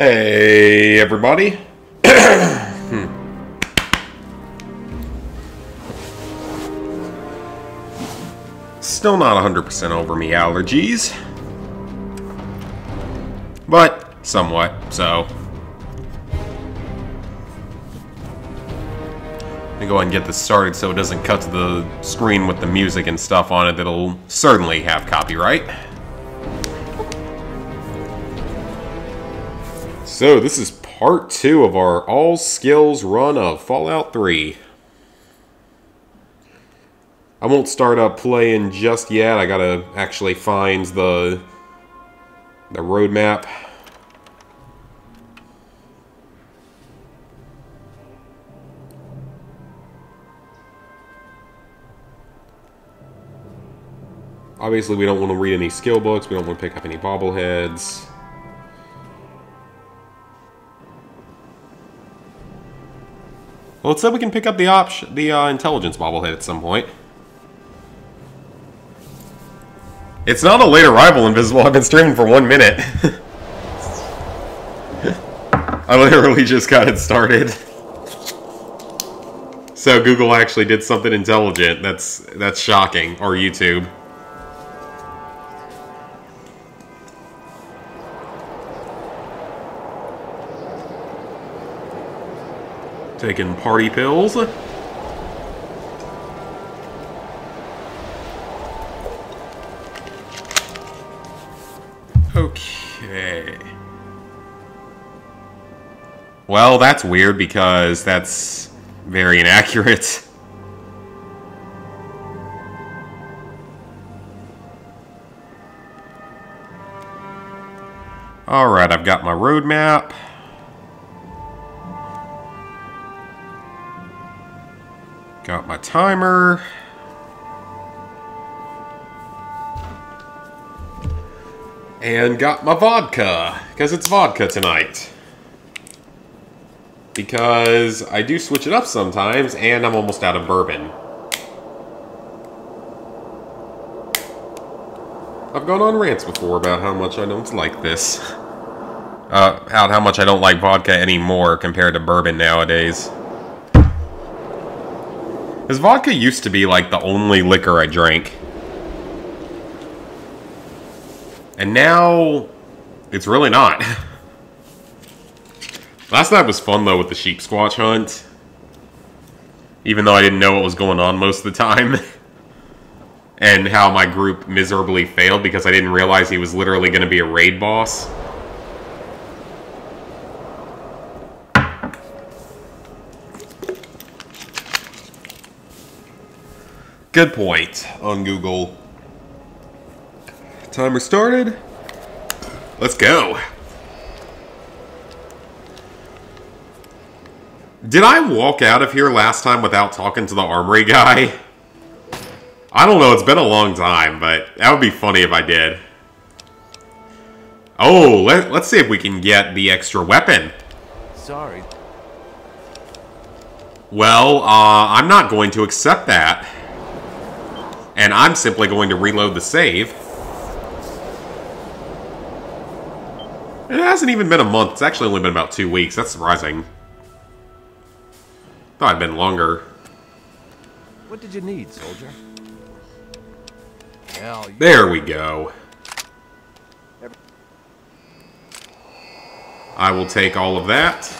Hey, everybody. Still not 100% over me allergies. But, somewhat, so. Let me go ahead and get this started so it doesn't cut to the screen with the music and stuff on it that'll certainly have copyright. So, this is part 2 of our all-skills run of Fallout 3. I won't start up playing just yet. I gotta actually find the roadmap. Obviously, we don't want to read any skill books. We don't want to pick up any bobbleheads. Well, it said we can pick up the intelligence bobblehead at some point. It's not a late arrival, Invisible. I've been streaming for 1 minute. I literally just got it started. So Google actually did something intelligent. That's shocking. Or YouTube. Taking party pills. Okay. Well, that's weird because that's very inaccurate. Alright, I've got my roadmap. Got my timer. And got my vodka, because it's vodka tonight. Because I do switch it up sometimes, and I'm almost out of bourbon. I've gone on rants before about how much I don't like this. How much I don't like vodka anymore compared to bourbon nowadays. Because vodka used to be like the only liquor I drank. And now, it's really not. Last night was fun though with the sheep squatch hunt. Even though I didn't know what was going on most of the time. And how my group miserably failed because I didn't realize he was literally going to be a raid boss. Good point on Google. Timer started. Let's go. Did I walk out of here last time without talking to the armory guy? I don't know, it's been a long time, but that would be funny if I did. Oh, let's see if we can get the extra weapon. Sorry. Well, I'm not going to accept that. And I'm simply going to reload the save. It hasn't even been a month. It's actually only been about 2 weeks. That's surprising. Thought it'd been longer. What did you need, soldier? Hell, there we go. I will take all of that.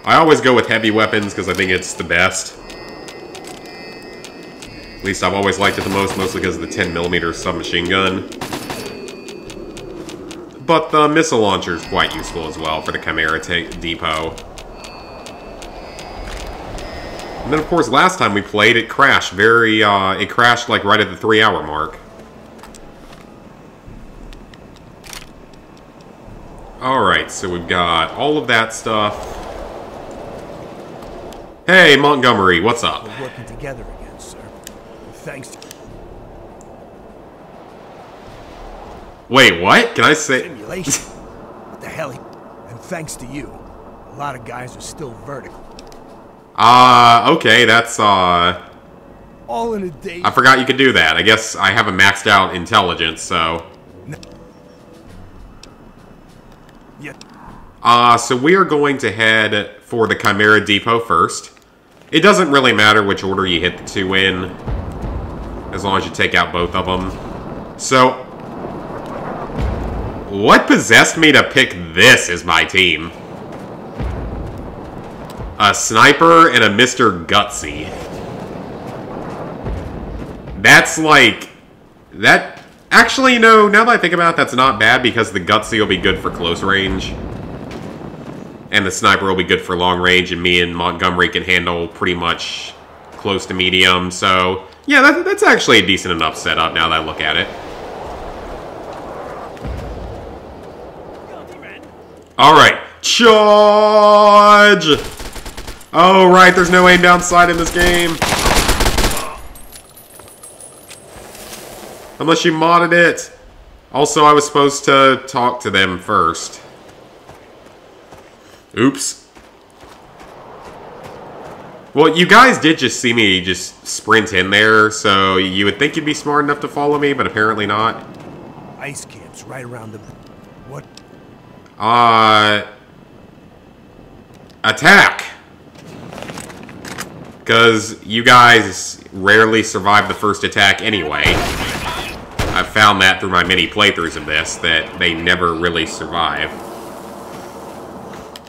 I always go with heavy weapons because I think it's the best. At least I've always liked it the most, mostly because of the 10mm submachine gun. But the missile launcher is quite useful as well for the Chimera Depot. And then, of course, last time we played, it crashed it crashed like right at the 3-hour mark. Alright, so we've got all of that stuff. Hey, Montgomery, what's up? We're working together again, sir. Thanks to... Wait, what? Can I say... Simulation. What the hell? And thanks to you, a lot of guys are still vertical. Okay, that's, All in a day. I forgot you could do that. I guess I haven't maxed out intelligence, so... So we are going to head for the Chimera Depot first. It doesn't really matter which order you hit the two in, as long as you take out both of them. So, what possessed me to pick this as my team? A sniper and a Mr. Gutsy. That's like... That... Actually, no, now that I think about it, that's not bad because the Gutsy will be good for close range. And the sniper will be good for long range, and me and Montgomery can handle pretty much close to medium. So, yeah, that's actually a decent enough setup now that I look at it. Alright, charge! Oh, right, there's no aim down sight in this game. Unless you modded it. Also, I was supposed to talk to them first. Oops. Well, you guys did just see me just sprint in there, so you would think you'd be smart enough to follow me, but apparently not. Ice camps right around the... What? Attack! Because you guys rarely survive the first attack anyway. I've found that through my many playthroughs of this, that they never really survive.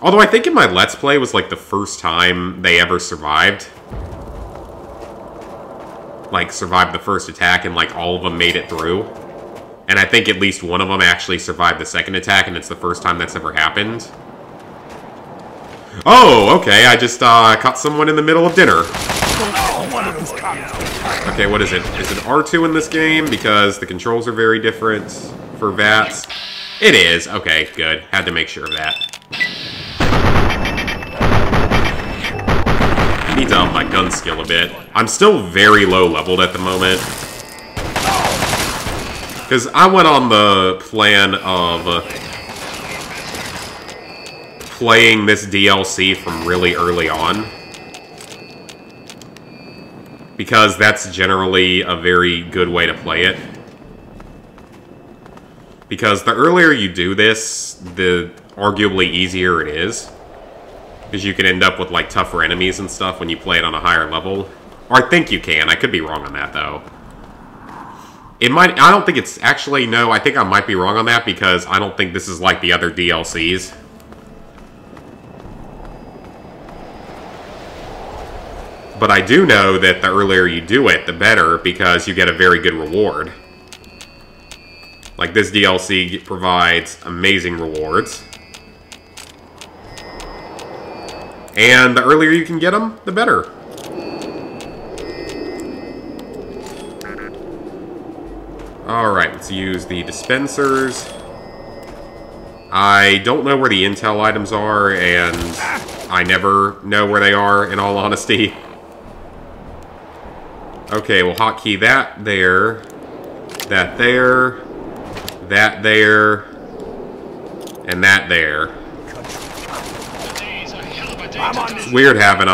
Although I think in my Let's Play was like the first time they ever survived. Like, survived the first attack and like all of them made it through. And I think at least one of them actually survived the second attack, and it's the first time that's ever happened. Oh, okay, I just caught someone in the middle of dinner. Okay, what is it? Is it R2 in this game? Because the controls are very different for VATS. It is. Okay, good. Had to make sure of that. I need to up my gun skill a bit. I'm still very low leveled at the moment. Because I went on the plan of playing this DLC from really early on. Because that's generally a very good way to play it. Because the earlier you do this, the arguably easier it is. Because you can end up with like tougher enemies and stuff when you play it on a higher level. Or I think you can. I could be wrong on that though. It might, I don't think it's actually, no, I think I might be wrong on that because I don't think this is like the other DLCs. But I do know that the earlier you do it, the better, because you get a very good reward. Like, this DLC provides amazing rewards. And the earlier you can get them, the better. Alright, let's use the dispensers. I don't know where the intel items are, and I never know where they are, in all honesty. Okay, we'll hotkey that there, that there, that there, and that there. It's weird having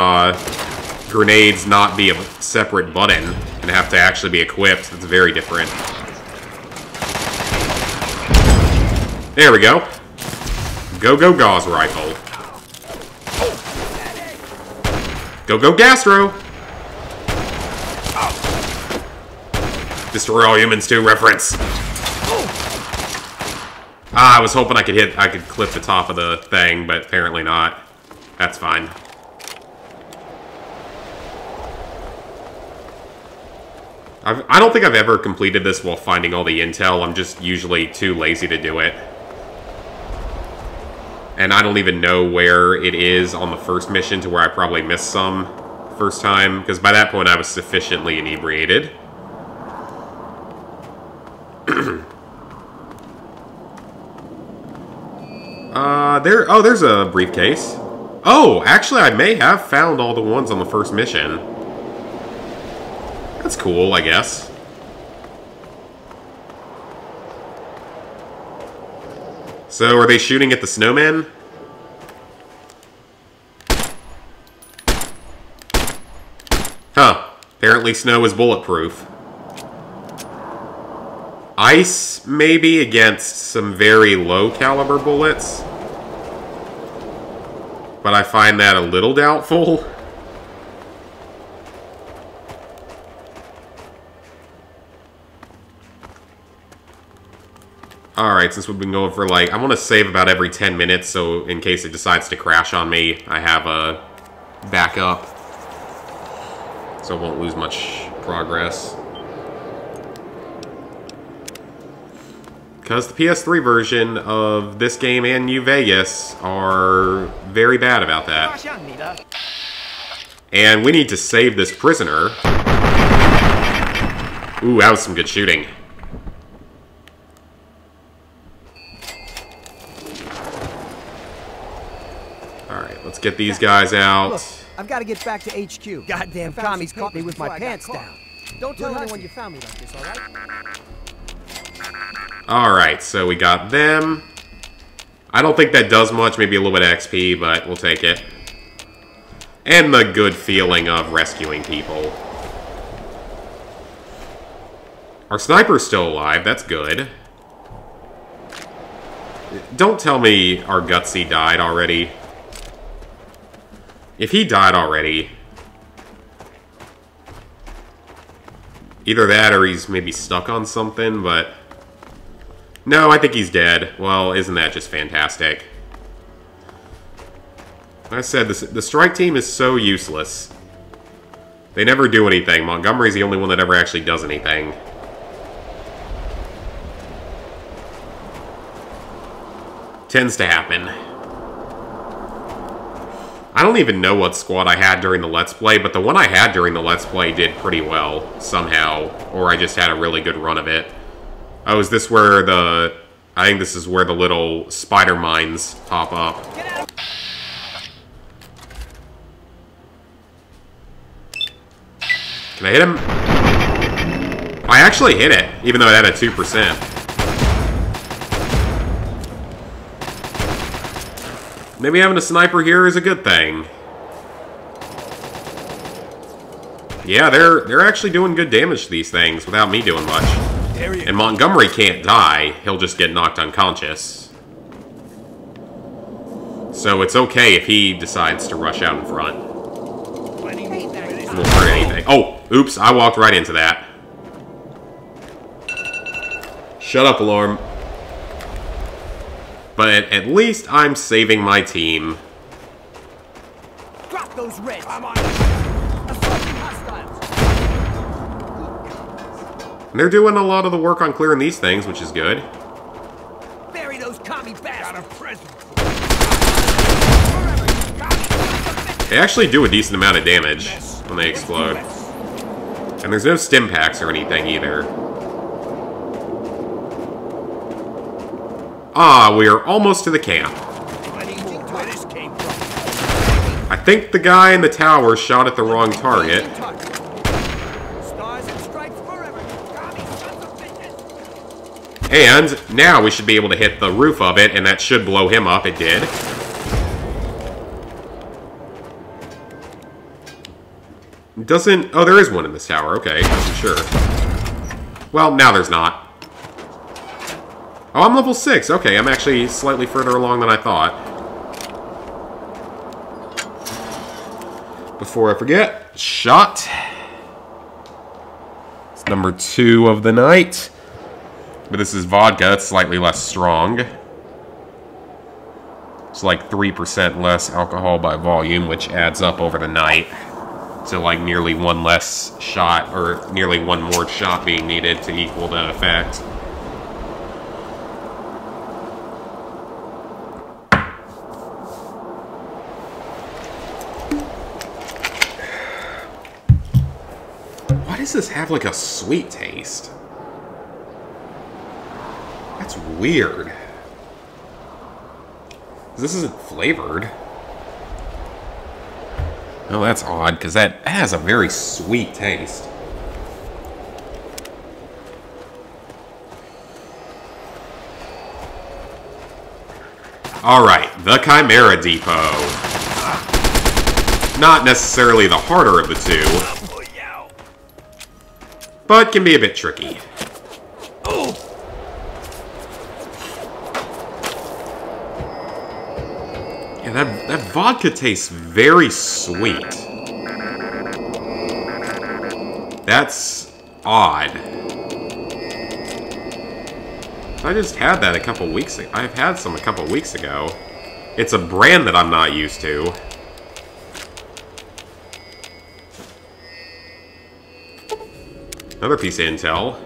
grenades not be a separate button and have to actually be equipped. It's very different. There we go. Go-Go Gauze Rifle. Go-Go Gastro! Destroy all humans too reference. Ah, I was hoping I could clip the top of the thing, but apparently not. That's fine. I don't think I've ever completed this while finding all the intel. I'm just usually too lazy to do it. And I don't even know where it is on the first mission to where I probably missed some first time, because by that point I was sufficiently inebriated. There's a briefcase. Oh, actually, I may have found all the ones on the first mission. That's cool, I guess. So, are they shooting at the snowman? Huh. Apparently snow is bulletproof. Ice, maybe, against some very low-caliber bullets. but I find that a little doubtful. Alright, since we've been going for like... I want to save about every 10 minutes, so in case it decides to crash on me, I have a backup. So I won't lose much progress. Because the PS3 version of this game and New Vegas are very bad about that. And we need to save this prisoner. Ooh, that was some good shooting. Alright, let's get these guys out. Look, I've got to get back to HQ. Goddamn commies caught me with my pants down. Don't tell anyone you found me like this, alright? Alright, so we got them. I don't think that does much, maybe a little bit of XP, but we'll take it. And the good feeling of rescuing people. Our sniper's still alive, that's good. Don't tell me our Gutsy died already. If he died already... either that or he's maybe stuck on something, but... no, I think he's dead. Well, isn't that just fantastic? Like I said, the strike team is so useless. They never do anything. Montgomery's the only one that ever actually does anything. Tends to happen. I don't even know what squad I had during the Let's Play, but the one I had during the Let's Play did pretty well, somehow. Or I just had a really good run of it. Oh, is this where the... I think this is where the little spider mines pop up. Can I hit him? I actually hit it, even though it had a 2%. Maybe having a sniper here is a good thing. Yeah, they're actually doing good damage to these things without me doing much. And Montgomery can't die, he'll just get knocked unconscious. So it's okay if he decides to rush out in front. It won't hurt anything. Oh, oops, I walked right into that. Shut up, alarm. But at least I'm saving my team. Drop those reds. I'm on. And they're doing a lot of the work on clearing these things, which is good. Bury those commie bastards. They actually do a decent amount of damage when they explode. And there's no stim packs or anything either. Ah, we are almost to the camp. I think the guy in the tower shot at the wrong target. And now we should be able to hit the roof of it, and that should blow him up. It did. Doesn't... oh, there is one in this tower. Okay, I wasn't sure. Well, now there's not. Oh, I'm level 6. Okay, I'm actually slightly further along than I thought. Before I forget, shot. It's number 2 of the night. But this is vodka. It's slightly less strong. It's like 3% less alcohol by volume, which adds up over the night to like nearly one less shot, or nearly one more shot being needed to equal that effect. Why does this have like a sweet taste? That's weird. This isn't flavored. Oh, that's odd, because that has a very sweet taste. Alright, the Chimera Depot. Not necessarily the harder of the two, but can be a bit tricky. Yeah, That vodka tastes very sweet. That's odd. I just had that a couple weeks ago. I've had some a couple weeks ago. It's a brand that I'm not used to. Another piece of intel.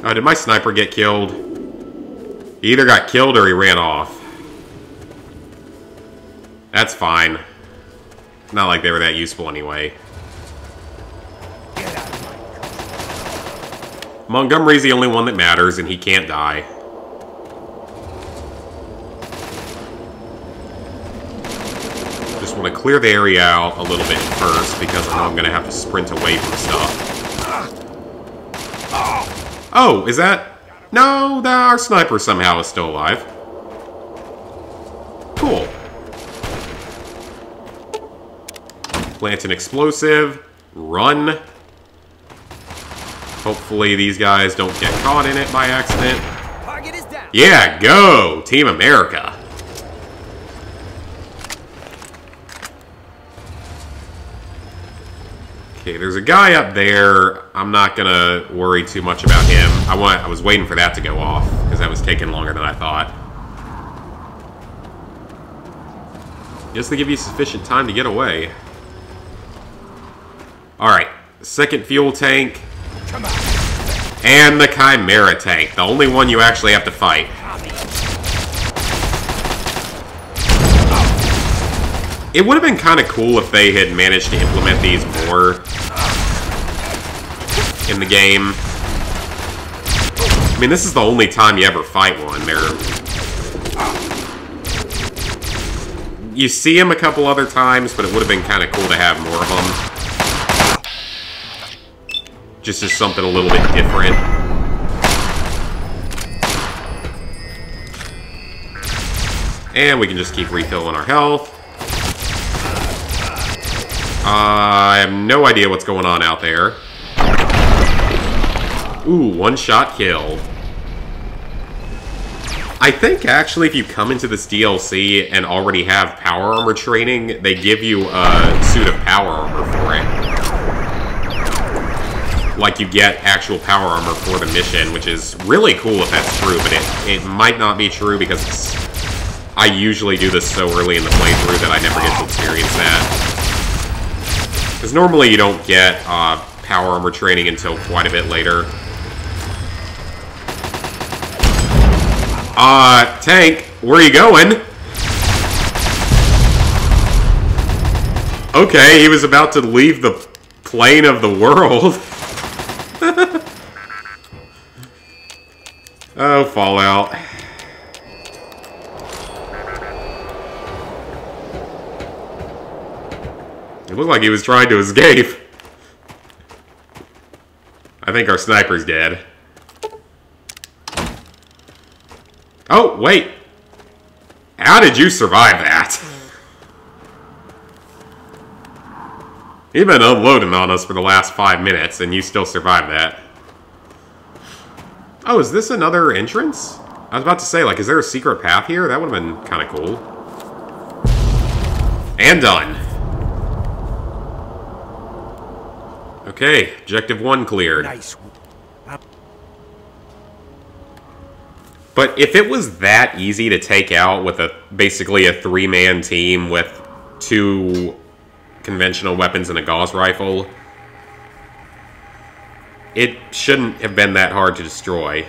Oh, did my sniper get killed? He either got killed or he ran off. That's fine. Not like they were that useful anyway. Montgomery's the only one that matters, and he can't die. Just want to clear the area out a little bit first, because I know I'm going to have to sprint away from stuff. Oh, is that... No, our sniper somehow is still alive. Cool. Plant an explosive. Run. Hopefully these guys don't get caught in it by accident. Target is down. Yeah, go! Team America. Okay, there's a guy up there. I'm not gonna worry too much about him. I was waiting for that to go off, because that was taking longer than I thought. Just to give you sufficient time to get away. Alright, second fuel tank. And the Chimera tank, the only one you actually have to fight. It would have been kind of cool if they had managed to implement these more in the game. I mean, this is the only time you ever fight one. You see them a couple other times, but it would have been kind of cool to have more of them. Just as something a little bit different. And we can just keep refilling our health. I have no idea what's going on out there. Ooh, one-shot kill. I think, actually, if you come into this DLC and already have power armor training, they give you a suit of power armor for it. Like, you get actual power armor for the mission, which is really cool if that's true, but it might not be true because I usually do this so early in the playthrough that I never get to experience that. Because normally you don't get power armor training until quite a bit later. Tank, where are you going? Okay, he was about to leave the plane of the world. Oh, Fallout. It looked like he was trying to escape. I think our sniper's dead. Oh, wait. How did you survive that? You've been unloading on us for the last 5 minutes, and you still survived that. Oh, is this another entrance? I was about to say, like, is there a secret path here? That would have been kind of cool. And done. Okay, objective 1 cleared. Nice. But if it was that easy to take out with basically a 3-man team with 2 conventional weapons and a Gauss rifle, it shouldn't have been that hard to destroy.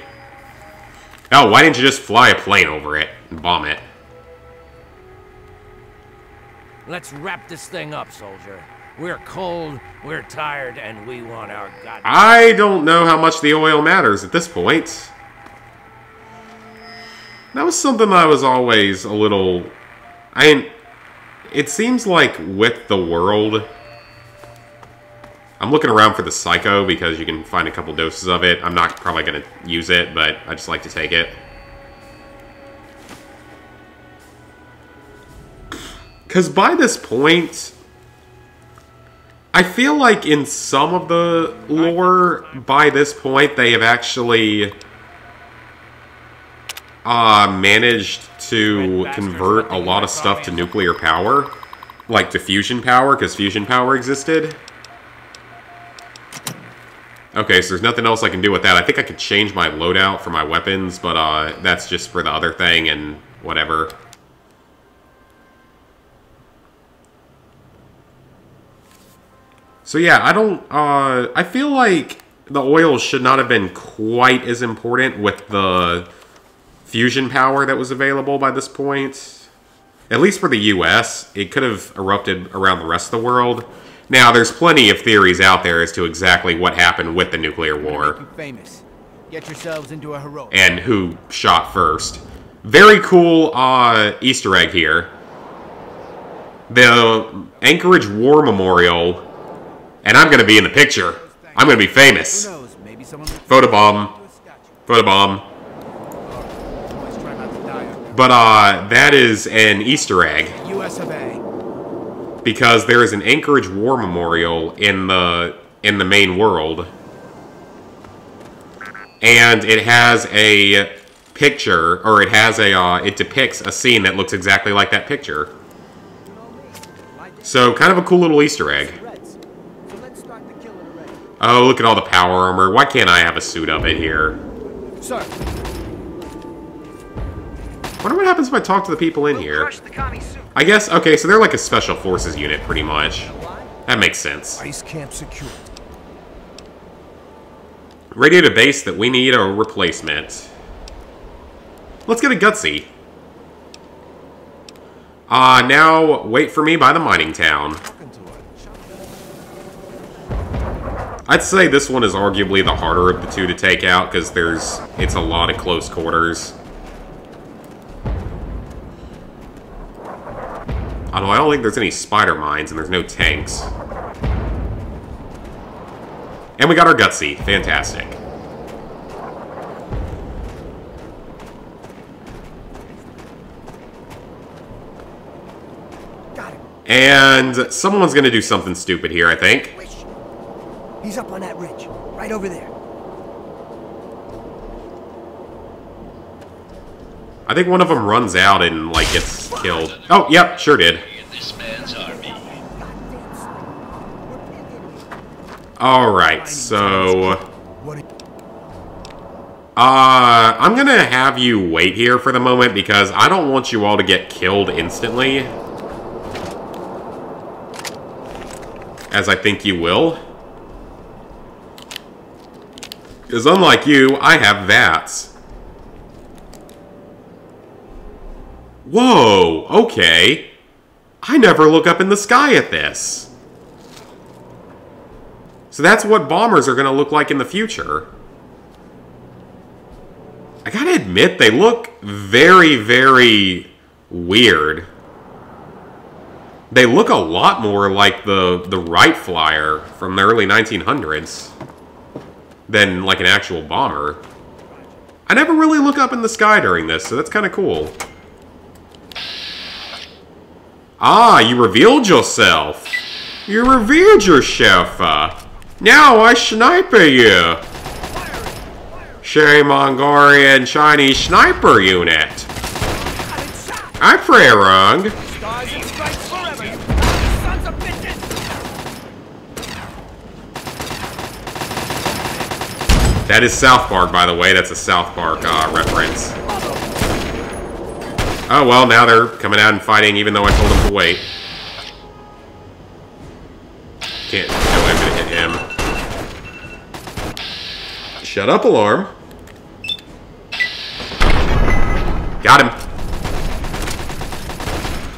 Oh, why didn't you just fly a plane over it and bomb it? Let's wrap this thing up, soldier. We're cold, we're tired, and we want our goddamn... I don't know how much the oil matters at this point. That was something I was always a little... I mean, it seems like with the world... I'm looking around for the Psycho because you can find a couple doses of it. I'm not probably going to use it, but I just like to take it. Because by this point... I feel like in some of the lore, by this point, they have actually... managed to convert a lot of stuff to nuclear power, like to fusion power, because fusion power existed. Okay, so there's nothing else I can do with that. I think I could change my loadout for my weapons, but that's just for the other thing and whatever. So yeah, I feel like the oil should not have been quite as important with the fusion power that was available by this point. At least for the US, it could have erupted around the rest of the world. Now, there's plenty of theories out there as to exactly what happened with the nuclear war. Make you famous. Get yourselves into a heroic. And who shot first. Very cool Easter egg here. The Anchorage War Memorial. And I'm going to be in the picture. I'm going to be famous. Who knows? Maybe someone will Photobomb. Photobomb. always try not to die. But that is an Easter egg. US of A. Because there is an Anchorage War Memorial in the main world. And it has a picture, or it has a, it depicts a scene that looks exactly like that picture. So, kind of a cool little Easter egg. Oh, look at all the power armor. Why can't I have a suit of it here? Sir. Wonder what happens if I talk to the people in here. I guess, okay, so they're like a special forces unit, pretty much. That makes sense. Base camp secured. Radio to base that we need a replacement. Let's get a Gutsy. Now, wait for me by the mining town. I'd say this one is arguably the harder of the two to take out, because it's a lot of close quarters. Although I don't think there's any spider mines, and there's no tanks. And we got our Gutsy. Fantastic. Got him. And someone's gonna do something stupid here, I think. He's up on that ridge. Right over there. I think one of them runs out and, like, gets killed. Oh, yep, sure did. Alright, so... I'm gonna have you wait here for the moment because I don't want you all to get killed instantly. As I think you will. Because unlike you, I have VATS. Whoa, okay. I never look up in the sky at this. So that's what bombers are going to look like in the future. I gotta admit, they look very, very weird. They look a lot more like the Wright Flyer from the early 1900s than like an actual bomber. I never really look up in the sky during this, so that's kind of cool. Ah, you revealed yourself. You revealed yourself. Now I sniper you. Sherry Mongolian Chinese sniper unit. I pray wrong. Stars and stripes forever, you sons of bitches! That is South Park, by the way. That's a South Park reference. Oh, well, now they're coming out and fighting, even though I told them to wait. Can't go after to hit him. Shut up, alarm. Got him.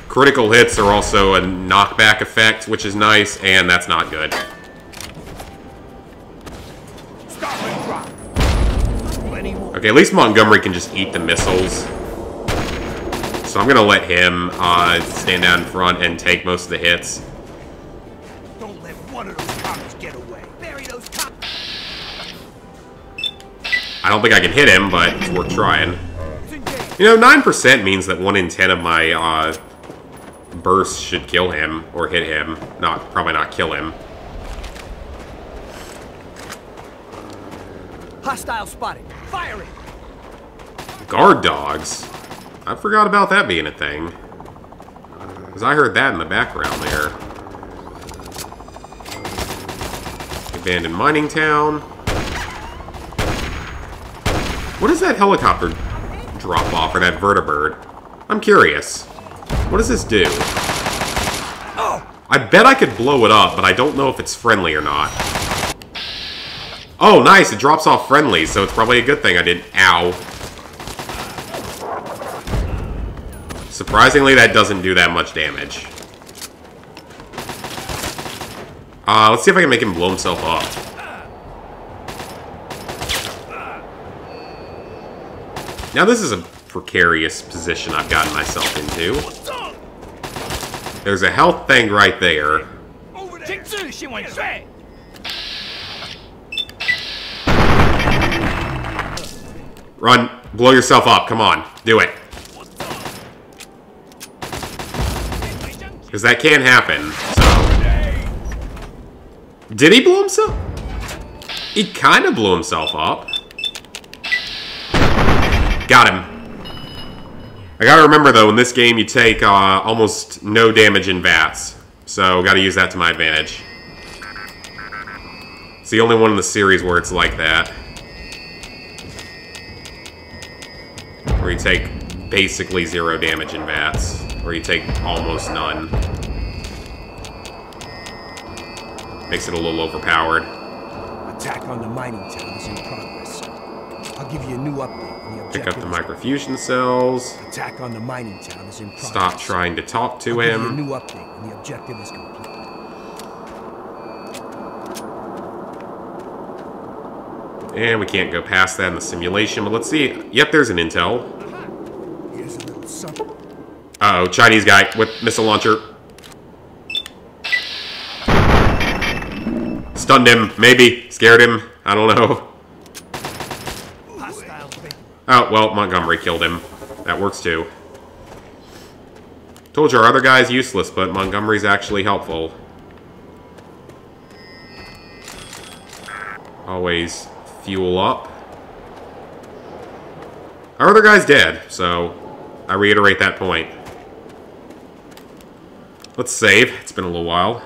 Critical hits are also a knockback effect, which is nice, and that's not good. Okay, at least Montgomery can just eat the missiles. So I'm gonna let him stand down in front and take most of the hits. Don't let one of those cops get away. Bury those cops! I don't think I can hit him, but it's worth trying. You know, 9% means that 1 in 10 of my bursts should kill him, or hit him. Probably not kill him. Hostile spotted. Firing! Guard dogs? I forgot about that being a thing. Because I heard that in the background there. Abandoned mining town. What does that helicopter drop off, or that vertibird? I'm curious. What does this do? I bet I could blow it up, but I don't know if it's friendly or not. Oh, nice! It drops off friendly, so it's probably a good thing I didn't... Ow. Surprisingly, that doesn't do that much damage. Let's see if I can make him blow himself up. Now, this is a precarious position I've gotten myself into. There's a health thing right there. Run. Blow yourself up. Come on. Do it. Because that can happen, so... Did he blow himself? He kind of blew himself up. Got him. I gotta remember, though, in this game you take almost no damage in VATS. So, gotta use that to my advantage. It's the only one in the series where it's like that. Where you take basically 0 damage in VATS. Or you take almost none. Makes it a little overpowered. Attack on the mining town is in progress. I'll give you a new update. Pick up the microfusion cells. Attack on the mining town is in progress. Stop trying to talk to him. I'll give you a new update when the objective is complete. And we can't go past that in the simulation, but let's see. Yep, there's an intel. Here's a little something. Uh-oh, Chinese guy with missile launcher. Stunned him, maybe. Scared him. I don't know. Oh, well, Montgomery killed him. That works too. Told you our other guy's useless, but Montgomery's actually helpful. Always fuel up. Our other guy's dead, so I reiterate that point. Let's save. It's been a little while.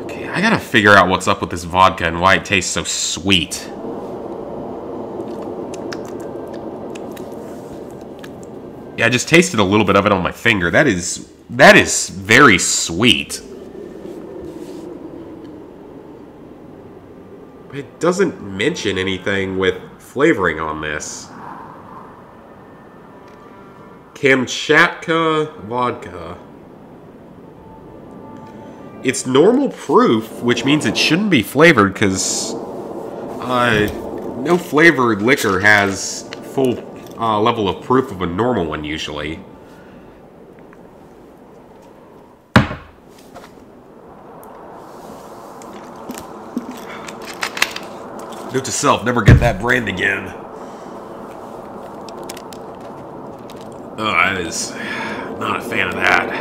Okay, I gotta figure out what's up with this vodka and why it tastes so sweet. Yeah, I just tasted a little bit of it on my finger. That is very sweet. It doesn't mention anything with flavoring on this. Kamchatka vodka. It's normal proof, which means it shouldn't be flavored, because no flavored liquor has full level of proof of a normal one, usually. Note to self, never get that brand again. Oh, that is not a fan of that.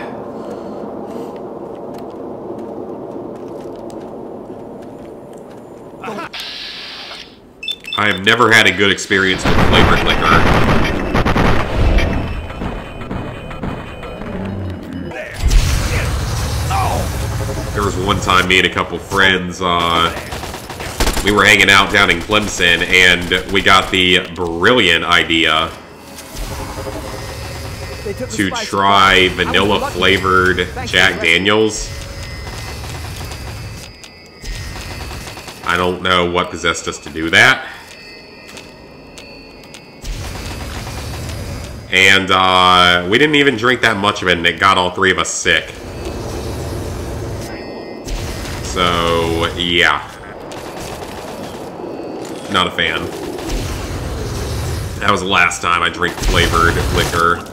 I have never had a good experience with flavored liquor. There was one time me and a couple friends, we were hanging out down in Clemson, and we got the brilliant idea to try vanilla-flavored Jack Daniels. I don't know what possessed us to do that. And we didn't even drink that much of it, and it got all three of us sick. So, yeah. Not a fan. That was the last time I drank flavored liquor.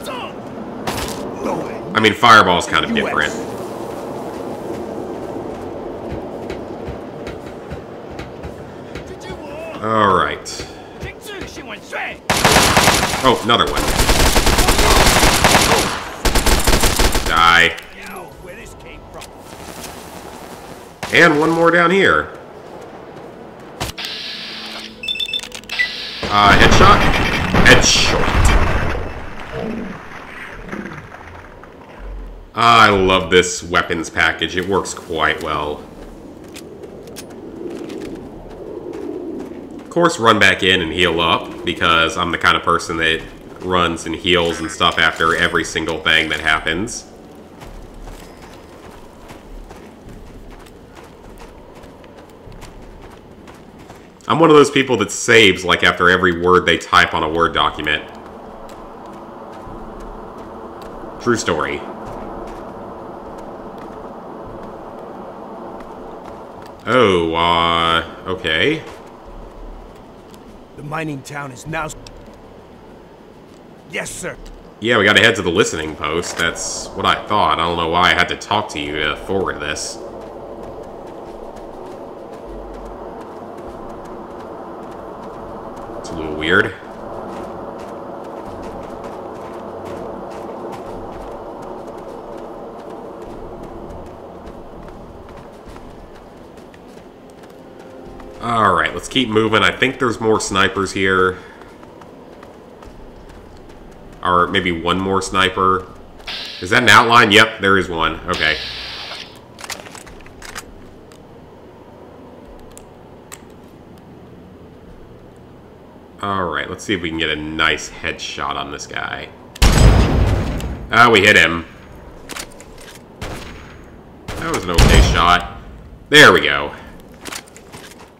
I mean, Fireball's kind of different. Alright. Oh, another one. Die. And one more down here. Headshot? Headshot. I love this weapons package. It works quite well. Of course, run back in and heal up, because I'm the kind of person that runs and heals and stuff after every single thing that happens. I'm one of those people that saves, like, after every word they type on a Word document. True story. Oh, okay. The mining town is now... Yes, sir. Yeah, we gotta head to the listening post. That's what I thought. I don't know why I had to talk to you to forward this. It's a little weird. Alright, let's keep moving. I think there's more snipers here. Or maybe one more sniper. Is that an outline? Yep, there is one. Okay. Alright, let's see if we can get a nice headshot on this guy. Ah, we hit him. That was an okay shot. There we go.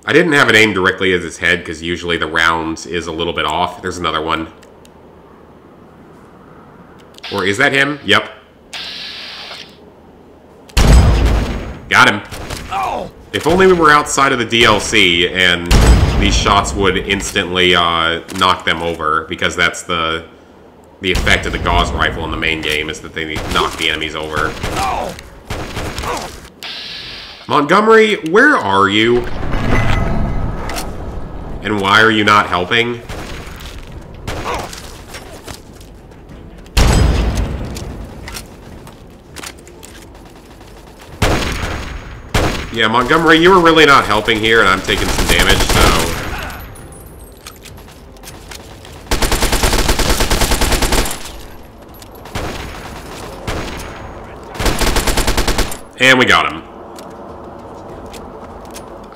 I didn't have it aimed directly at his head, because usually the round is a little bit off. There's another one. Or is that him? Yep. Got him. Oh! If only we were outside of the DLC, and these shots would instantly knock them over, because that's the effect of the Gauss rifle in the main game, is that they knock the enemies over. Oh! Montgomery, where are you? And why are you not helping? Yeah, Montgomery, you were really not helping here, and I'm taking some damage, so... And we got him.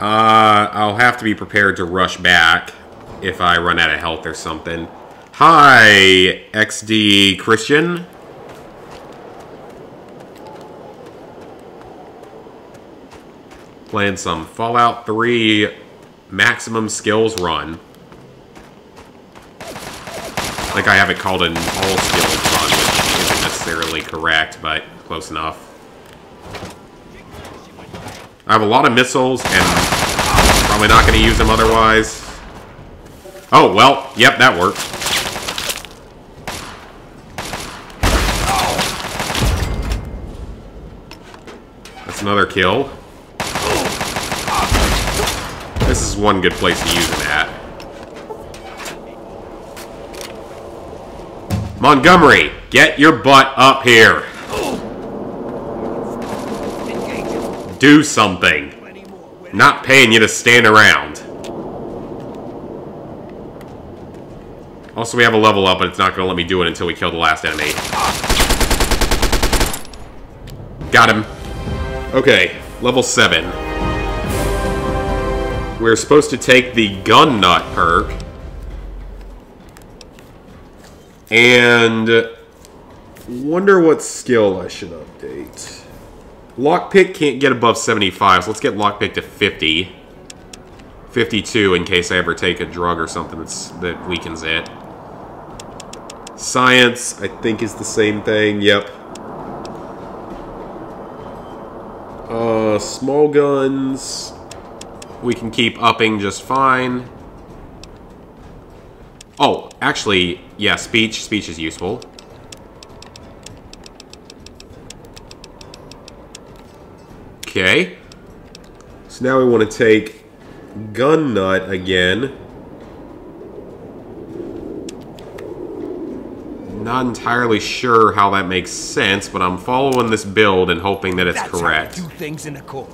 I'll have to be prepared to rush back if I run out of health or something. Hi, XD Christian. Playing some Fallout 3 maximum skills run. I think I have it called an all skills run, which isn't necessarily correct, but close enough. I have a lot of missiles, and probably not going to use them otherwise. Oh, well, yep, that worked. That's another kill. This is one good place to use it at. Montgomery, get your butt up here. Do something. Not paying you to stand around. Also, we have a level up, but it's not going to let me do it until we kill the last enemy. Got him. Okay, level 7. We're supposed to take the gun nut perk. And wonder what skill I should update. Lockpick can't get above 75, so let's get lockpick to 50. 52 in case I ever take a drug or something that weakens it. Science, I think, is the same thing. Yep. Small guns, we can keep upping just fine. Oh, actually, yeah, speech. Speech is useful. Okay. So now we want to take gun nut again. Not entirely sure how that makes sense, but I'm following this build and hoping that it's correct. That's how you do things in the Corps.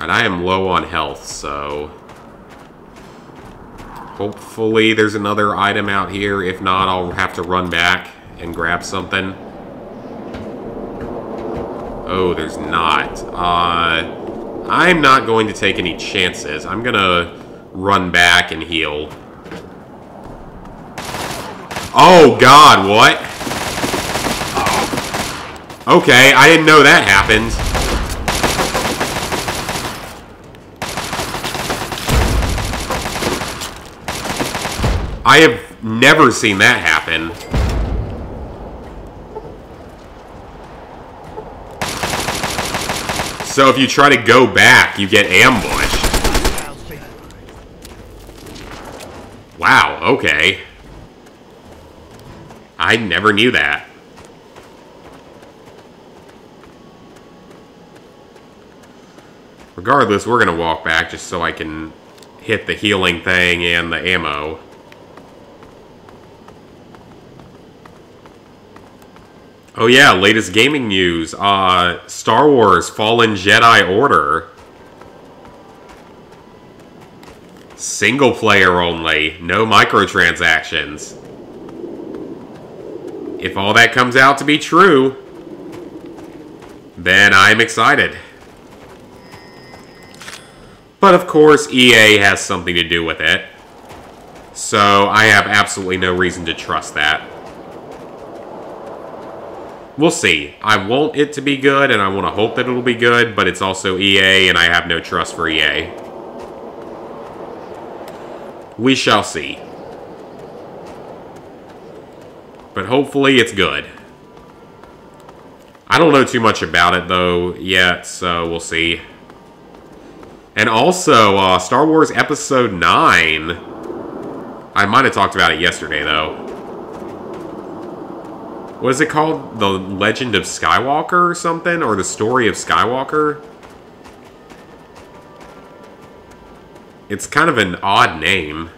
Alright, I am low on health, so... hopefully there's another item out here. If not, I'll have to run back and grab something. Oh, there's not. I'm not going to take any chances. I'm gonna run back and heal. Oh, God, what? Okay, I didn't know that happened. I have never seen that happen. So if you try to go back, you get ambushed. Wow, okay. I never knew that. Regardless, we're gonna walk back just so I can hit the healing thing and the ammo. Oh yeah, latest gaming news. Star Wars Fallen Jedi Order. Single player only. No microtransactions. If all that comes out to be true, then I'm excited. But of course, EA has something to do with it. So I have absolutely no reason to trust that. We'll see. I want it to be good, and I want to hope that it'll be good, but it's also EA, and I have no trust for EA. We shall see. But hopefully it's good. I don't know too much about it, though, yet, so we'll see. And also, Star Wars Episode 9. I might have talked about it yesterday, though. What is it called? The Legend of Skywalker or something? Or the Story of Skywalker? It's kind of an odd name.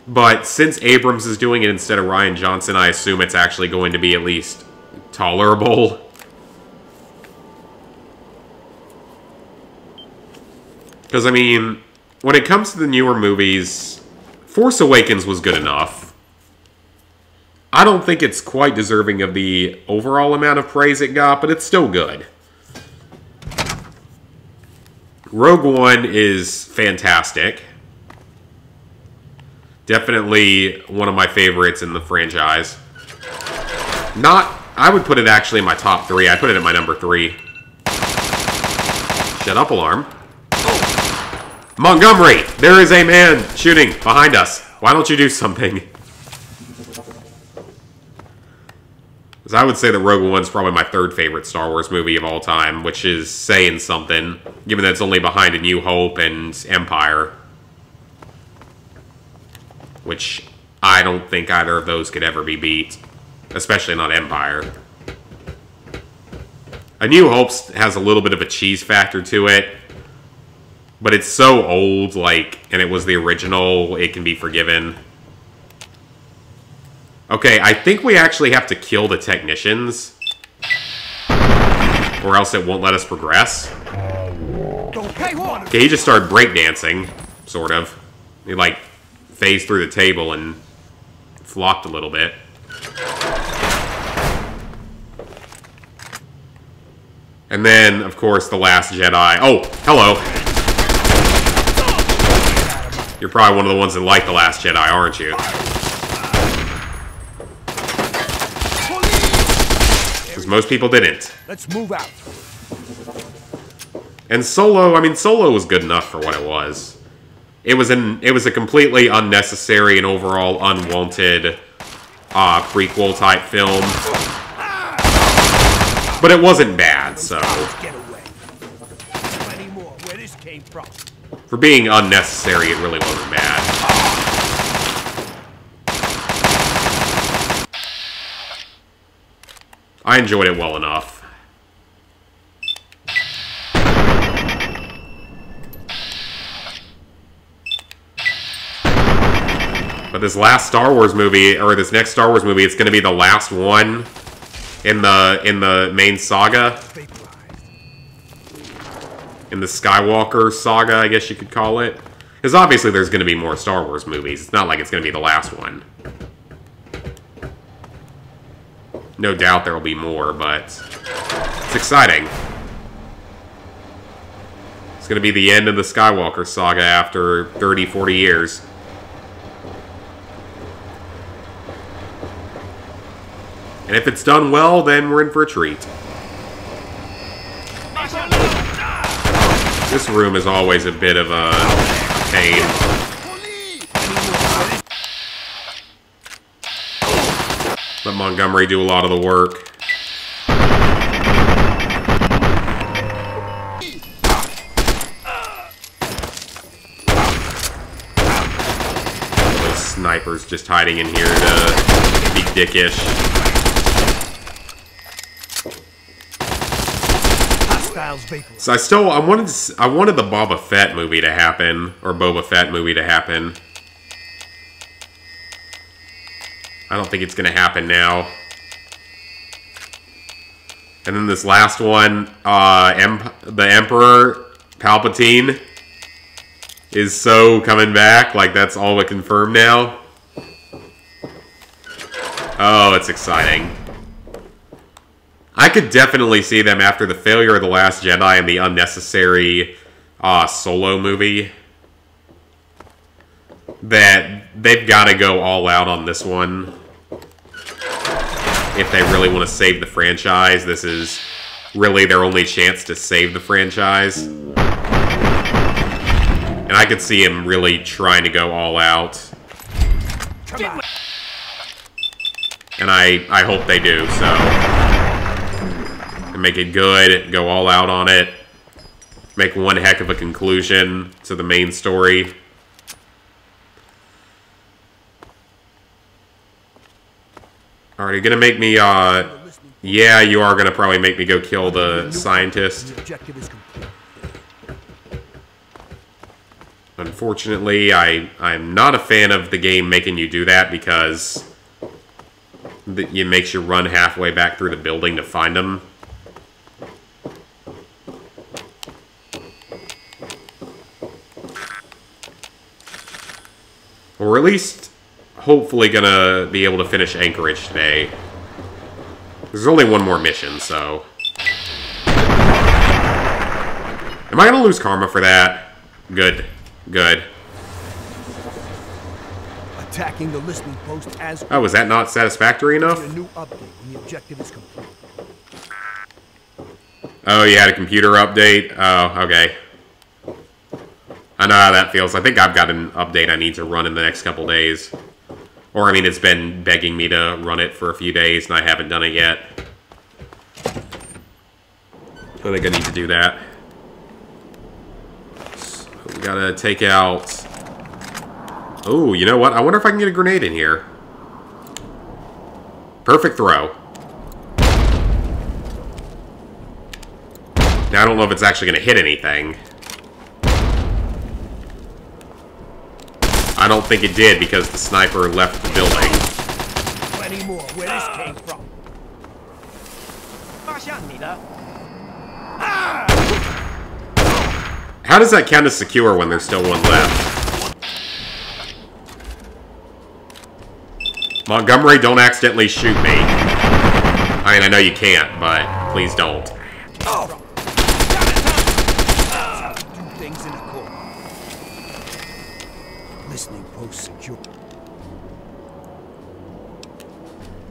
But since Abrams is doing it instead of Rian Johnson, I assume it's actually going to be at least tolerable. Because, I mean, when it comes to the newer movies, Force Awakens was good enough. I don't think it's quite deserving of the overall amount of praise it got, but it's still good. Rogue One is fantastic. Definitely one of my favorites in the franchise. I would put it actually in my top 3. I put it at my number 3. Shut up, alarm. Montgomery! There is a man shooting behind us. Why don't you do something? Because I would say that Rogue One's probably my 3rd favorite Star Wars movie of all time, which is saying something, given that it's only behind A New Hope and Empire. Which I don't think either of those could ever be beat. Especially not Empire. A New Hope has a little bit of a cheese factor to it. But it's so old, like, and it was the original, it can be forgiven. Okay, I think we actually have to kill the technicians. Or else it won't let us progress. Okay, he just started breakdancing, sort of. He, like, phased through the table and flopped a little bit. And then, of course, The Last Jedi. Oh, hello. You're probably one of the ones that like The Last Jedi, aren't you? Because most people didn't. Let's move out. And Solo, I mean, Solo was good enough for what it was. It was a completely unnecessary and overall unwanted prequel type film. But it wasn't bad, so. For being unnecessary, it really wasn't bad. I enjoyed it well enough. But this last Star Wars movie, or this next Star Wars movie, it's going to be the last one in the main saga. In the Skywalker saga, I guess you could call it. Because obviously there's going to be more Star Wars movies. It's not like it's going to be the last one. No doubt there will be more, but it's exciting. It's going to be the end of the Skywalker saga after 30, 40 years. And if it's done well, then we're in for a treat. This room is always a bit of a pain. Let Montgomery do a lot of the work. Those snipers just hiding in here to be dickish. So I wanted the Boba Fett movie to happen, or Boba Fett movie to happen. I don't think it's going to happen now. And then this last one, the Emperor Palpatine is so coming back. Like, that's all but confirmed now. Oh, it's exciting. I could definitely see them after the failure of The Last Jedi and the unnecessary Solo movie. That they've got to go all out on this one. If they really want to save the franchise, this is really their only chance to save the franchise. And I could see him really trying to go all out. And I hope they do, so. And make it good, go all out on it. Make one heck of a conclusion to the main story. Alright, you're gonna make me, yeah, you are gonna probably make me go kill the scientist. Unfortunately, I'm not a fan of the game making you do that because it makes you run halfway back through the building to find them. Or at least, hopefully gonna be able to finish Anchorage today. There's only one more mission, so. Am I gonna lose karma for that? Good. Good. Attacking the listening post as oh, was that not satisfactory enough? A new update when the objective is complete. Oh, you had a computer update? Oh, okay. I know how that feels. I think I've got an update I need to run in the next couple days. Or, I mean, it's been begging me to run it for a few days, and I haven't done it yet. I think I need to do that. So, we gotta take out... Oh, you know what? I wonder if I can get a grenade in here. Perfect throw. Now, I don't know if it's actually going to hit anything. I don't think it did because the sniper left the building. Plenty more where this came from. How does that count as secure when there's still one left? Montgomery, don't accidentally shoot me. I mean, I know you can't, but please don't. Oh. Do things in the court. Listening post secure.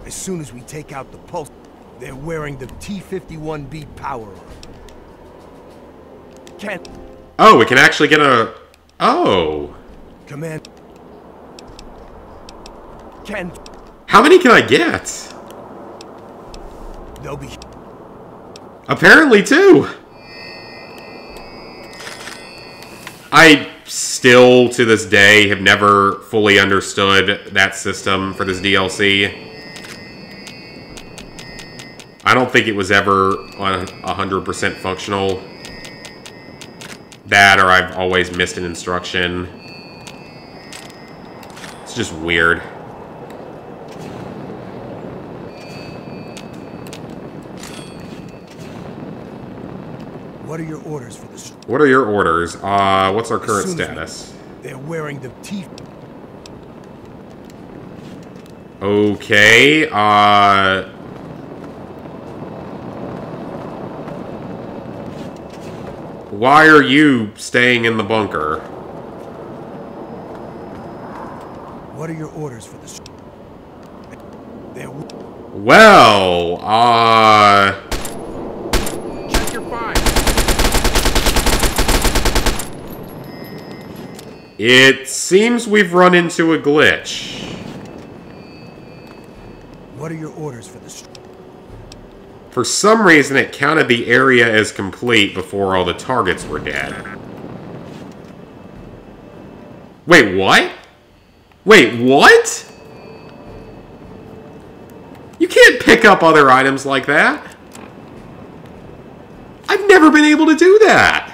As soon as we take out the pulse, they're wearing the T-51B power armor. Can't. Oh, we can actually get a... Oh. Command. Can. How many can I get? They'll be. Apparently two. I still, to this day, have never fully understood that system for this DLC. I don't think it was ever 100% functional. That, or I've always missed an instruction. It's just weird. What are your orders for this? What are your orders? What's our current As soon as status? They're wearing the teeth. Okay, why are you staying in the bunker? What are your orders for this? They're... Well, Check your fire. it seems we've run into a glitch. What are your orders for this? For some reason, it counted the area as complete before all the targets were dead. Wait, what? Wait, what? You can't pick up other items like that. I've never been able to do that.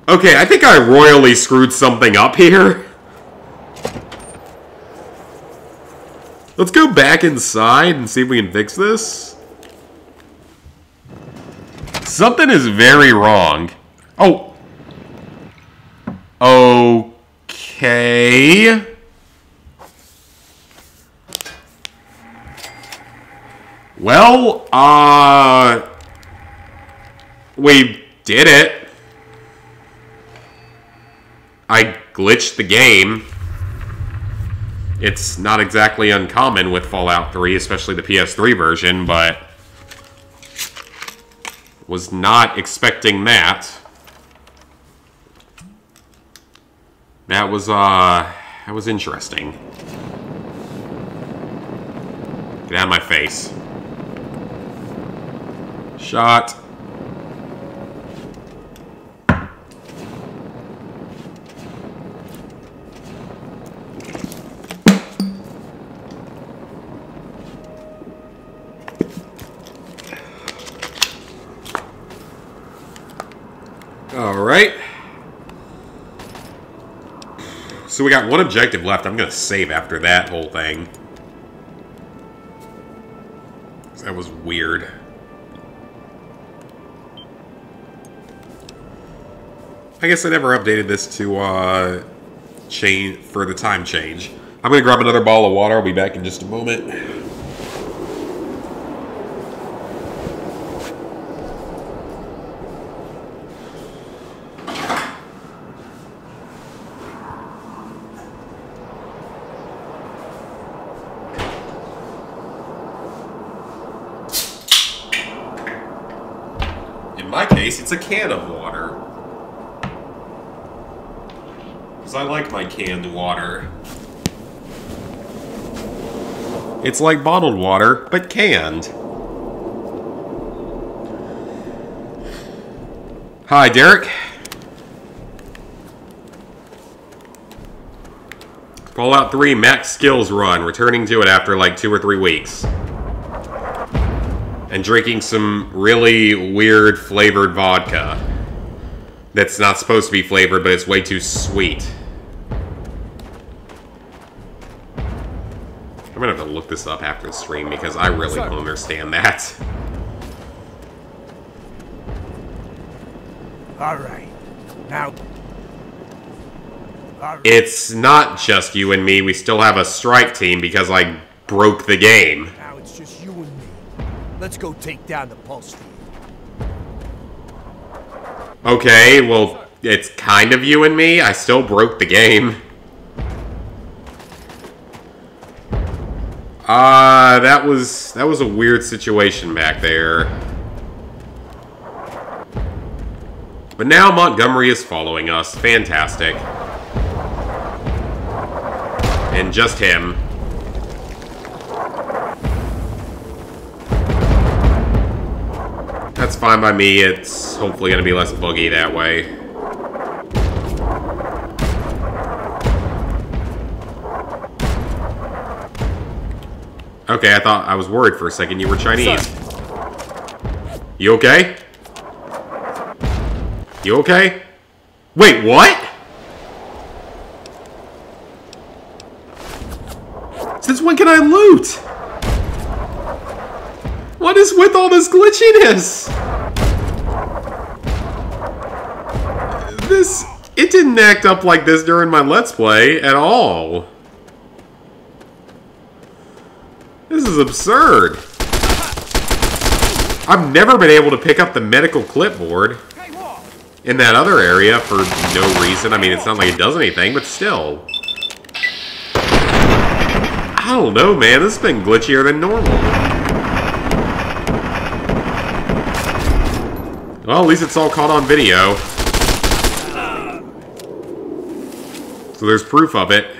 Okay, I think I royally screwed something up here. Let's go back inside and see if we can fix this. Something is very wrong. Oh. Okay. Well, we did it. I glitched the game. It's not exactly uncommon with Fallout 3, especially the PS3 version, but was not expecting that. That was interesting. Get out of my face. Shot. Alright. So we got one objective left. I'm going to save after that whole thing. That was weird. I guess I never updated this to change for the time change. I'm going to grab another bottle of water. I'll be back in just a moment. In my case, it's a can of water. Because I like my canned water. It's like bottled water, but canned. Hi, Derek. Fallout 3 max skills run. Returning to it after like 2 or 3 weeks. And drinking some really weird flavored vodka. That's not supposed to be flavored, but it's way too sweet. I'm gonna have to look this up after the stream because I really don't understand that. Alright. Now... It's not just you and me. We still have a strike team because I broke the game. Now it's just you and me. Let's go take down the pulse field. Okay, well, it's kind of you and me. I still broke the game. That was a weird situation back there. But now Montgomery is following us. Fantastic. And just him. That's fine by me. It's hopefully going to be less buggy that way. Okay, I was worried for a second you were Chinese. You okay? You okay? Wait, what? Since when can I loot? What is with all this glitchiness? It didn't act up like this during my Let's Play at all. This is absurd. I've never been able to pick up the medical clipboard in that other area for no reason. I mean, it's not like it does anything, but still. I don't know, man. This has been glitchier than normal. Well, at least it's all caught on video. So there's proof of it.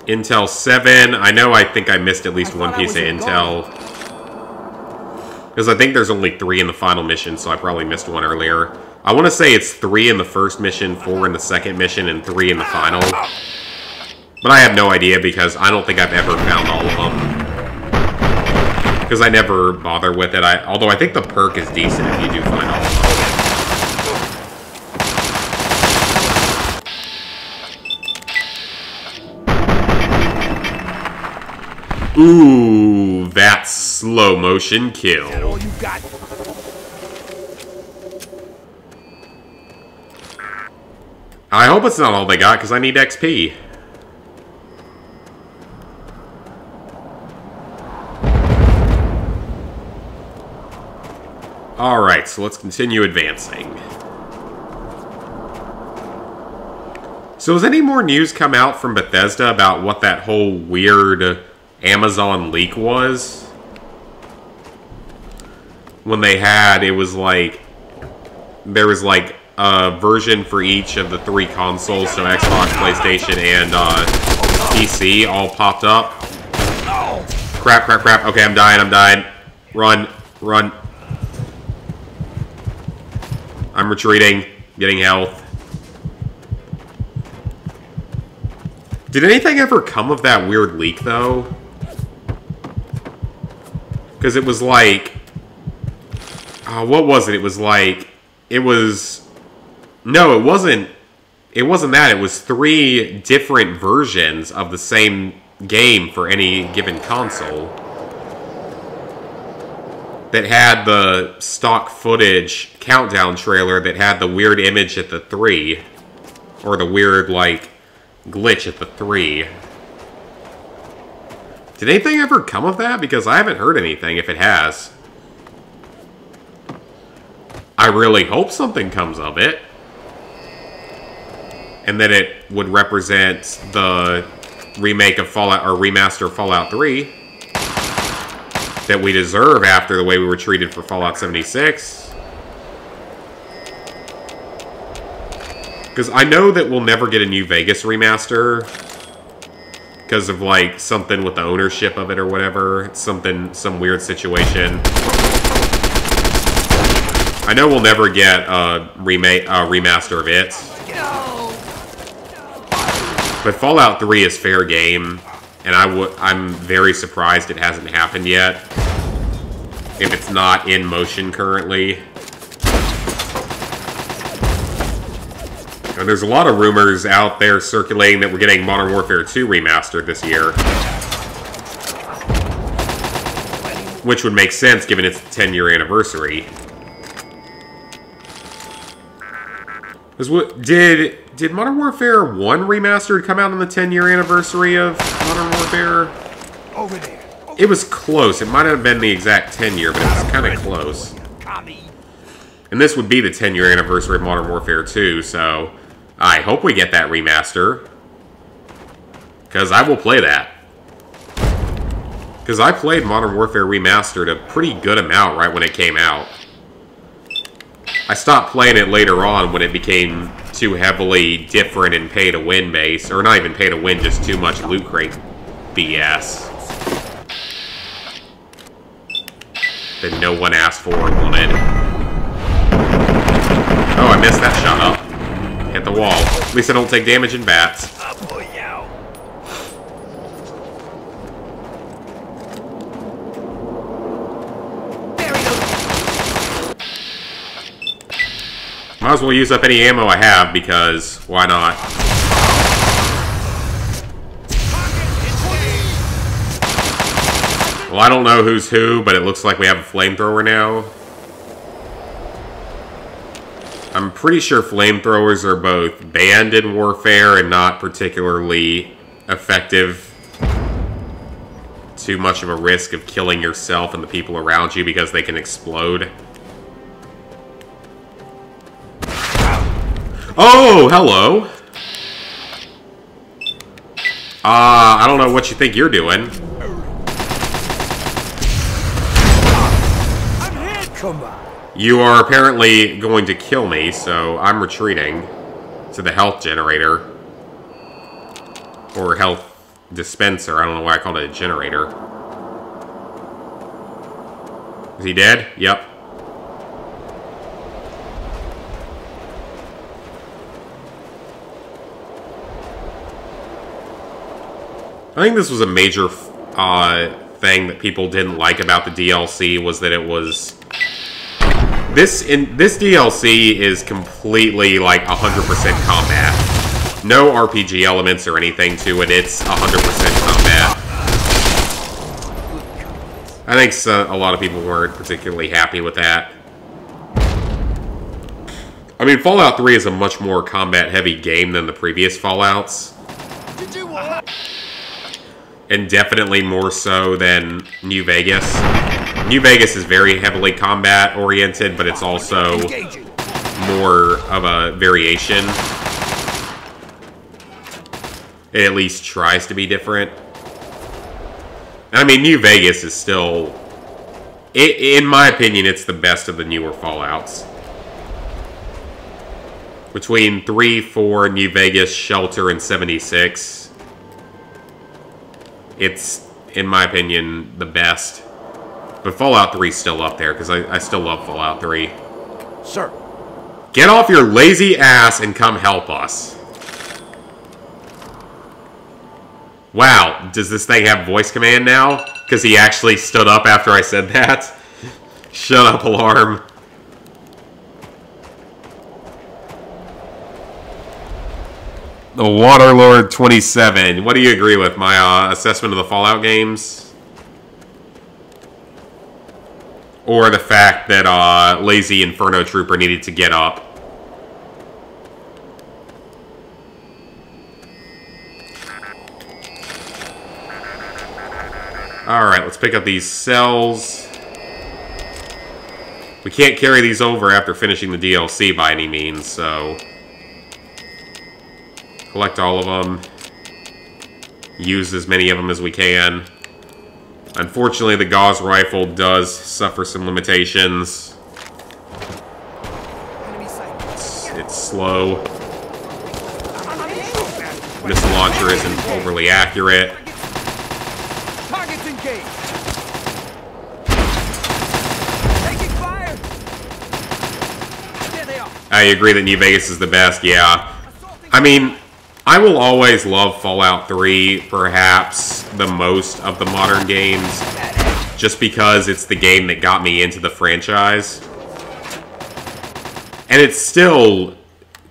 Intel 7. I think I missed at least one piece of intel. Because I think there's only 3 in the final mission, so I probably missed one earlier. I want to say it's 3 in the first mission, 4 in the second mission, and 3 in the final. But I have no idea because I don't think I've ever found all of them. Because I never bother with it. Although I think the perk is decent if you do find all of them. Ooh, that's slow motion kill. Is that all you got? I hope it's not all they got, because I need XP. Alright, so let's continue advancing. So has any more news come out from Bethesda about what that whole weird Amazon leak was? When they had, it was like, there was like a version for each of the 3 consoles, so Xbox, PlayStation, and PC all popped up. Crap, crap, crap. Okay, I'm dying. Run, run. I'm retreating, getting health. Did anything ever come of that weird leak, though? Because it was like... what was it? It was like... It was... No, it wasn't... It wasn't that. It was 3 different versions of the same game for any given console. That had the stock footage countdown trailer that had the weird image at the 3. Or the weird, like, glitch at the 3. Did anything ever come of that? Because I haven't heard anything, if it has. I really hope something comes of it. And that it would represent the remake of Fallout, or remaster of Fallout 3. That we deserve after the way we were treated for Fallout 76. Because I know that we'll never get a New Vegas remaster. Because of, like, something with the ownership of it or whatever. It's some weird situation. I know we'll never get a remaster of it. But Fallout 3 is fair game. And I'm very surprised it hasn't happened yet. If it's not in motion currently. And there's a lot of rumors out there circulating that we're getting Modern Warfare 2 remastered this year. Which would make sense given its 10-year anniversary. Did Modern Warfare 1 Remastered come out on the 10-year anniversary of Modern Warfare? Over there. It was close. It might not have been the exact 10-year, but it was kind of close. And this would be the 10-year anniversary of Modern Warfare 2, so I hope we get that remaster. Because I will play that. Because I played Modern Warfare Remastered a pretty good amount right when it came out. I stopped playing it later on when it became too heavily different and pay-to-win based. Or not even pay-to-win, just too much loot crate BS. That no one asked for or wanted. Oh, I missed that shot up. Hit the wall. At least I don't take damage in bats. Might as well use up any ammo I have, because why not? Well, I don't know who's who, but it looks like we have a flamethrower now. I'm pretty sure flamethrowers are both banned in warfare and not particularly effective. Too much of a risk of killing yourself and the people around you because they can explode. Oh, hello. I don't know what you think you're doing. I'm hit! Come on. You are apparently going to kill me, so I'm retreating to the health generator. Or health dispenser. I don't know why I called it a generator. Is he dead? Yep. I think this was a major thing that people didn't like about the DLC was that it was... This DLC is completely like 100% combat. No RPG elements or anything to it. It's 100% combat. I think a lot of people weren't particularly happy with that. I mean, Fallout 3 is a much more combat-heavy game than the previous Fallouts. Did you what? And definitely more so than New Vegas. New Vegas is very heavily combat-oriented, but it's also more of a variation. It at least tries to be different. I mean, New Vegas is still... in my opinion, it's the best of the newer Fallouts. Between 3, 4, New Vegas, Shelter, and 76... It's, in my opinion, the best. But Fallout 3 is still up there, because I still love Fallout 3. Sir. Get off your lazy ass and come help us. Wow, does this thing have voice command now? Because he actually stood up after I said that? Shut up, alarm. The Waterlord 27. What do you agree with? My assessment of the Fallout games? Or the fact that lazy Inferno Trooper needed to get up? Alright, let's pick up these cells. We can't carry these over after finishing the DLC by any means, so... Collect all of them. Use as many of them as we can. Unfortunately, the Gauss rifle does suffer some limitations. It's slow. Missile launcher isn't overly accurate. Targets engaged. Taking fire. There they are. I agree that New Vegas is the best, yeah. I mean... I will always love Fallout 3, perhaps the most of the modern games, just because it's the game that got me into the franchise. And it's still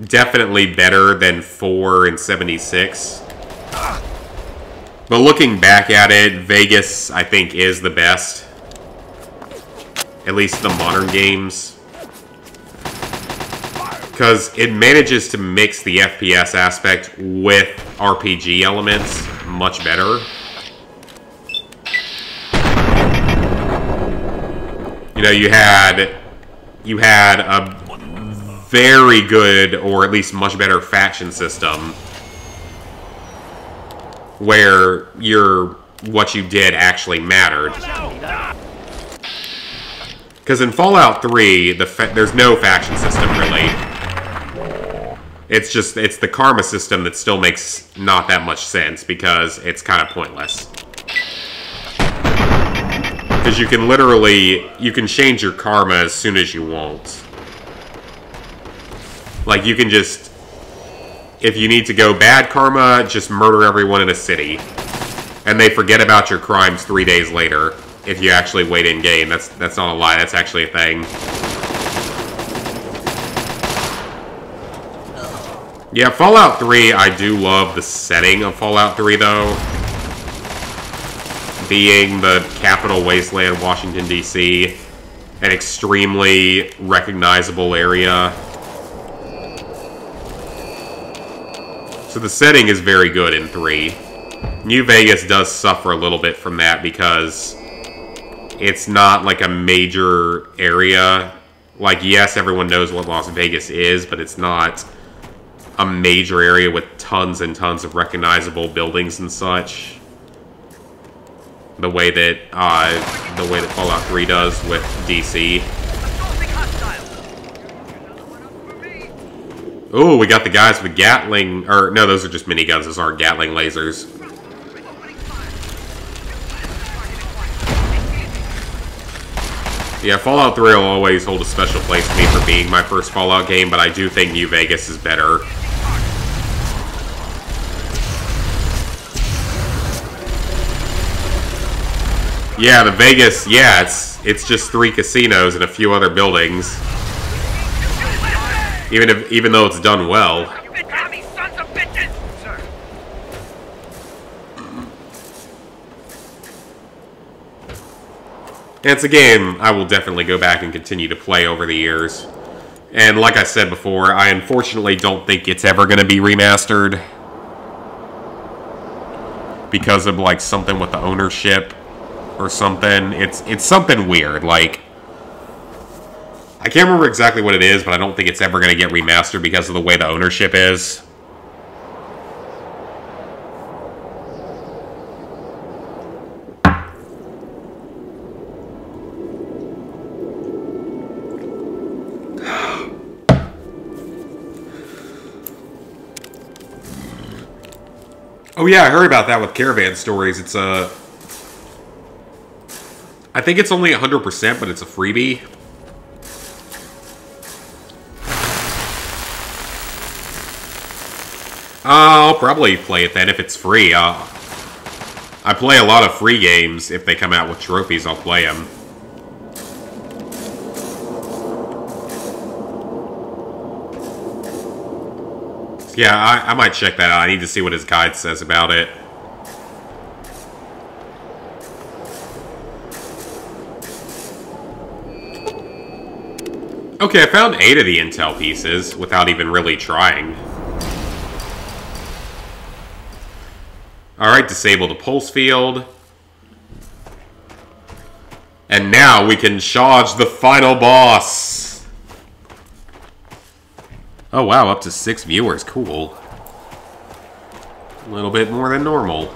definitely better than 4 and 76. But looking back at it, Vegas, I think, is the best. At least the modern games. Because it manages to mix the FPS aspect with RPG elements much better. You know, you had a very good, or at least much better faction system where what you did actually mattered. Because in Fallout 3, there's no faction system really. It's the karma system that still makes not that much sense because it's kind of pointless. Because you can change your karma as soon as you want. Like, you can just, if you need to go bad karma, just murder everyone in a city. And they forget about your crimes 3 days later, if you actually wait in-game. That's not a lie, that's actually a thing. Yeah, Fallout 3, I do love the setting of Fallout 3, though. being the capital wasteland, Washington, D.C., an extremely recognizable area. So the setting is very good in 3. New Vegas does suffer a little bit from that because it's not like a major area. Like, yes, everyone knows what Las Vegas is, but it's not a major area with tons and tons of recognizable buildings and such. The way that Fallout 3 does with DC. Ooh, we got the guys with Gatling, or no, those are just miniguns. Those aren't Gatling lasers. Yeah, Fallout 3 will always hold a special place to me for being my first Fallout game, but I do think New Vegas is better. Yeah, the Vegas, yeah, it's just 3 casinos and a few other buildings. Even though it's done well. And it's a game I will definitely go back and continue to play over the years. And like I said before, I unfortunately don't think it's ever going to be remastered. Because of like something with the ownership or something. It's something weird. Like, I can't remember exactly what it is, but I don't think it's ever going to get remastered because of the way the ownership is. Oh yeah, I heard about that with Caravan Stories. It's a... I think it's only 100%, but it's a freebie. I'll probably play it then if it's free. I play a lot of free games. If they come out with trophies, I'll play them. Yeah, I might check that out. I need to see what his guide says about it. Okay, I found 8 of the intel pieces without even really trying. Alright, disable the pulse field. And now we can charge the final boss. Oh wow, up to 6 viewers, cool. A little bit more than normal.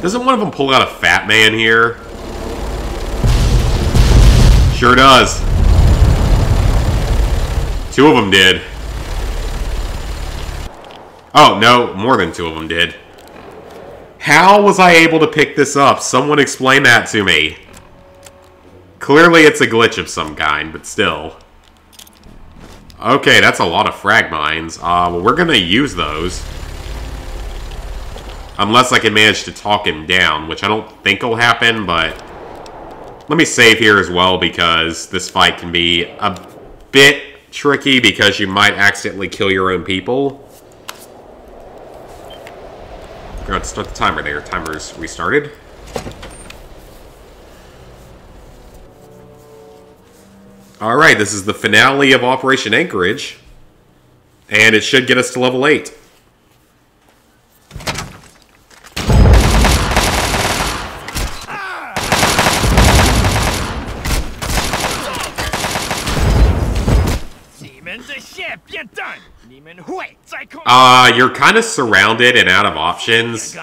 Doesn't one of them pull out a fat man here? Sure does. 2 of them did. Oh, no, more than 2 of them did. How was I able to pick this up? Someone explain that to me. Clearly it's a glitch of some kind, but still. Okay, that's a lot of frag mines. Well, we're gonna use those. Unless I can manage to talk him down, which I don't think will happen, but... Let me save here as well, because this fight can be a bit tricky, because you might accidentally kill your own people. I'm going to start the timer there. Timer's restarted. Alright, this is the finale of Operation Anchorage. And it should get us to level 8. You're kind of surrounded and out of options.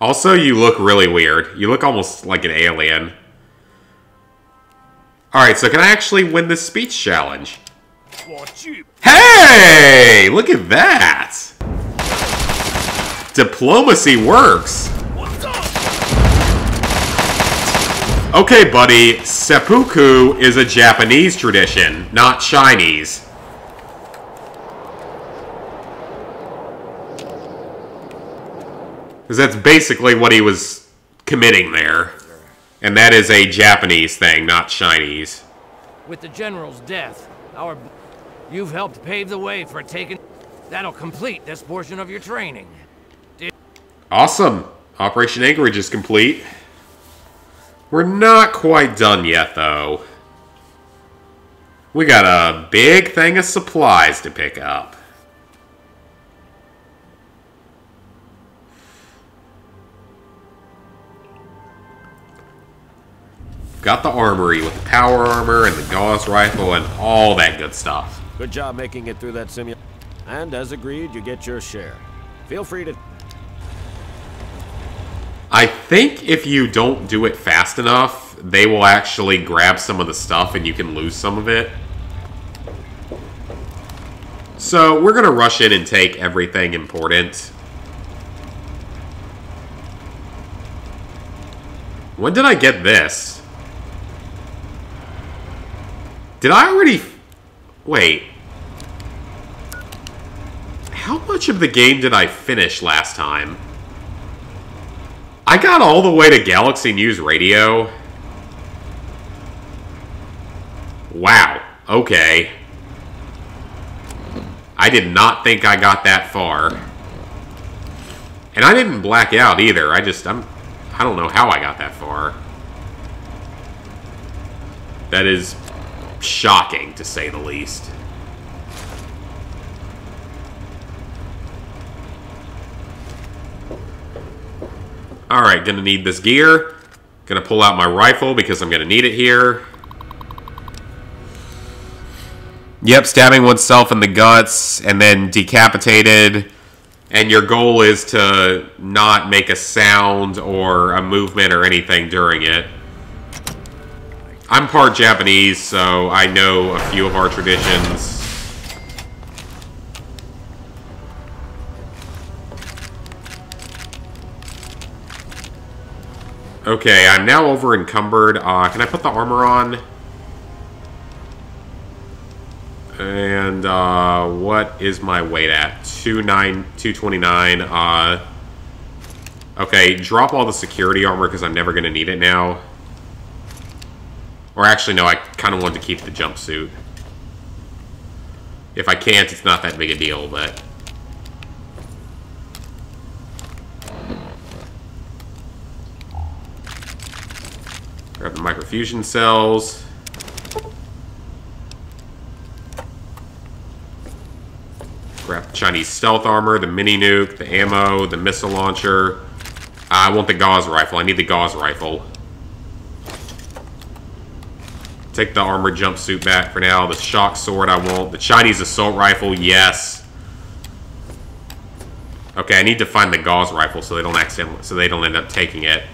Also, you look really weird. You look almost like an alien. Alright, so can I actually win this speech challenge? Hey! Look at that! Diplomacy works! Okay, buddy, seppuku is a Japanese tradition, not Chinese. Because that's basically what he was committing there. And that is a Japanese thing, not Chinese. With the General's death, you've helped pave the way for taking... That'll complete this portion of your training. Awesome. Operation Anchorage is complete. We're not quite done yet, though. We got a big thing of supplies to pick up. Got the armory with the power armor and the Gauss rifle and all that good stuff. Good job making it through that simulation. And as agreed, you get your share. Feel free to... I think if you don't do it fast enough, they will actually grab some of the stuff and you can lose some of it. So we're going to rush in and take everything important. When did I get this? Did I already... Wait. How much of the game did I finish last time? I got all the way to Galaxy News Radio. Wow. Okay. I did not think I got that far. And I didn't black out either. I don't know how I got that far. That is shocking, to say the least. Alright, gonna need this gear. Gonna pull out my rifle because I'm gonna need it here. Yep, stabbing oneself in the guts and then decapitated. And your goal is to not make a sound or a movement or anything during it. I'm part Japanese, so I know a few of our traditions. Okay, I'm now over encumbered. Can I put the armor on? And what is my weight at? 229. Okay, drop all the security armor because I'm never going to need it now. Or actually, no, I kind of want to keep the jumpsuit. If I can't, it's not that big a deal, but... Grab the microfusion cells. Grab the Chinese stealth armor, the mini nuke, the ammo, the missile launcher. I want the Gauss rifle. I need the Gauss rifle. Take the armored jumpsuit back for now. The shock sword I want. The Chinese assault rifle, yes. Okay, I need to find the Gauss rifle so they don't end up taking it.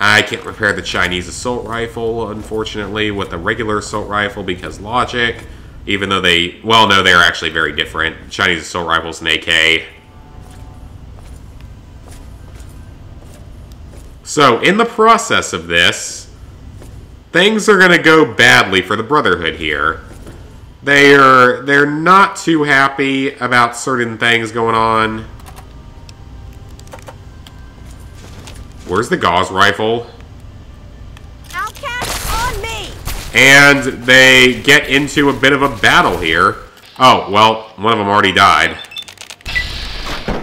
I can't repair the Chinese assault rifle, unfortunately, with the regular assault rifle because logic. Even though they... Well, no, they're actually very different. Chinese assault rifle's an AK. So, in the process of this, things are going to go badly for the Brotherhood here. They're not too happy about certain things going on. Where's the Gauss rifle? Outcast on me! And they get into a bit of a battle here. Oh, well, one of them already died.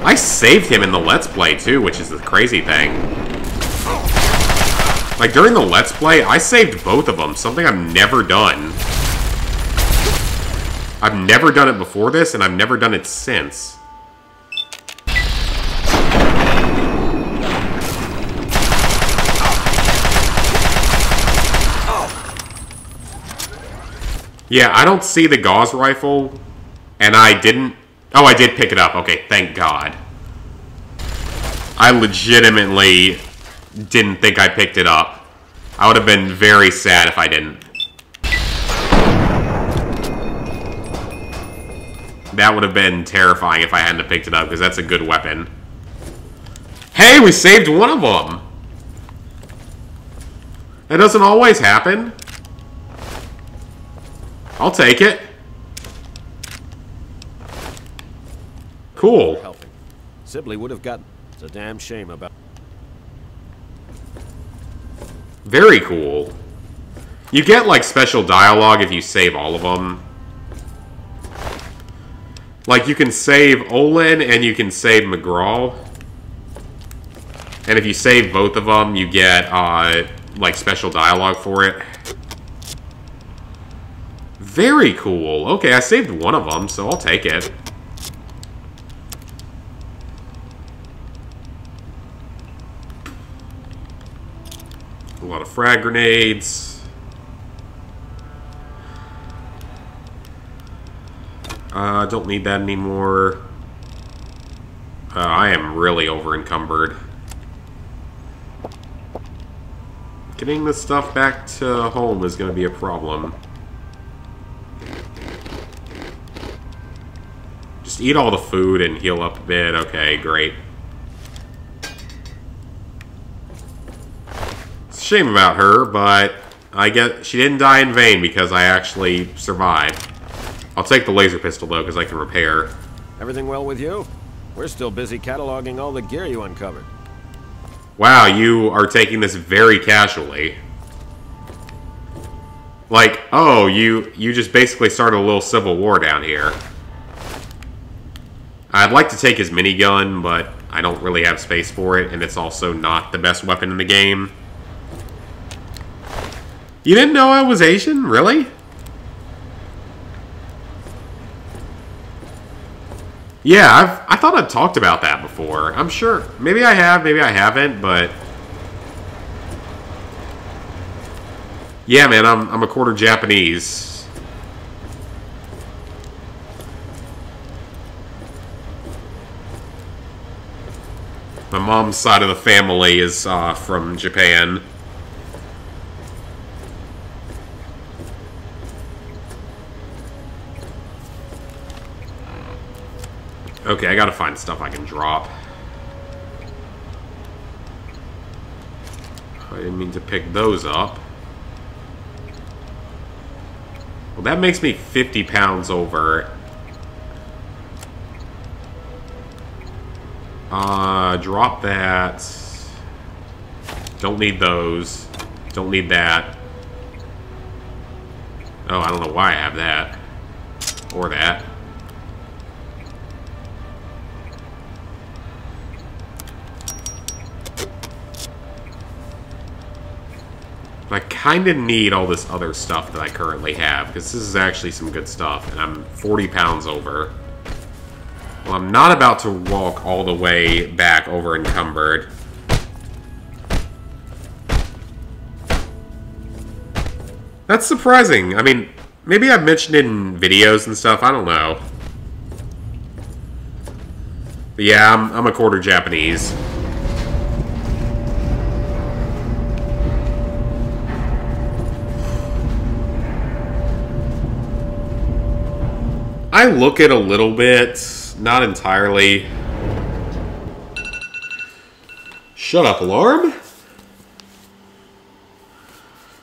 I saved him in the Let's Play, too, which is the crazy thing. Like, during the Let's Play, I saved both of them, something I've never done. I've never done it before this, and I've never done it since. Yeah, I don't see the Gauss rifle, and I didn't... Oh, I did pick it up. Okay, thank God. I legitimately didn't think I picked it up. I would have been very sad if I didn't. That would have been terrifying if I hadn't picked it up, because that's a good weapon. Hey, we saved one of them! That doesn't always happen. I'll take it. Cool. Helping. Sibley would have gotten... It's a damn shame about... Very cool. You get, like, special dialogue if you save all of them. Like, you can save Olin and you can save McGraw. And if you save both of them, you get, like, special dialogue for it. Very cool. Okay, I saved one of them, so I'll take it. A lot of frag grenades. Don't need that anymore. I am really over-encumbered. Getting this stuff back to home is going to be a problem. Just eat all the food and heal up a bit. Okay, great. It's a shame about her, but I get she didn't die in vain because I actually survived. I'll take the laser pistol, though, because I can repair. Everything well with you? We're still busy cataloging all the gear you uncovered. Wow, you are taking this very casually. Like, oh, you just basically started a little civil war down here. I'd like to take his minigun, but I don't really have space for it, and it's also not the best weapon in the game. You didn't know I was Asian? Really? Yeah, I thought I've talked about that before. I'm sure. Maybe I have, maybe I haven't, but... Yeah, man, I'm a quarter Japanese. My mom's side of the family is from Japan. Okay, I gotta find stuff I can drop. I didn't mean to pick those up. Well, that makes me 50 pounds over. Drop that. Don't need those. Don't need that. Oh, I don't know why I have that. Or that. I kind of need all this other stuff that I currently have, because this is actually some good stuff, and I'm 40 pounds over. Well, I'm not about to walk all the way back over encumbered. That's surprising. I mean, maybe I've mentioned it in videos and stuff, I don't know. But yeah, I'm a quarter Japanese. I look it a little bit, not entirely. Shut up, alarm.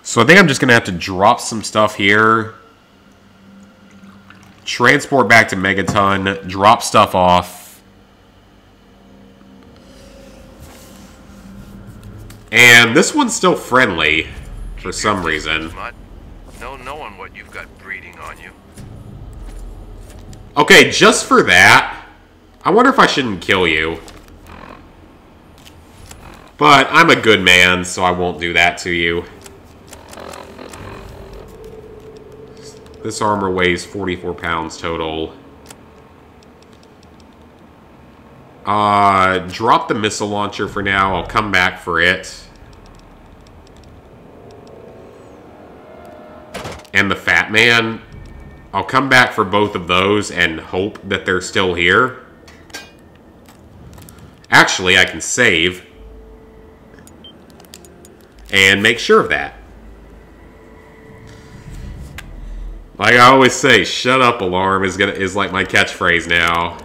So I think I'm just going to have to drop some stuff here. Transport back to Megaton, drop stuff off. And this one's still friendly, for some reason. No knowing what you've got breeding on you. Okay, just for that, I wonder if I shouldn't kill you. But I'm a good man, so I won't do that to you. This armor weighs 44 pounds total. Drop the missile launcher for now. I'll come back for it. And the Fat Man. I'll come back for both of those and hope that they're still here. Actually, I can save. And make sure of that. Like I always say, shut up, alarm is like my catchphrase now.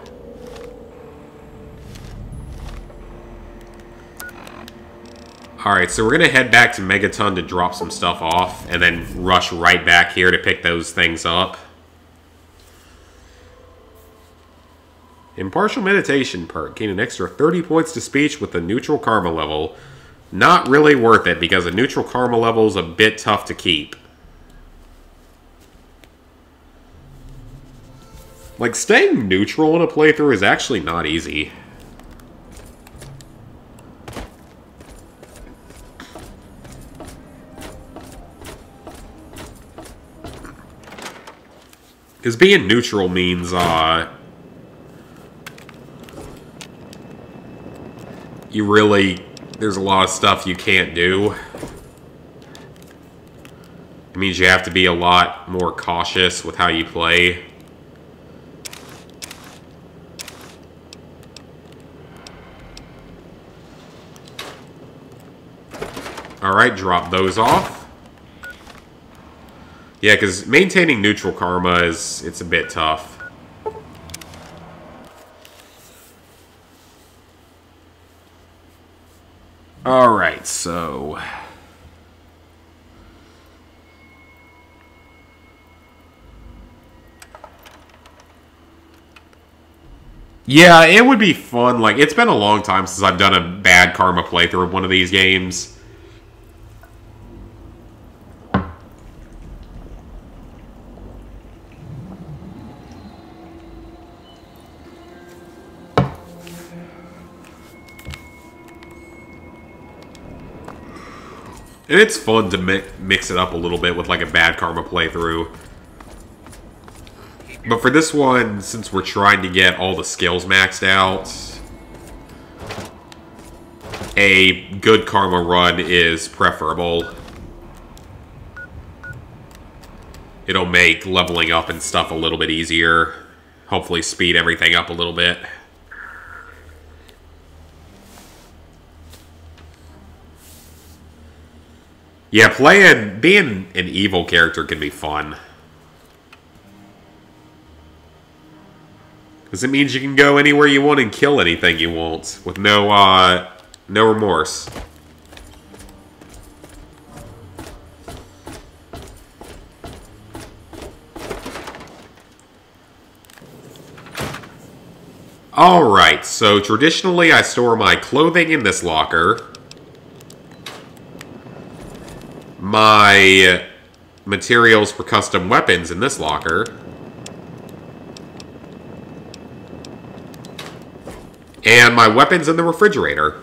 Alright, so we're going to head back to Megaton to drop some stuff off, and then rush right back here to pick those things up. Impartial Meditation perk. Gain an extra 30 points to speech with a neutral karma level. Not really worth it, because a neutral karma level is a bit tough to keep. Like, staying neutral in a playthrough is actually not easy. Because being neutral means, you really... There's a lot of stuff you can't do. It means you have to be a lot more cautious with how you play. Alright, drop those off. Yeah, because maintaining neutral karma it's a bit tough. Alright, so... Yeah, it would be fun. Like, it's been a long time since I've done a bad karma playthrough of one of these games. And it's fun to mix it up a little bit with like a bad karma playthrough. But for this one, since we're trying to get all the skills maxed out, a good karma run is preferable. It'll make leveling up and stuff a little bit easier. Hopefully speed everything up a little bit. Yeah, being an evil character can be fun. Because it means you can go anywhere you want and kill anything you want with no remorse. Alright, so traditionally I store my clothing in this locker. My materials for custom weapons in this locker. And my weapons in the refrigerator.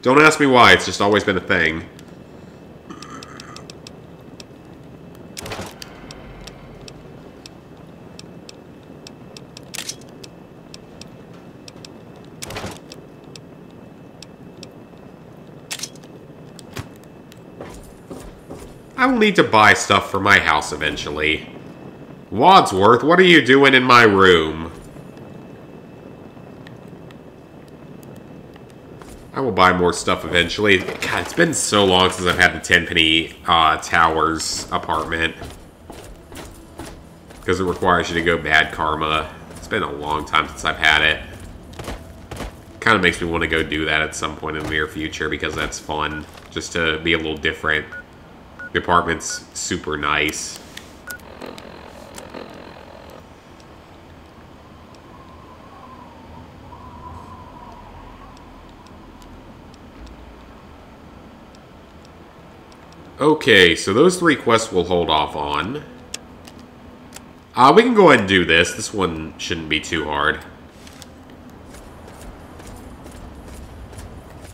Don't ask me why, it's just always been a thing. I will need to buy stuff for my house eventually. Wadsworth, what are you doing in my room? I will buy more stuff eventually. God, it's been so long since I've had the Tenpenny Towers apartment. Because it requires you to go bad karma. It's been a long time since I've had it. Kind of makes me want to go do that at some point in the near future because that's fun. Just to be a little different. The apartment's super nice. Okay, so those 3 quests we'll hold off on. We can go ahead and do this. This one shouldn't be too hard.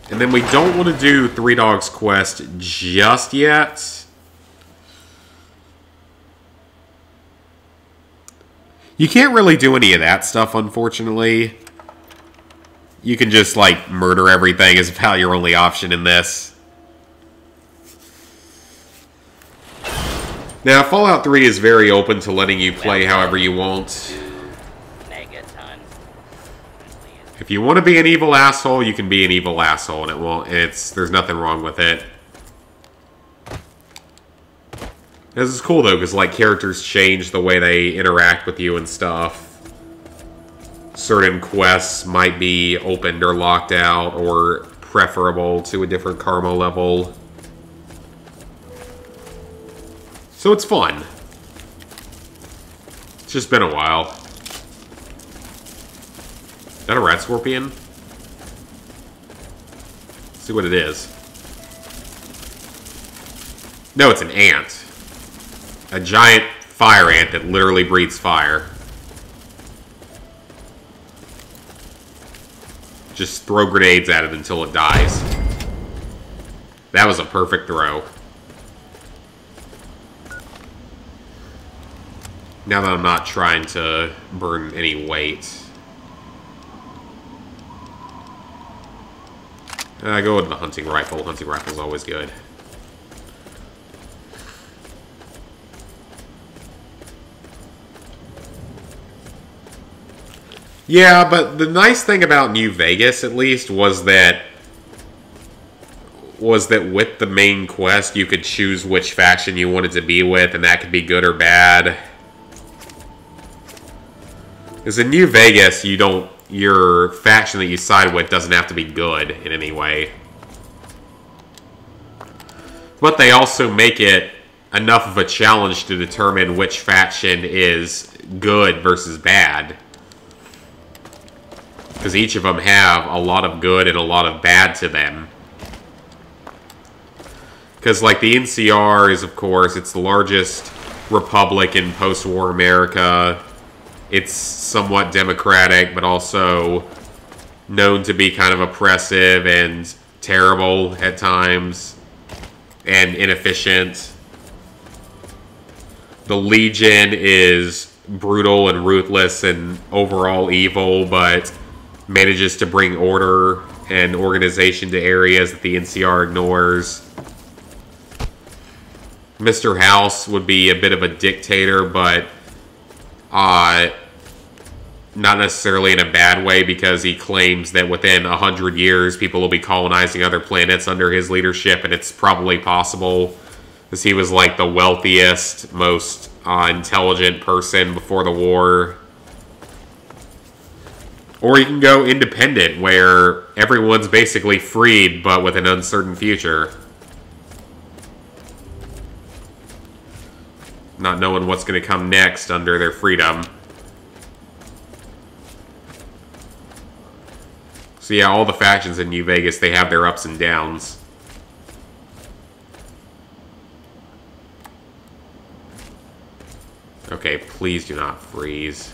And then we don't want to do Three Dogs quest just yet. You can't really do any of that stuff, unfortunately. You can just, like, murder everything is about your only option in this. Now, Fallout 3 is very open to letting you play however you want. If you want to be an evil asshole, you can be an evil asshole, and there's nothing wrong with it. This is cool, though, because, like, characters change the way they interact with you and stuff. Certain quests might be opened or locked out, or preferable to a different karma level. So it's fun. It's just been a while. Is that a rat scorpion? Let's see what it is. No, it's an ant. A giant fire ant that literally breathes fire. Just throw grenades at it until it dies. That was a perfect throw. Now that I'm not trying to burn any weight. I go with the hunting rifle. Hunting rifle's always good. Yeah, but the nice thing about New Vegas, at least, was that with the main quest, you could choose which faction you wanted to be with, and that could be good or bad. Because in New Vegas, your faction that you side with doesn't have to be good in any way. But they also make it enough of a challenge to determine which faction is good versus bad. Because each of them have a lot of good and a lot of bad to them. Because, like, the NCR is, of course, it's the largest republic in post-war America. It's somewhat democratic, but also known to be kind of oppressive and terrible at times. And inefficient. The Legion is brutal and ruthless and overall evil, but manages to bring order and organization to areas that the NCR ignores. Mr. House would be a bit of a dictator, but not necessarily in a bad way, because he claims that within 100 years people will be colonizing other planets under his leadership, and it's probably possible, because he was like the wealthiest, most intelligent person before the war. Or you can go independent, where everyone's basically freed, but with an uncertain future. Not knowing what's going to come next under their freedom. So yeah, all the factions in New Vegas, they have their ups and downs. Okay, please do not freeze.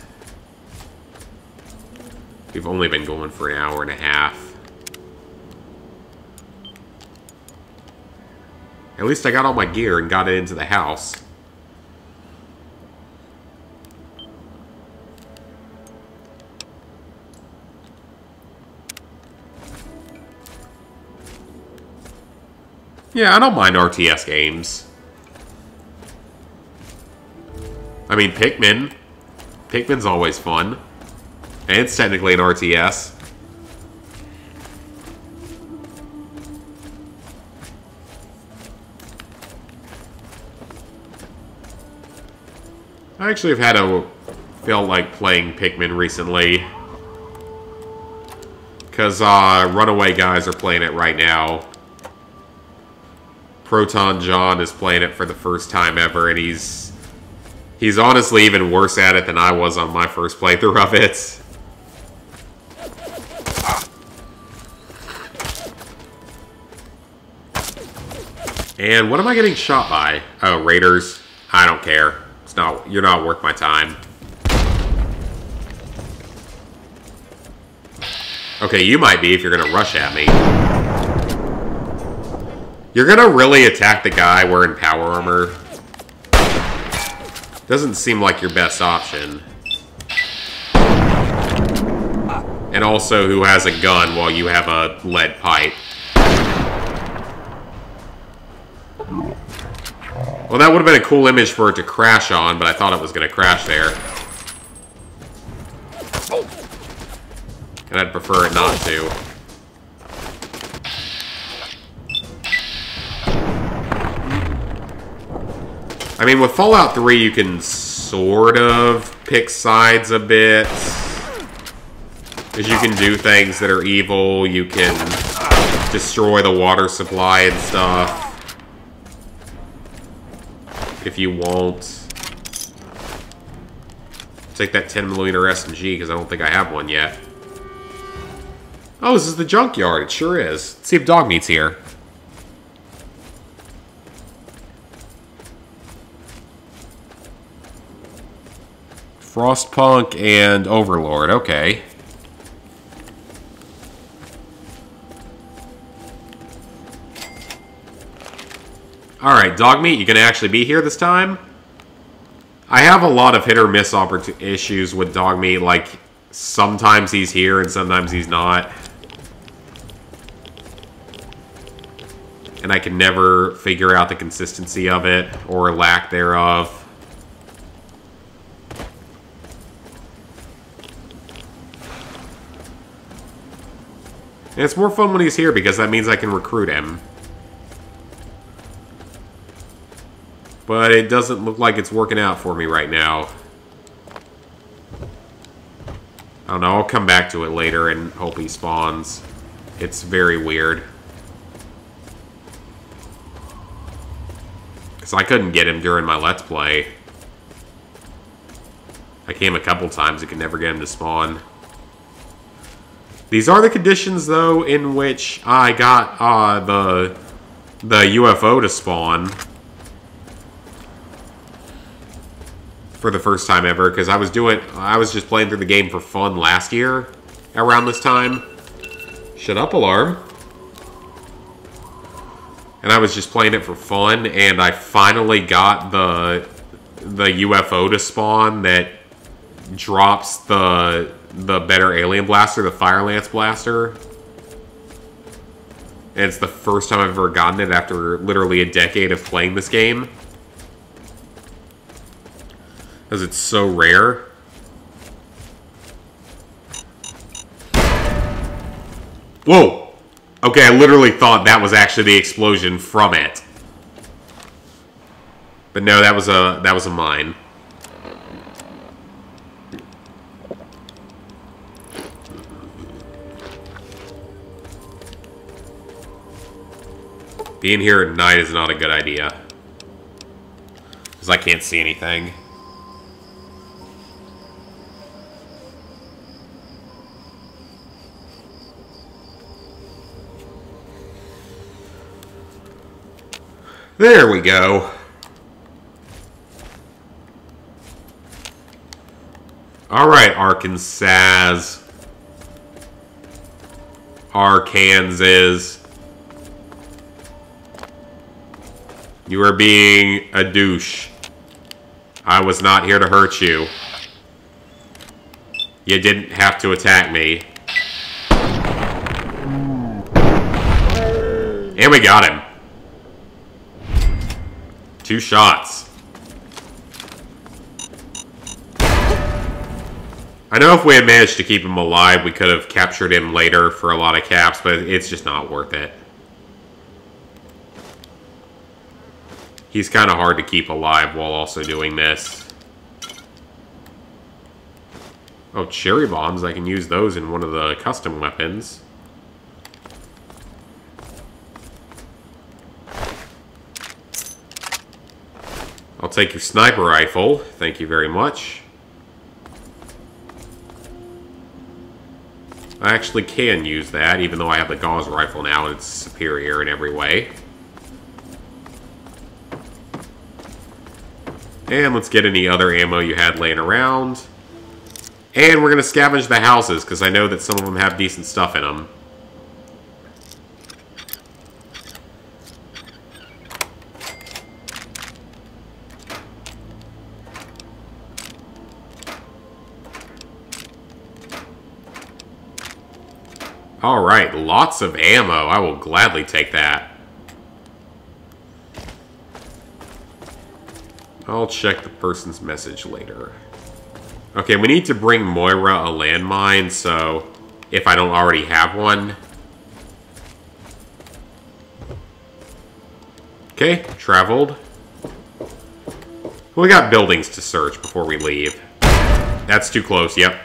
We've only been going for an hour and a half. At least I got all my gear and got it into the house. Yeah, I don't mind RTS games. I mean, Pikmin. Pikmin's always fun. And it's technically an RTS. I actually have felt like playing Pikmin recently. Because Runaway guys are playing it right now. Proton John is playing it for the first time ever, and he's honestly even worse at it than I was on my first playthrough of it. And what am I getting shot by? Oh, raiders. I don't care. You're not worth my time. Okay, you might be if you're gonna rush at me. You're gonna really attack the guy wearing power armor? Doesn't seem like your best option. And also who has a gun while you have a lead pipe. Well, that would have been a cool image for it to crash on, but I thought it was gonna crash there. And I'd prefer it not to. I mean, with Fallout 3, you can sort of pick sides a bit. Because you can do things that are evil, you can destroy the water supply and stuff. If you won't. Take that 10mm SMG, because I don't think I have one yet. Oh, this is the junkyard. It sure is. Let's see if Dogmeat's here. Frostpunk and Overlord, okay. Alright, Dogmeat, you gonna actually be here this time? I have a lot of hit or miss issues with dog meat. Like, sometimes he's here and sometimes he's not. And I can never figure out the consistency of it or lack thereof. And it's more fun when he's here because that means I can recruit him. But it doesn't look like it's working out for me right now. I don't know, I'll come back to it later and hope he spawns. It's very weird. Because I couldn't get him during my Let's Play. I came a couple times, I could never get him to spawn. These are the conditions, though, in which I got the UFO to spawn. For the first time ever, because I was just playing through the game for fun last year, around this time. Shut up, alarm. And I was just playing it for fun, and I finally got the UFO to spawn that drops the better alien blaster, the Fire Lance blaster. And it's the first time I've ever gotten it after literally a decade of playing this game. Because it's so rare. Whoa! Okay, I literally thought that was actually the explosion from it. But no, that was a mine. Being here at night is not a good idea. Because I can't see anything. There we go. Alright, Arkansas. Arkansas. You are being a douche. I was not here to hurt you. You didn't have to attack me. And we got him. 2 shots. I know if we had managed to keep him alive, we could have captured him later for a lot of caps, but it's just not worth it. He's kind of hard to keep alive while also doing this. Oh, cherry bombs. I can use those in one of the custom weapons. I'll take your sniper rifle. Thank you very much. I actually can use that, even though I have the Gauss rifle now and it's superior in every way. And let's get any other ammo you had laying around. And we're going to scavenge the houses, because I know that some of them have decent stuff in them. Alright, lots of ammo. I will gladly take that. I'll check the person's message later. Okay, we need to bring Moira a landmine, so if I don't already have one. Okay, traveled. We got buildings to search before we leave. That's too close, yep.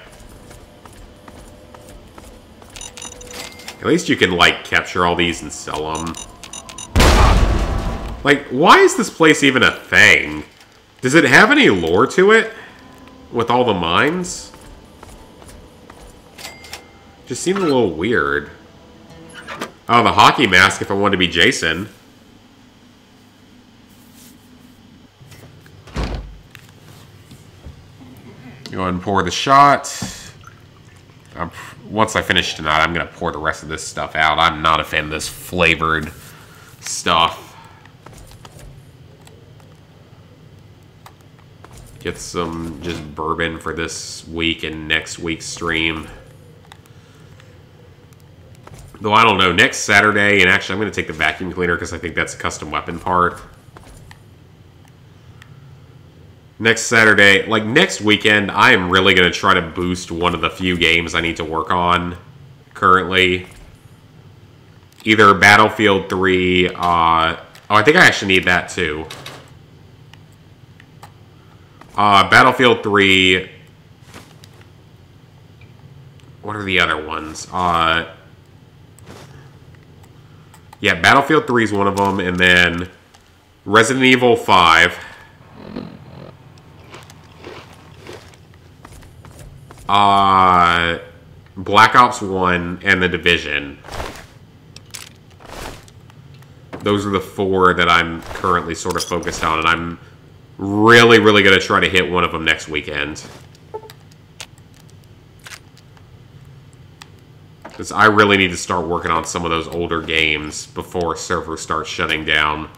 At least you can, like, capture all these and sell them. Like, why is this place even a thing? Does it have any lore to it? With all the mines? Just seemed a little weird. Oh, the hockey mask if I wanted to be Jason. Go ahead and pour the shot. Once I finish tonight, I'm going to pour the rest of this stuff out. I'm not a fan of this flavored stuff. Get some just bourbon for this week and next week's stream. Though I don't know, next Saturday, and actually I'm going to take the vacuum cleaner because I think that's a custom weapon part. Next Saturday, like next weekend, I am really going to try to boost one of the few games I need to work on currently. Either Battlefield 3, I think I actually need that too. Battlefield 3, what are the other ones? Yeah, Battlefield 3 is one of them, and then Resident Evil 5. Black Ops 1 and The Division. Those are the 4 that I'm currently sort of focused on, and I'm really, really going to try to hit one of them next weekend. Because I really need to start working on some of those older games before servers start shutting down.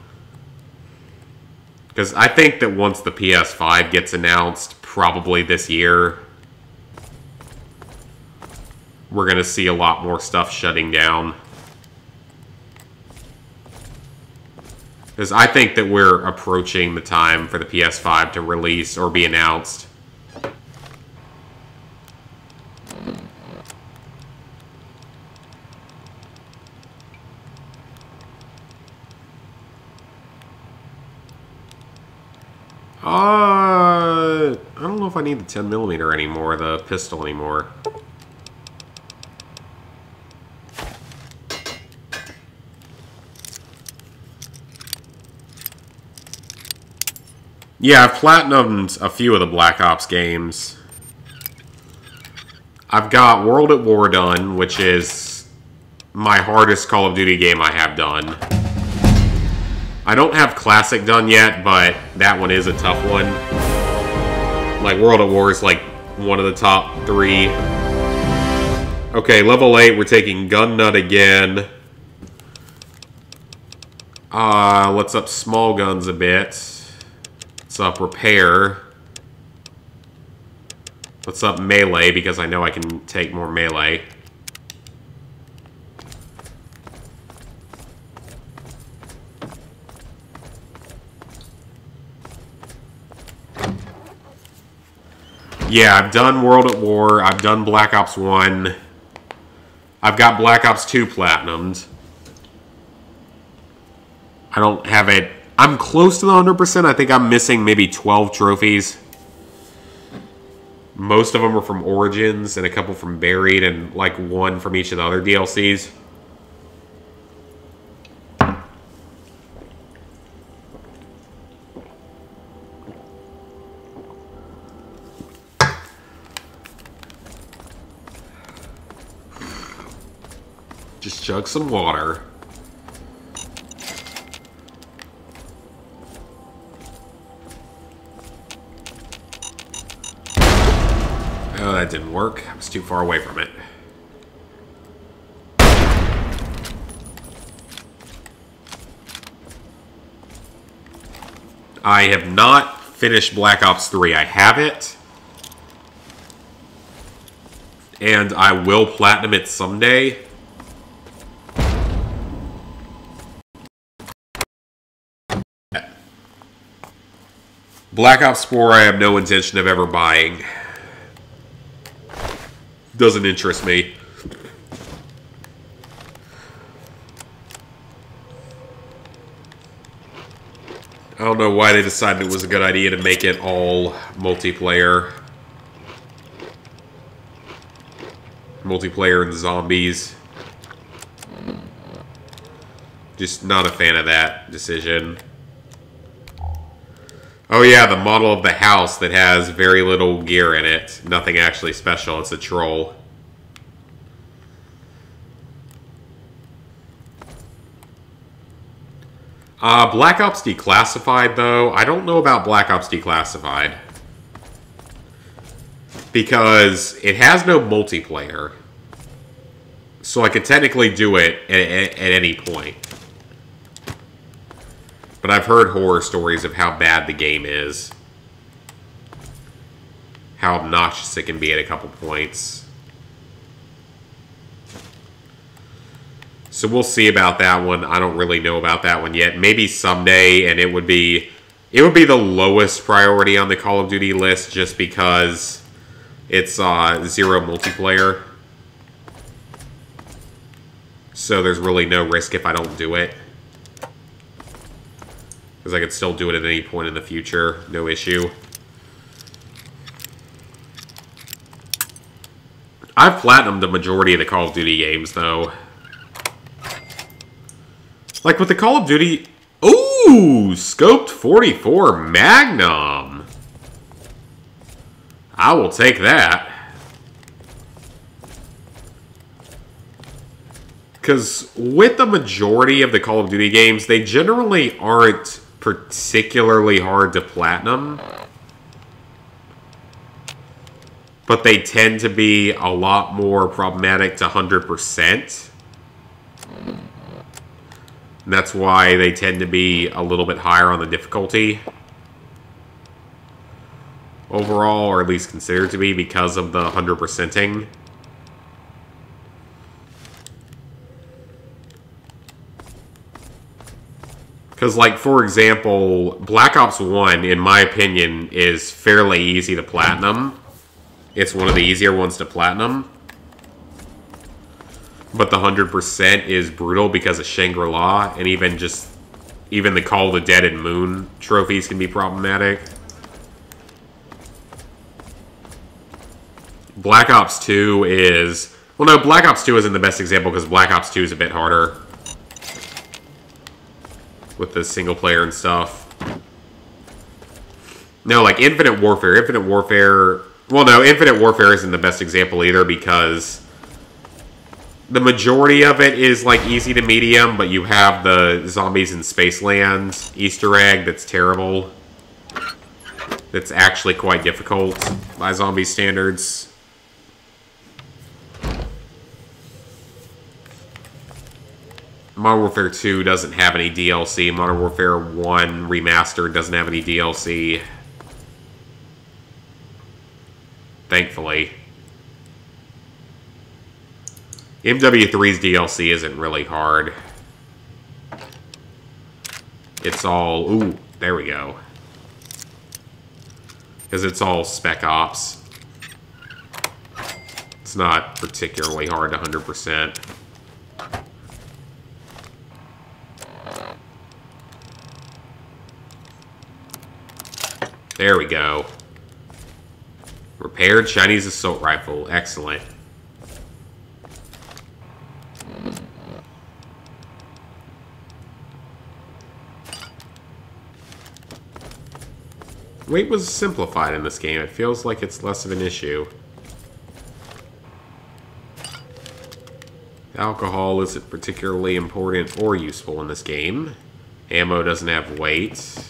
Because I think that once the PS5 gets announced, probably this year, we're going to see a lot more stuff shutting down. Because I think that we're approaching the time for the PS5 to release or be announced. I don't know if I need the 10mm anymore, the pistol anymore. Yeah, I've platinumed a few of the Black Ops games. I've got World at War done, which is my hardest Call of Duty game I have done. I don't have Classic done yet, but that one is a tough one. Like, World at War is like one of the top 3. Okay, level 8, we're taking Gun Nut again. Let's up small guns a bit. Let's up repair. Let's up melee, because I know I can take more melee. Yeah, I've done World at War. I've done Black Ops 1. I've got Black Ops 2 platinumed. I don't have it. I'm close to the 100%. I think I'm missing maybe 12 trophies. Most of them are from Origins and a couple from Buried and like one from each of the other DLCs. Just chug some water. Oh, that didn't work. I was too far away from it. I have not finished Black Ops 3. I have it. And I will platinum it someday. Black Ops 4 I have no intention of ever buying. Doesn't interest me. I don't know why they decided it was a good idea to make it all multiplayer. Multiplayer and zombies. Just not a fan of that decision. Oh yeah, the model of the house that has very little gear in it. Nothing actually special, it's a troll. Black Ops Declassified, though. I don't know about Black Ops Declassified. Because it has no multiplayer. So I could technically do it at any point. But I've heard horror stories of how bad the game is. how obnoxious it can be at a couple points. So we'll see about that one. I don't really know about that one yet. Maybe someday, and it would be the lowest priority on the Call of Duty list just because it's zero multiplayer. So there's really no risk if I don't do it. Because I could still do it at any point in the future. No issue. I've platinumed the majority of the Call of Duty games, though. Like with the Call of Duty... Ooh! Scoped 44 Magnum! I will take that. Because with the majority of the Call of Duty games, they generally aren't particularly hard to platinum. But they tend to be a lot more problematic to 100%. And that's why they tend to be a little bit higher on the difficulty. Overall, or at least considered to be, because of the 100%ing. Because, like, for example, Black Ops 1, in my opinion, is fairly easy to platinum. It's one of the easier ones to platinum. But the 100% is brutal because of Shangri-La, and even the Call of the Dead and Moon trophies can be problematic. Black Ops 2 is... Well, no, Black Ops 2 isn't the best example because Black Ops 2 is a bit harder. With the single player and stuff. No, like Infinite Warfare. Infinite Warfare... Well, no, Infinite Warfare isn't the best example either because... The majority of it is, like, easy to medium, but you have the Zombies in Spaceland Easter egg that's terrible. That's actually quite difficult by zombie standards. Modern Warfare 2 doesn't have any DLC. Modern Warfare 1 Remastered doesn't have any DLC. Thankfully. MW3's DLC isn't really hard. It's all... Ooh, there we go. Because it's all Spec Ops. It's not particularly hard to 100%. There we go. Repaired Chinese assault rifle. Excellent. Weight was simplified in this game. It feels like it's less of an issue. Alcohol isn't particularly important or useful in this game. Ammo doesn't have weight.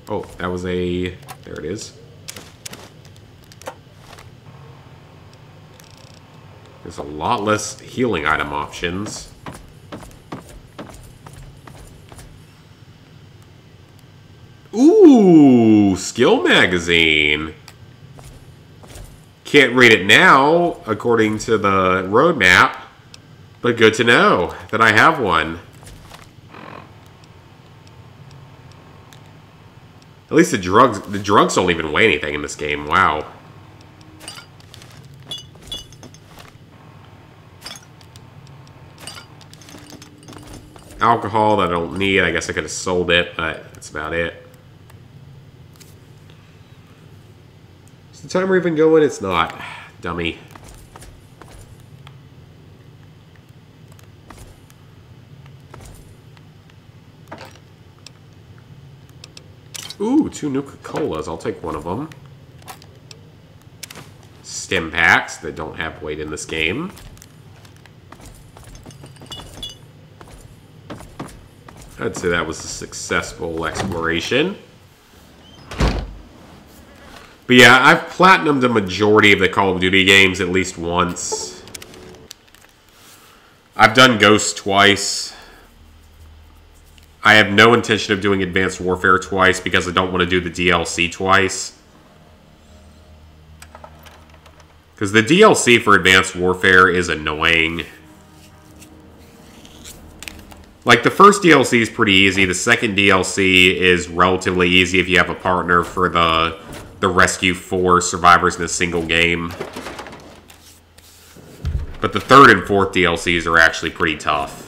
Oh, that was a... There it is. There's a lot less healing item options. Ooh, skill magazine. Can't read it now, according to the roadmap, but good to know that I have one. At least the drugs don't even weigh anything in this game. Wow. Alcohol that I don't need. I guess I could have sold it, but that's about it. Is the timer even going? It's not. Dummy. Ooh, 2 Nuka-Colas. I'll take one of them. Stim packs that don't have weight in this game. I'd say that was a successful exploration. But yeah, I've platinumed the majority of the Call of Duty games at least once. I've done Ghost twice. I have no intention of doing Advanced Warfare twice because I don't want to do the DLC twice. Because the DLC for Advanced Warfare is annoying. Like, the first DLC is pretty easy. The second DLC is relatively easy if you have a partner for the rescue 4 survivors in a single game. But the third and fourth DLCs are actually pretty tough.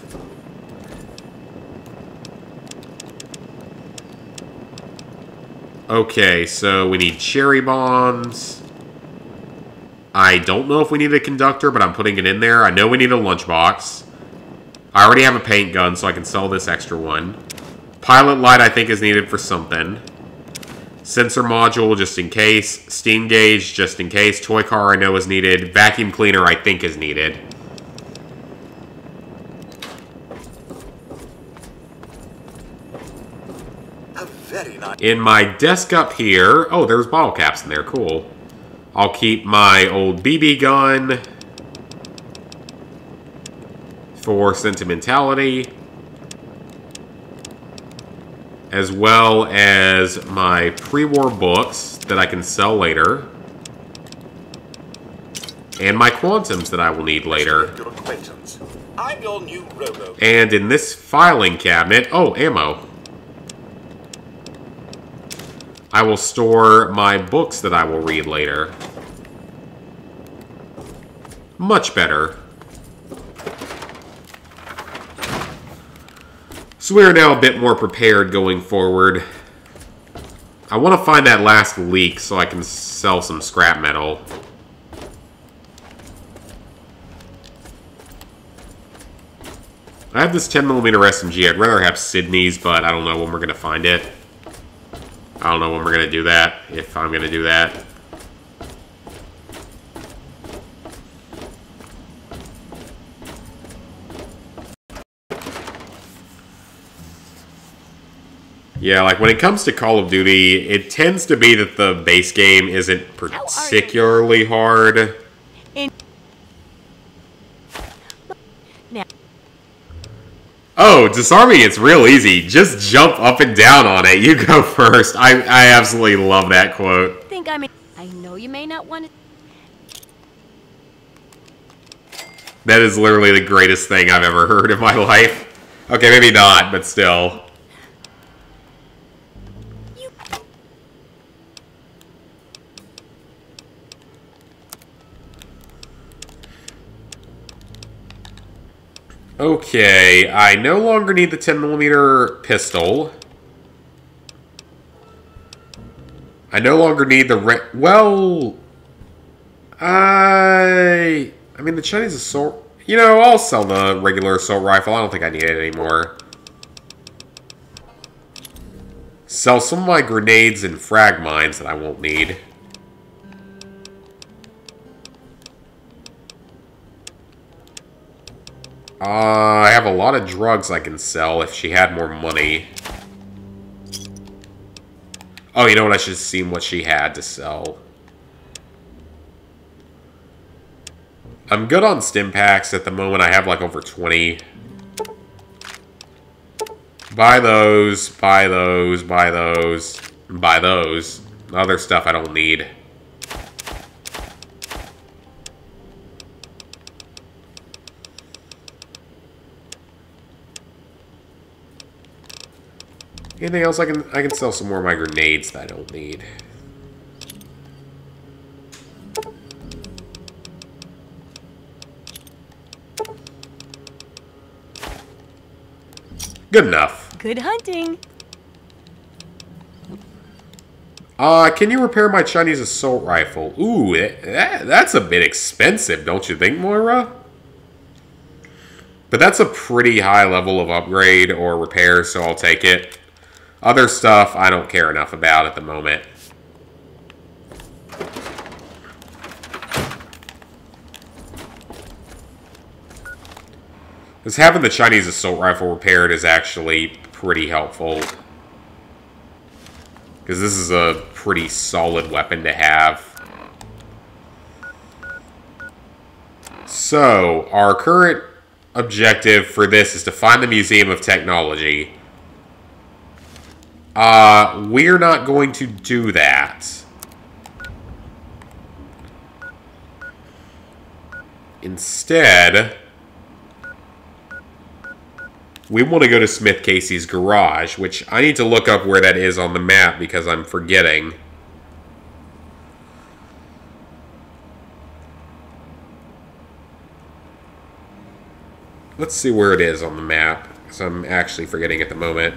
Okay, so we need cherry bombs. I don't know if we need a conductor, but I'm putting it in there. I know we need a lunchbox. I already have a paint gun, so I can sell this extra one. Pilot light, I think, is needed for something. Sensor module, just in case. Steam gauge, just in case. Toy car, I know is needed. Vacuum cleaner, I think, is needed. In my desk up here... Oh, there's bottle caps in there. Cool. I'll keep my old BB gun for sentimentality, as well as my pre-war books that I can sell later, and my quantums that I will need later. I'm your new Robo. And in this filing cabinet... Oh, ammo. I will store my books that I will read later. Much better. So we are now a bit more prepared going forward. I want to find that last leak so I can sell some scrap metal. I have this 10mm SMG. I'd rather have Sydney's, but I don't know when we're going to find it. I don't know when we're going to do that, if I'm going to do that. Yeah, like when it comes to Call of Duty, it tends to be that the base game isn't particularly hard. Oh, disarming, it's real easy. Just jump up and down on it. You go first. I absolutely love that quote. I know you may not want to... That is literally the greatest thing I've ever heard in my life. Okay, maybe not, but still. Okay, I no longer need the 10mm pistol. I no longer need the well... I mean, the Chinese assault... You know, I'll sell the regular assault rifle. I don't think I need it anymore. Sell some of my grenades and frag mines that I won't need. I have a lot of drugs I can sell if she had more money. Oh, you know what? I should have seen what she had to sell. I'm good on stim packs at the moment. I have like over 20. Buy those, buy those, buy those, buy those. Other stuff I don't need. Anything else I can sell some more of my grenades that I don't need. Good enough. Good hunting. Can you repair my Chinese assault rifle? Ooh, that's a bit expensive, don't you think, Moira? But that's a pretty high level of upgrade or repair, so I'll take it. Other stuff I don't care enough about at the moment. Because having the Chinese assault rifle repaired is actually pretty helpful. Because this is a pretty solid weapon to have. So, our current objective for this is to find the Museum of Technology. We're not going to do that. Instead, we want to go to Smith Casey's garage, which I need to look up where that is on the map because I'm forgetting. Let's see where it is on the map, because I'm actually forgetting at the moment.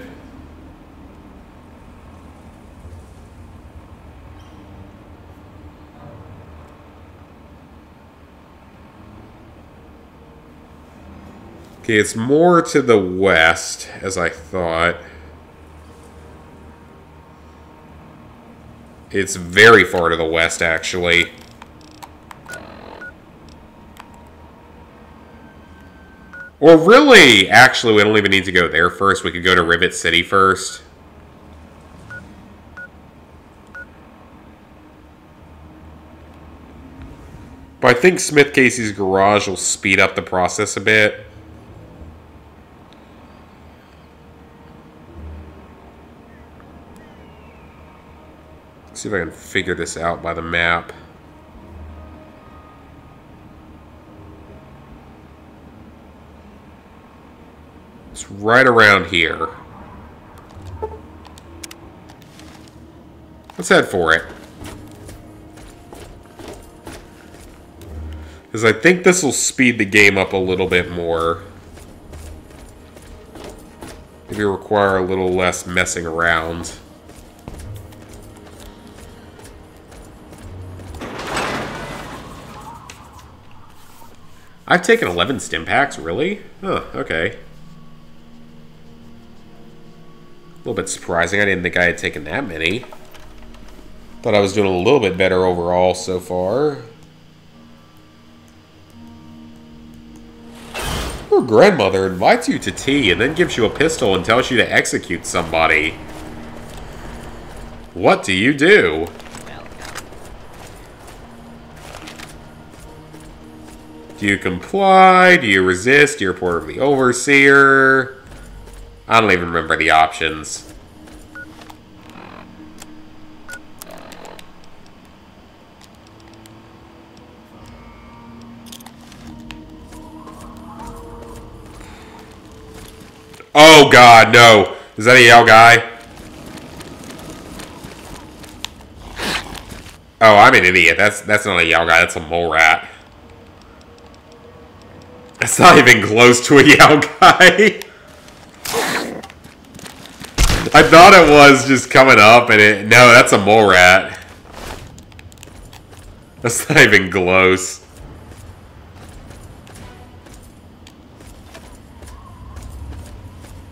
Okay, it's more to the west, as I thought. It's very far to the west, actually. Or really, actually, we don't even need to go there first. We could go to Rivet City first. But I think Smith Casey's garage will speed up the process a bit. Let's see if I can figure this out by the map. It's right around here. Let's head for it. Because I think this will speed the game up a little bit more. Maybe require a little less messing around. I've taken 11 stim packs, really? Huh, okay. A little bit surprising. I didn't think I had taken that many. Thought I was doing a little bit better overall so far. Your grandmother invites you to tea and then gives you a pistol and tells you to execute somebody. What do you do? Do you comply? Do you resist? Do you report to the overseer? I don't even remember the options. Oh god, no. Is that a Yao guy? Oh, I'm an idiot. That's not a Yao guy, that's a mole rat. It's not even close to a Yao guy. I thought it was just coming up and it... No, that's a mole rat. That's not even close.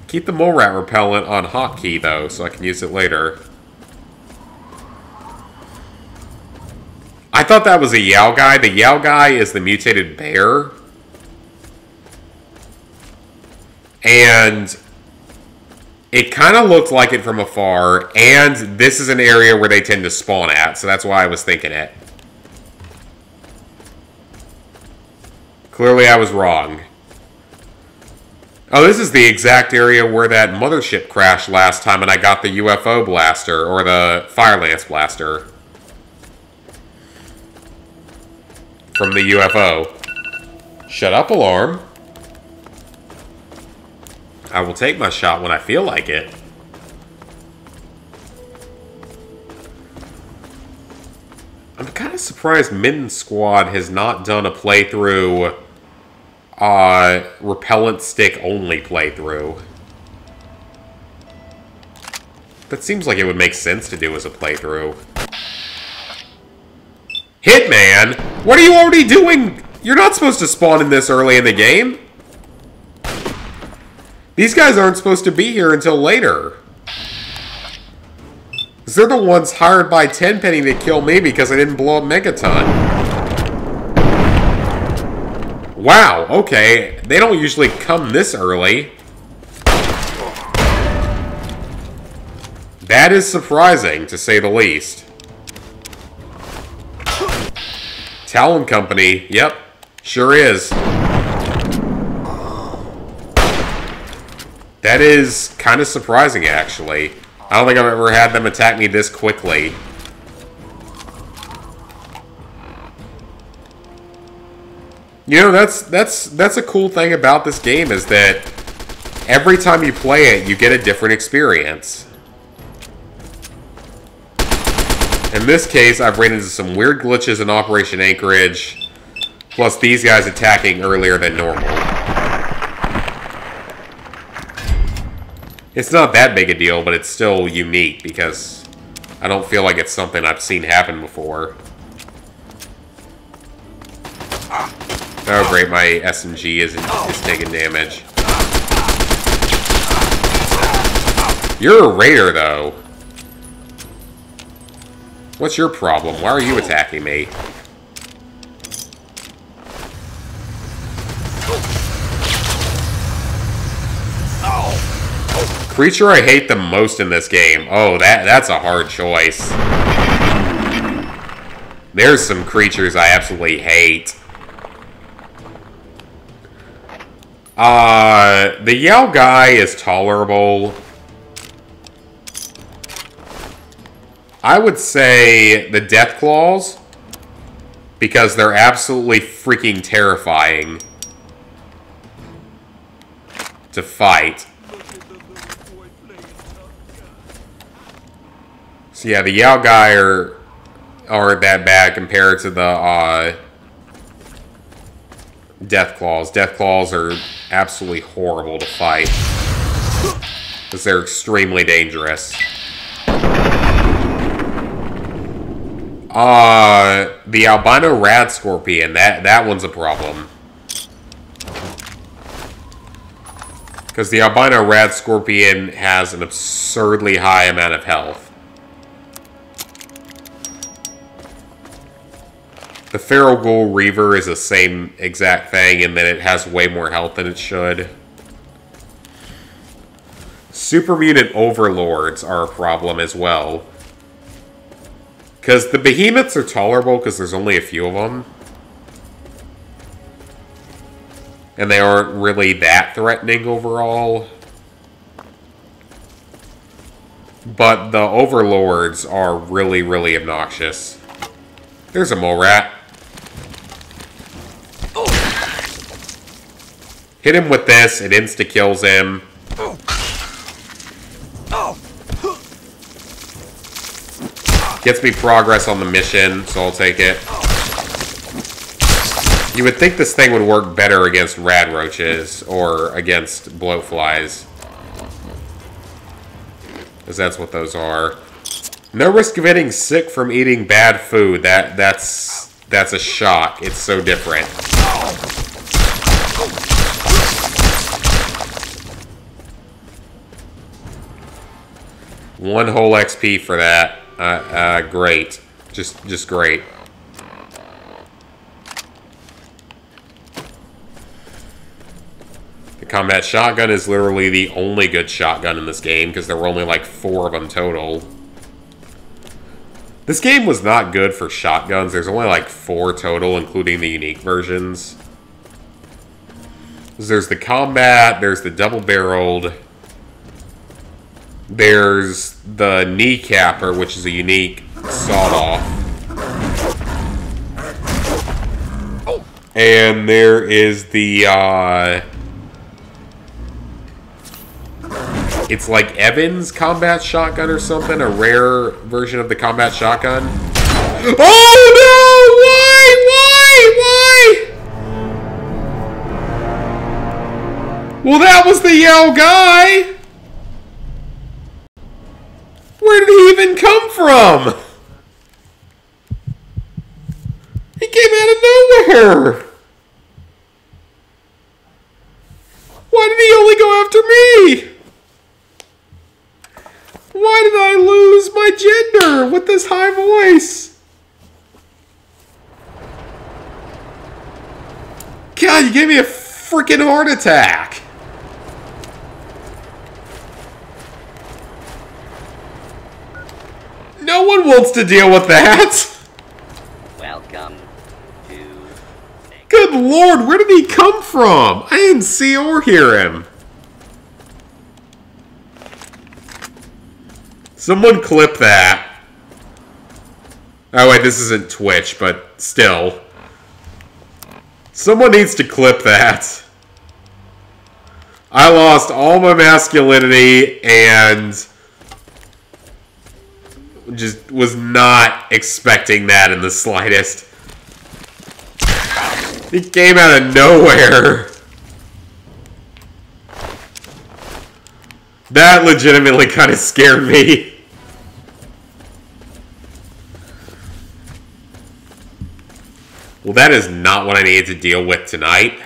Keep the mole rat repellent on hotkey, though, so I can use it later. I thought that was a Yao guy. The Yao guy is the mutated bear. And it kind of looked like it from afar, and this is an area where they tend to spawn at, so that's why I was thinking it. Clearly I was wrong. Oh, this is the exact area where that mothership crashed last time and I got the UFO blaster, or the Fire Lance blaster. From the UFO. Shut up, alarm. I will take my shot when I feel like it. I'm kind of surprised Mitten Squad has not done a playthrough, repellent stick only playthrough. That seems like it would make sense to do as a playthrough. Hitman? What are you already doing? You're not supposed to spawn in this early in the game. These guys aren't supposed to be here until later. Because they're the ones hired by Tenpenny to kill me because I didn't blow up Megaton. Wow, okay. They don't usually come this early. That is surprising, to say the least. Talon Company, yep, sure is. That is kind of surprising, actually. I don't think I've ever had them attack me this quickly. You know, that's a cool thing about this game, is that every time you play it, you get a different experience. In this case, I've ran into some weird glitches in Operation Anchorage, plus these guys attacking earlier than normal. It's not that big a deal, but it's still unique, because I don't feel like it's something I've seen happen before. Oh great, my SMG is taking damage. You're a raider, though. What's your problem? Why are you attacking me? Creature I hate the most in this game. Oh, that's a hard choice. There's some creatures I absolutely hate. The Yao guy is tolerable. I would say the Death Claws, because they're absolutely freaking terrifying to fight. So yeah, the Yao guy aren't that bad compared to the Death Claws. Death Claws are absolutely horrible to fight, because they're extremely dangerous. The albino rad scorpion, that one's a problem. Because the albino rad scorpion has an absurdly high amount of health. The feral ghoul reaver is the same exact thing, in that it has way more health than it should. Super mutant overlords are a problem as well. Because the behemoths are tolerable because there's only a few of them. And they aren't really that threatening overall. But the overlords are really, really obnoxious. There's a mole rat. Hit him with this, it insta-kills him. Gets me progress on the mission, so I'll take it. You would think this thing would work better against rad roaches or against bloatflies, because that's what those are. No risk of getting sick from eating bad food. That's a shock. It's so different. One whole XP for that. Great. Just great. The combat shotgun is literally the only good shotgun in this game, because there were only like 4 of them total. This game was not good for shotguns. There's only like 4 total, including the unique versions. There's the combat, there's the double-barreled, there's the kneecapper, which is a unique sawed-off. And there is the, it's like Evans combat shotgun or something, a rare version of the combat shotgun. Oh no! Why? Well, that was the Yao guy! Where did he even come from? He came out of nowhere! Why did he only go after me? Why did I lose my gender with this high voice? God, you gave me a freaking heart attack. No one wants to deal with that. Welcome to... Good lord, where did he come from? I didn't see or hear him. Someone clip that. Oh wait, this isn't Twitch, but still. Someone needs to clip that. I lost all my masculinity and just was not expecting that in the slightest. It came out of nowhere. That legitimately kind of scared me. Well, that is not what I needed to deal with tonight.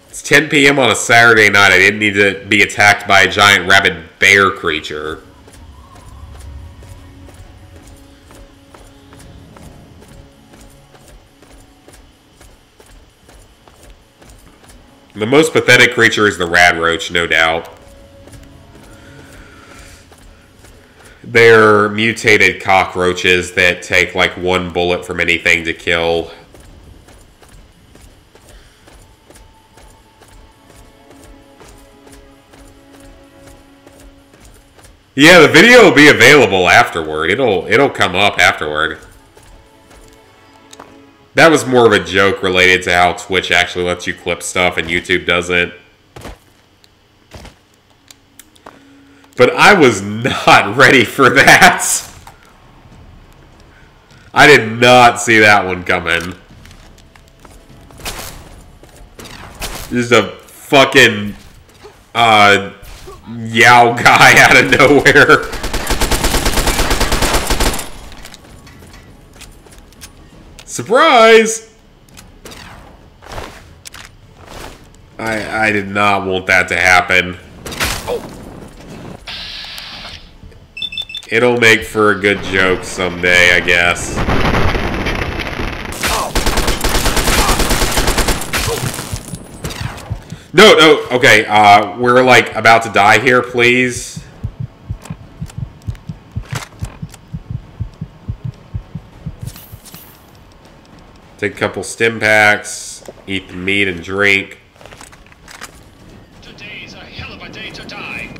It's 10 p.m. on a Saturday night. I didn't need to be attacked by a giant rabid bear creature. The most pathetic creature is the radroach, no doubt. They're mutated cockroaches that take like one bullet from anything to kill. Yeah, the video will be available afterward. It'll come up afterward. That was more of a joke related to how Twitch actually lets you clip stuff and YouTube doesn't. But I was not ready for that. I did not see that one coming. Just a fucking Yao guy out of nowhere. Surprise! I did not want that to happen. It'll make for a good joke someday, I guess. No, okay, we're like about to die here, please. Take a couple stim packs, eat the meat and drink. Today's a hell of a day to die.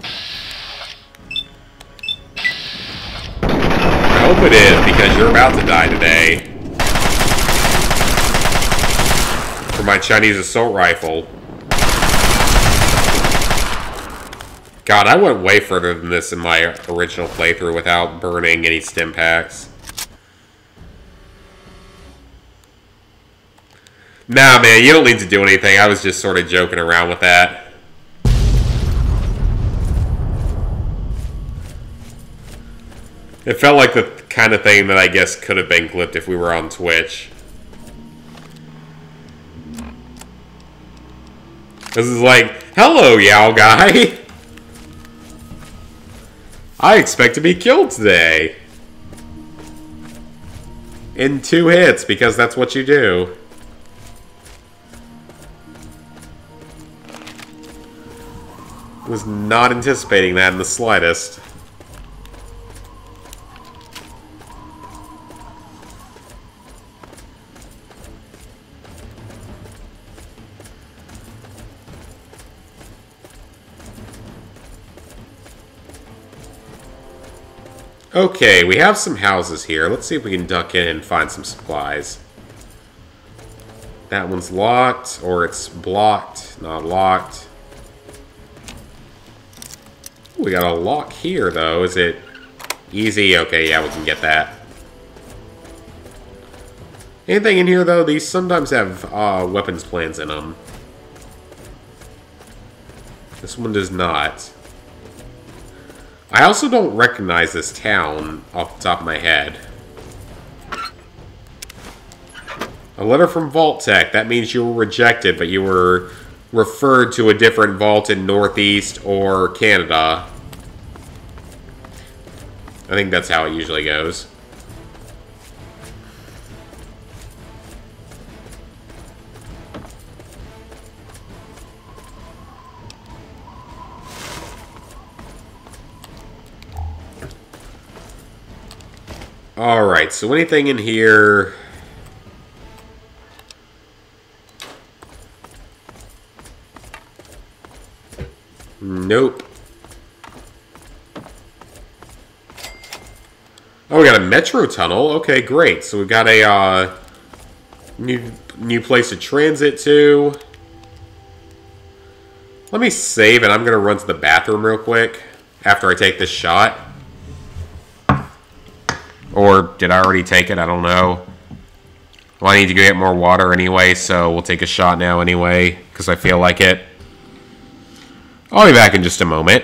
I hope it is, because you're about to die today. For my Chinese assault rifle. God, I went way further than this in my original playthrough without burning any stim packs. Nah, man, you don't need to do anything. I was just sort of joking around with that. It felt like the kind of thing that I guess could have been clipped if we were on Twitch. This is like, hello, Yao guy. I expect to be killed today. In 2 hits, because that's what you do. Was not anticipating that in the slightest. Okay, we have some houses here. Let's see if we can duck in and find some supplies. That one's locked, or it's blocked, not locked. We got a lock here, though. Is it easy? Okay, yeah, we can get that. Anything in here, though? These sometimes have weapons plans in them. This one does not. I also don't recognize this town off the top of my head. A letter from Vault Tech. That means you were rejected, but you were referred to a different vault in Northeast or Canada. I think that's how it usually goes. Alright, so anything in here... Nope. Oh, we got a metro tunnel. Okay, great. So we got a new place to transit to. Let me save, and I'm going to run to the bathroom real quick after I take this shot. Or did I already take it? I don't know. Well, I need to go get more water anyway, so we'll take a shot now anyway, because I feel like it. I'll be back in just a moment.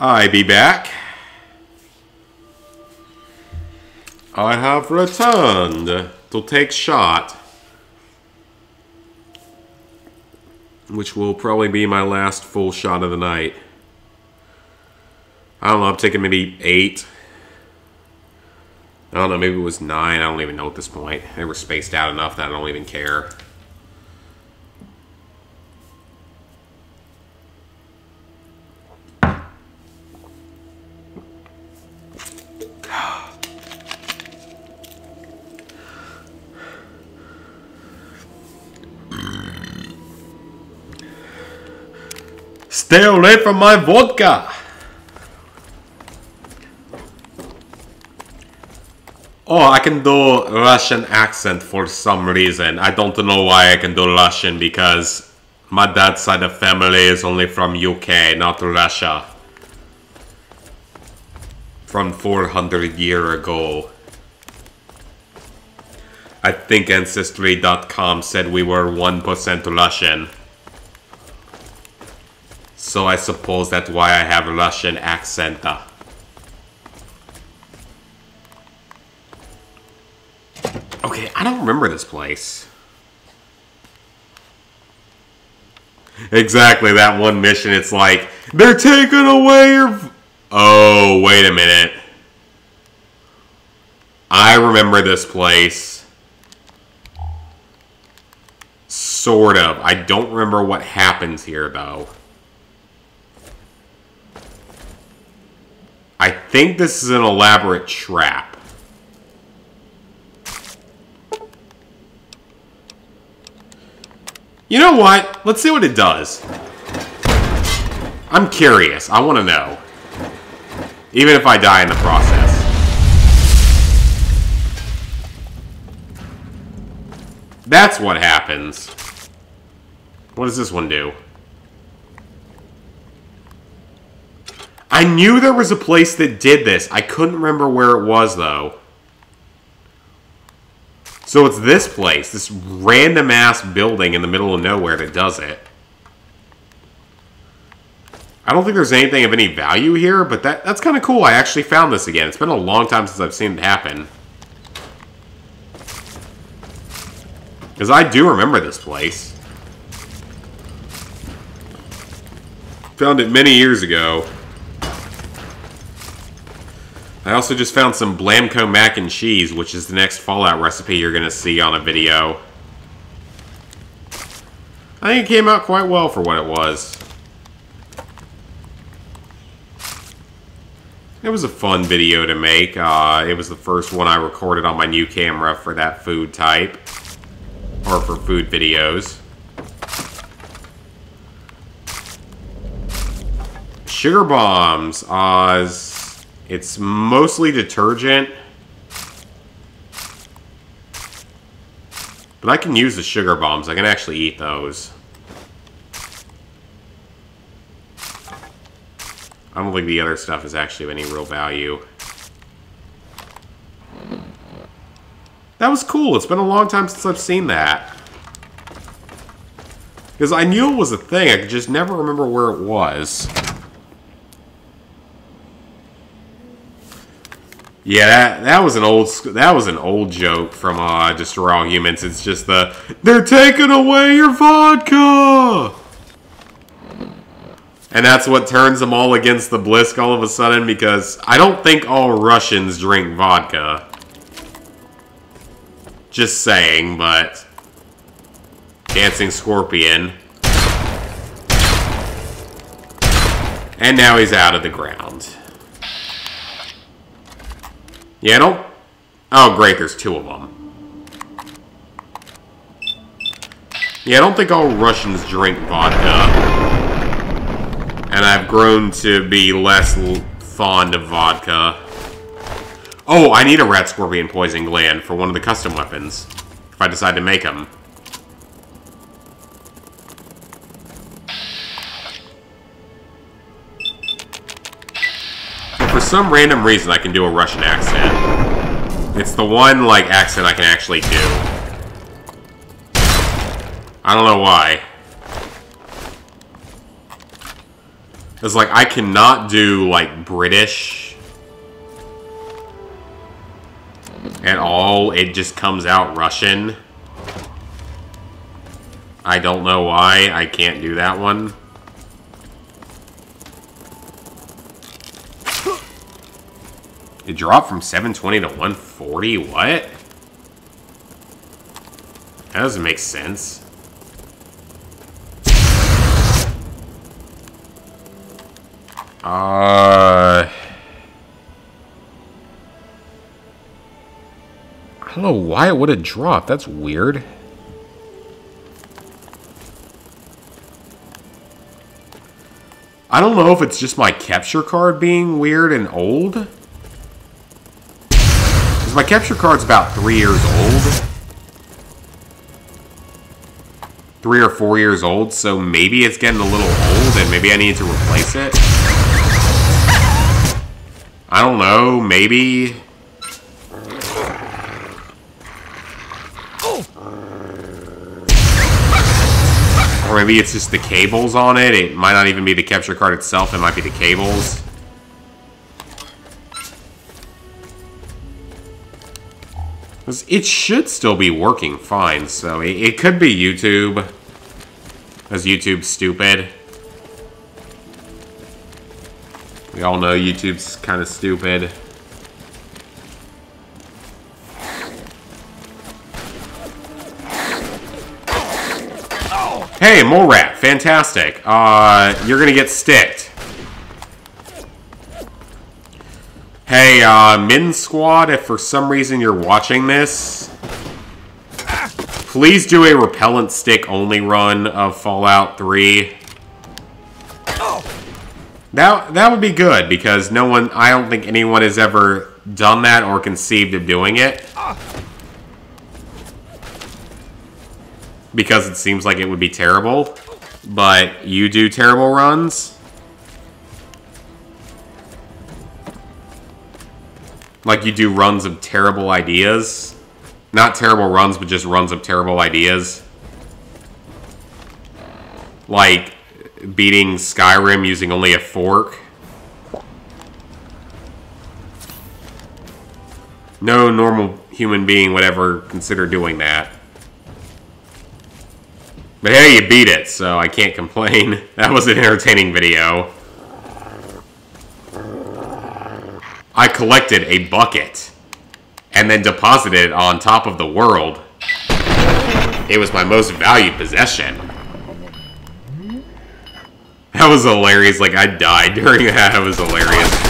I be back. I have returned to take shot, which will probably be my last full shot of the night. I don't know, I'm taking maybe 8. I don't know, maybe it was 9. I don't even know at this point. They were spaced out enough that I don't even care. Stay away from my vodka! Oh, I can do Russian accent for some reason. I don't know why I can do Russian, because my dad's side of family is only from UK, not Russia. From 400 years ago. I think Ancestry.com said we were 1% Russian. So I suppose that's why I have a Russian accent. Okay, I don't remember this place. Exactly, that one mission, it's like, they're taking away your... Oh, wait a minute. I remember this place. Sort of. I don't remember what happens here, though. I think this is an elaborate trap. You know what? Let's see what it does. I'm curious. I want to know. Even if I die in the process. That's what happens. What does this one do? I knew there was a place that did this. I couldn't remember where it was, though. So it's this place, this random-ass building in the middle of nowhere that does it. I don't think there's anything of any value here, but that's kind of cool. I actually found this again. It's been a long time since I've seen it happen. Because I do remember this place. Found it many years ago. I also just found some Blamco mac and cheese, which is the next Fallout recipe you're going to see on a video. I think it came out quite well for what it was. It was a fun video to make. It was the first one I recorded on my new camera for that food type. Or for food videos. Sugar bombs. It's mostly detergent. But I can use the sugar bombs. I can actually eat those. I don't think the other stuff is actually of any real value. That was cool. It's been a long time since I've seen that. Because I knew it was a thing. I could just never remember where it was. Yeah, that was an old joke from Destroy All Humans. It's just they're taking away your vodka! And that's what turns them all against the Blisk all of a sudden, because I don't think all Russians drink vodka. Just saying, but... Dancing Scorpion. And now he's out of the ground. Yeah, I don't... Oh, great, there's two of them. Yeah, I don't think all Russians drink vodka. And I've grown to be less fond of vodka. Oh, I need a rat scorpion poison gland for one of the custom weapons. If I decide to make them. But for some random reason, I can do a Russian accent. It's the one, like, accent I can actually do. I don't know why. It's like, I cannot do, like, British at all. It just comes out Russian. I don't know why I can't do that one. It dropped from 720 to 140? What? That doesn't make sense. I don't know why it would have dropped. That's weird. I don't know if it's just my capture card being weird and old. Because my capture card's about 3 years old. 3 or 4 years old, so maybe it's getting a little old and maybe I need to replace it. I don't know, maybe. Or maybe it's just the cables on it. It might not even be the capture card itself, it might be the cables. It should still be working fine, so it could be YouTube. Because YouTube's stupid. We all know YouTube's kind of stupid. Hey, mole rat. Fantastic. You're gonna get sticked. Hey, Min Squad, if for some reason you're watching this, please do a repellent stick only run of Fallout 3. That would be good, because I don't think anyone has ever done that or conceived of doing it. Because it seems like it would be terrible. But you do terrible runs. Like you do runs of terrible ideas. Not terrible runs, but just runs of terrible ideas. Like beating Skyrim using only a fork. No normal human being would ever consider doing that. But hey, you beat it, so I can't complain. That was an entertaining video. I collected a bucket and then deposited it on top of the world. It was my most valued possession. That was hilarious. Like, I died during that. That was hilarious.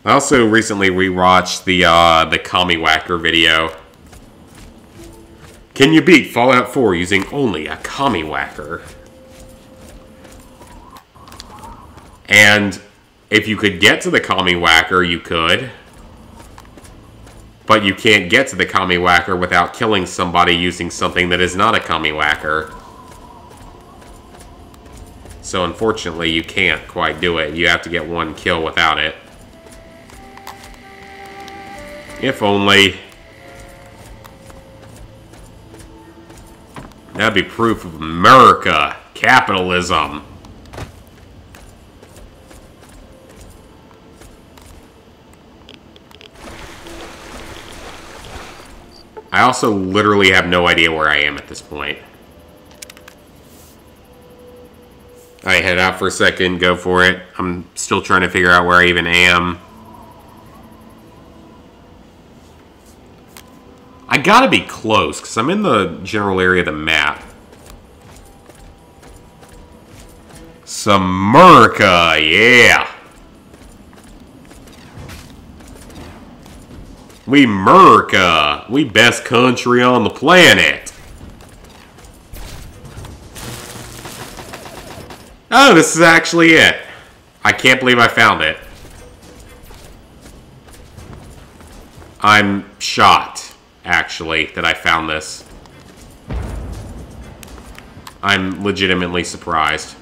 I also recently rewatched the Commie Whacker video. Can you beat Fallout 4 using only a Commie Whacker? And if you could get to the Commie Whacker, you could. But you can't get to the Commie Whacker without killing somebody using something that is not a Commie Whacker. So unfortunately, you can't quite do it. You have to get one kill without it. If only. That'd be proof of America. Capitalism. I also literally have no idea where I am at this point. I head out for a second, go for it. I'm still trying to figure out where I even am. I gotta be close, because I'm in the general area of the map. Samerica, yeah! We America! We best country on the planet! Oh, this is actually it. I can't believe I found it. I'm shocked, actually, that I found this. I'm legitimately surprised.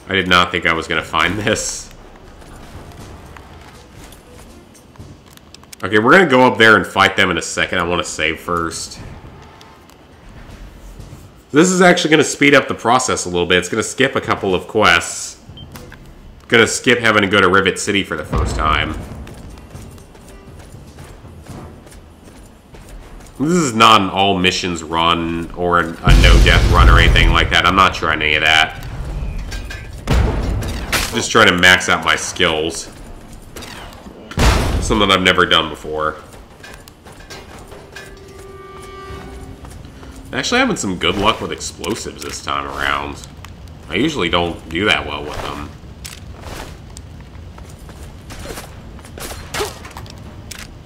I did not think I was going to find this. Okay, we're going to go up there and fight them in a second. I want to save first. This is actually going to speed up the process a little bit. It's going to skip a couple of quests. Going to skip having to go to Rivet City for the first time. This is not an all missions run or a no-death run or anything like that. I'm not trying any of that. Just trying to max out my skills. Something I've never done before. Actually having some good luck with explosives this time around. I usually don't do that well with them.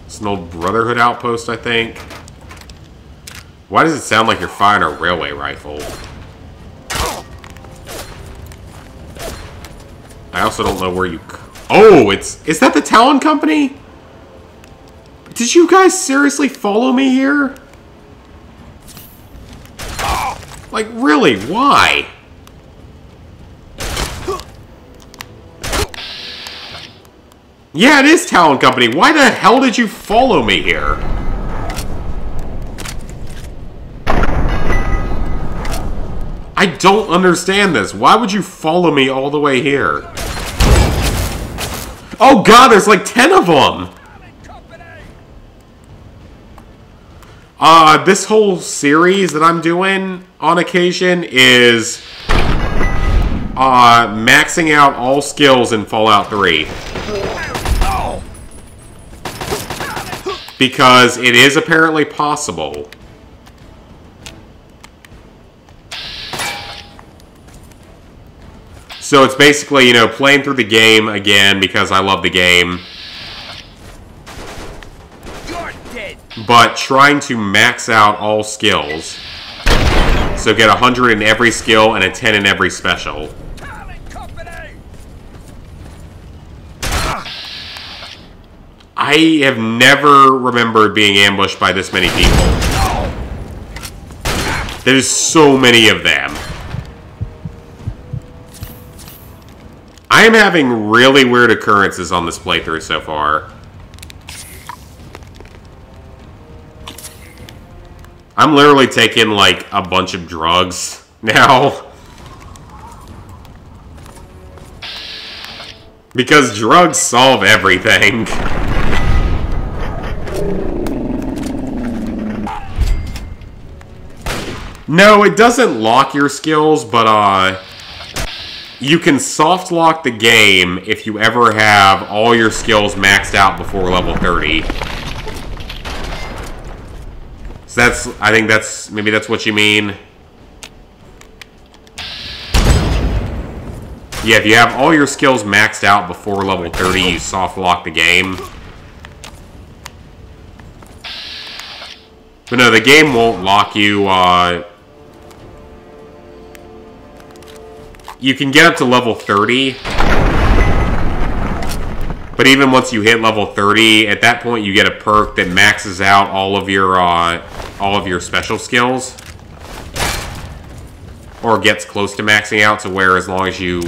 It's an old Brotherhood outpost, I think. Why does it sound like you're firing a railway rifle? I also don't know where you... Oh, is that the Talon Company? Did you guys seriously follow me here? Like, really? Why? Yeah, it is Talon Company. Why the hell did you follow me here? I don't understand this. Why would you follow me all the way here? Oh god, there's like 10 of them! This whole series that I'm doing on occasion is maxing out all skills in Fallout 3. because it is apparently possible. So it's basically, you know, playing through the game again because I love the game. You're dead. But trying to max out all skills. So get 100 in every skill and a 10 in every special. I have never remembered being ambushed by this many people. There's so many of them. I am having really weird occurrences on this playthrough so far. I'm literally taking, like, a bunch of drugs now. Because drugs solve everything. No, it doesn't lock your skills, but, you can soft lock the game if you ever have all your skills maxed out before level 30. So I think maybe that's what you mean. Yeah, if you have all your skills maxed out before level 30, you soft lock the game. But no, the game won't lock you, you can get up to level 30. But even once you hit level 30, at that point you get a perk that maxes out all of your special skills. Or gets close to maxing out to where as long as you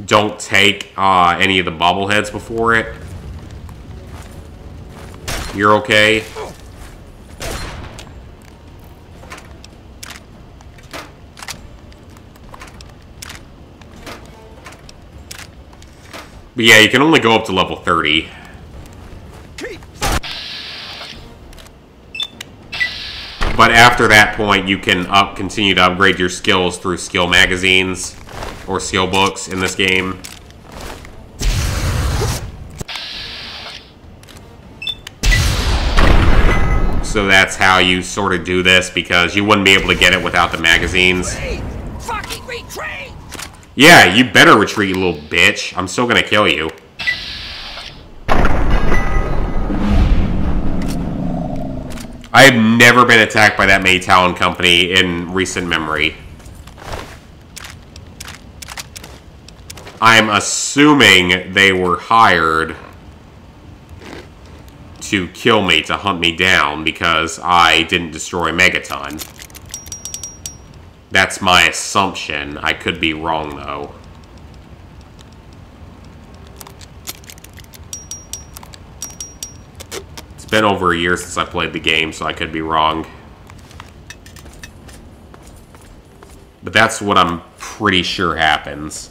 don't take any of the bobbleheads before it, you're okay. But yeah, you can only go up to level 30. But after that point, you can continue to upgrade your skills through skill magazines or skill books in this game. So that's how you sort of do this, because you wouldn't be able to get it without the magazines. Fucking retreat! Yeah, you better retreat, you little bitch. I'm still gonna kill you. I have never been attacked by that many Talon Company in recent memory. I'm assuming they were hired to kill me, to hunt me down, because I didn't destroy Megaton. That's my assumption. I could be wrong, though. It's been over a year since I played the game, so I could be wrong. But that's what I'm pretty sure happens.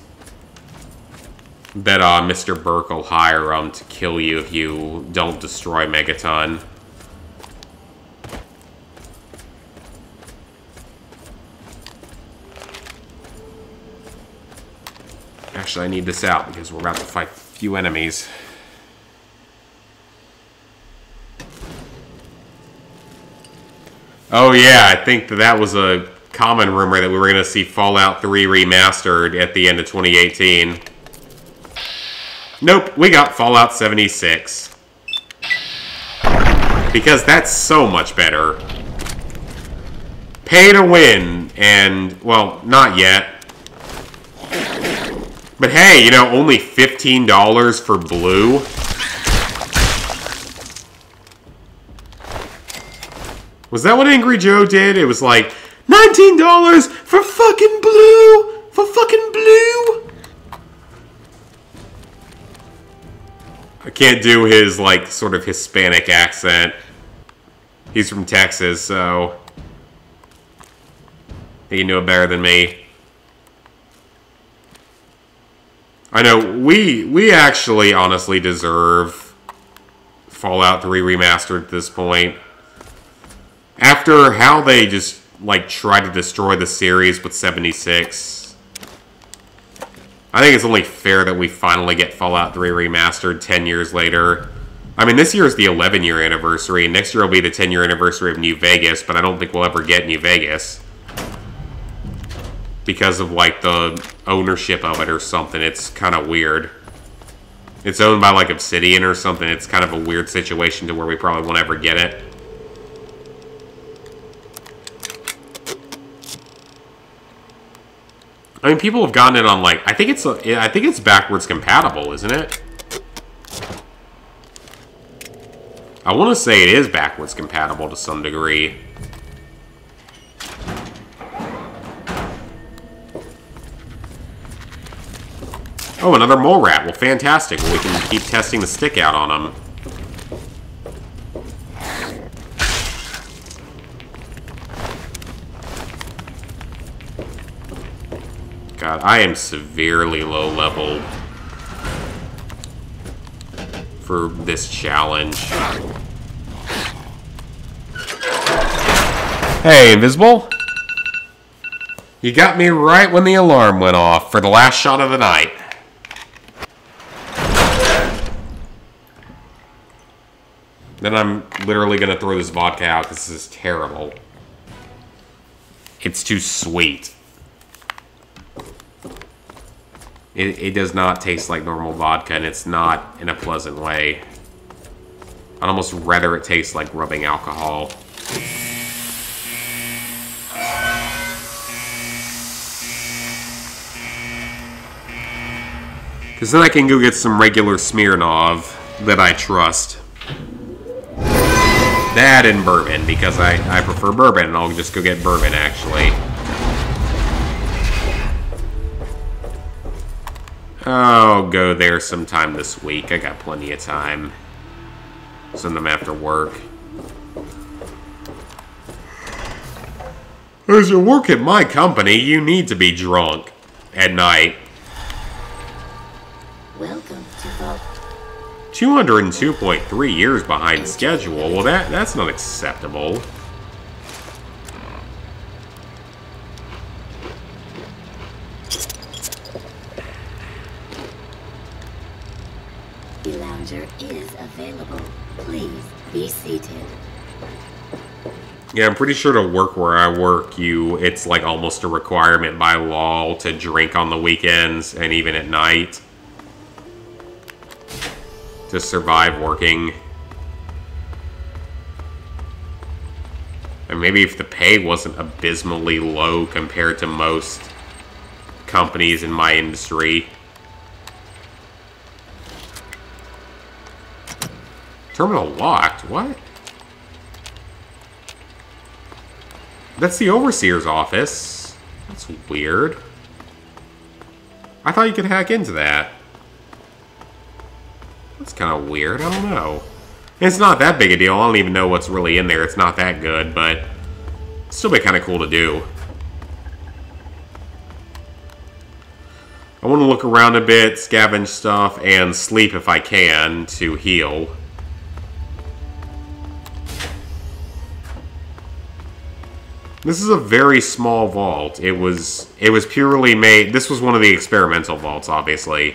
That Mr. Burke will hire to kill you if you don't destroy Megaton. Actually, I need this out because we're about to fight a few enemies. Oh yeah, I think that was a common rumor that we were going to see Fallout 3 remastered at the end of 2018. Nope, we got Fallout 76. Because that's so much better. Pay to win, and, well, not yet. But hey, you know, only $15 for blue. Was that what Angry Joe did? It was like, $19 for fucking blue! For fucking blue! I can't do his, like, sort of Hispanic accent. He's from Texas, so he knew it better than me. I know, we actually honestly deserve Fallout 3 Remastered at this point. After how they just, like, tried to destroy the series with 76, I think it's only fair that we finally get Fallout 3 Remastered 10 years later. I mean, this year is the 11-year anniversary, and next year will be the 10-year anniversary of New Vegas, but I don't think we'll ever get New Vegas. Because of, like, the ownership of it or something. It's kind of weird. It's owned by, like, Obsidian or something. It's kind of a weird situation to where we probably won't ever get it. I mean, people have gotten it on, like, I think it's backwards compatible, isn't it? I want to say it is backwards compatible to some degree. Oh, another mole rat. Well, fantastic. Well, we can keep testing the stick out on them. God, I am severely low level for this challenge. Hey, Invisible. You got me right when the alarm went off for the last shot of the night. Then I'm literally going to throw this vodka out because this is terrible. It's too sweet. It does not taste like normal vodka, and it's not in a pleasant way. I'd almost rather it taste like rubbing alcohol. Because then I can go get some regular Smirnoff that I trust. That and bourbon, because I prefer bourbon, and I'll just go get bourbon, actually. I'll go there sometime this week. I got plenty of time. Send them after work. As you work at my company, you need to be drunk at night. Welcome to Vault. 202.3 years behind schedule. Well, that's not acceptable. The lounger is available. Please be seated. Yeah, I'm pretty sure to work where I work, it's like almost a requirement by law to drink on the weekends and even at night to survive working. And maybe if the pay wasn't abysmally low compared to most companies in my industry. Terminal locked? What? That's the Overseer's office. That's weird. I thought you could hack into that. That's kind of weird. I don't know. It's not that big a deal. I don't even know what's really in there. It's not that good, but it'd still be kind of cool to do. I want to look around a bit, scavenge stuff, and sleep if I can to heal. This is a very small vault. It was purely made... This was one of the experimental vaults, obviously.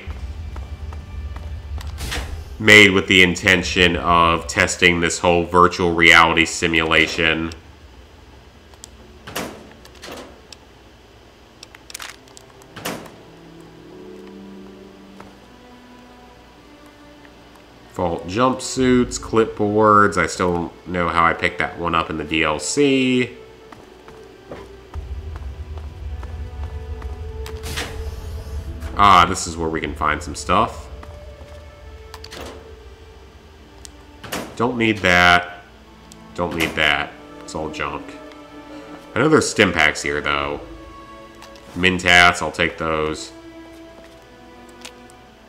Made with the intention of testing this whole virtual reality simulation. Vault jumpsuits, clipboards. I still don't know how I picked that one up in the DLC. Ah, this is where we can find some stuff. Don't need that. Don't need that. It's all junk. I know there's stim packs here, though. Mintats, I'll take those.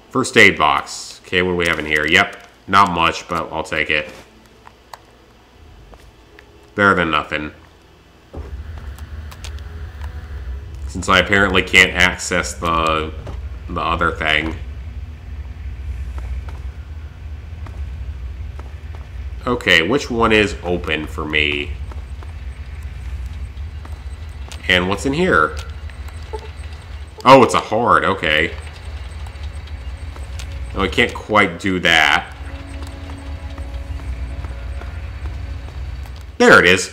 First aid box. Okay, what do we have in here? Yep, not much, but I'll take it. Better than nothing. Since I apparently can't access the other thing. Okay, which one is open for me? And what's in here? Oh, it's a hard, okay. Oh, I can't quite do that. there it is.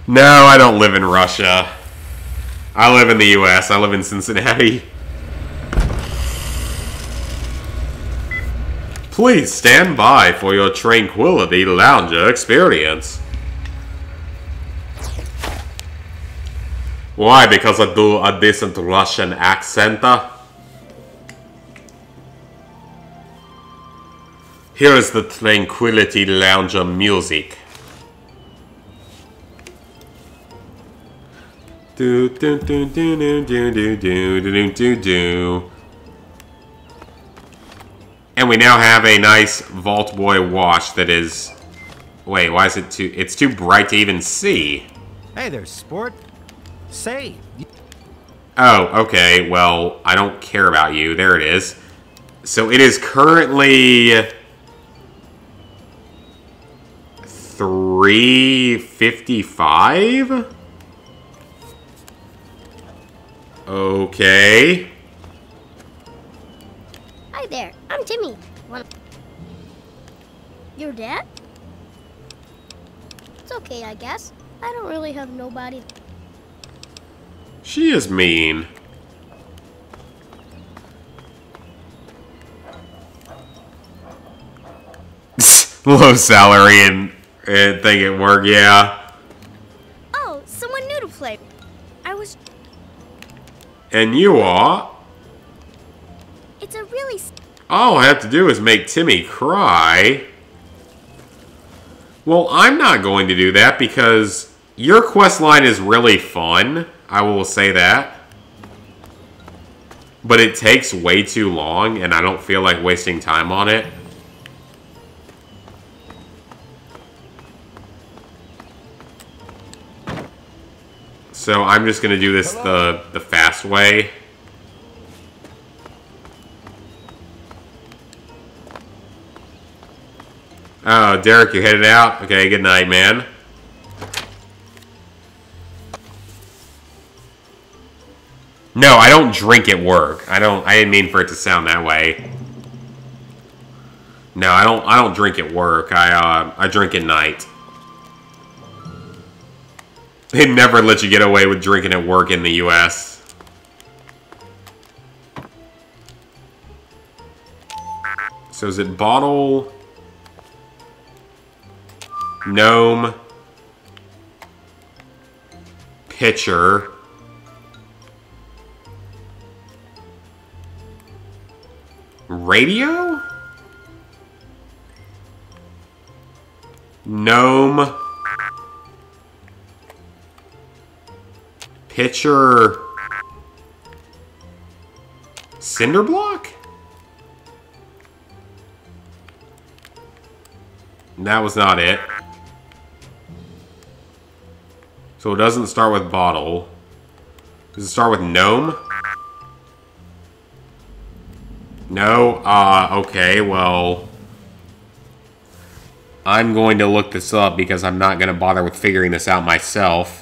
No, I don't live in Russia. I live in the US. I live in Cincinnati. Please stand by for your Tranquility Lounger experience. Why? Because I do a decent Russian accent? Here is the Tranquility Lounger music. Do do do do do do do do do do do. And we now have a nice Vault Boy watch that is... Wait, why is it too... It's too bright to even see. Hey there, sport. Say. Oh, okay. Well, I don't care about you. There it is. So it is currently... 3:55? Okay. Hi there, I'm Timmy. Your dad? It's okay, I guess. I don't really have nobody. She is mean. Low salary and thing at work, yeah. Oh, someone new to play. I was... And you are? It's a really... All I have to do is make Timmy cry. Well, I'm not going to do that because your quest line is really fun. I will say that. But it takes way too long and I don't feel like wasting time on it. So I'm just going to do this the fast way. Oh, Derek, you headed out? Okay, good night, man. No, I don't drink at work. I didn't mean for it to sound that way. No, I don't drink at work. I drink at night. They never let you get away with drinking at work in the US. So is it bottle, gnome, pitcher, radio, gnome, pitcher, cinder block? That was not it. So it doesn't start with bottle. Does it start with gnome? No? Okay, well... I'm going to look this up because I'm not going to bother with figuring this out myself.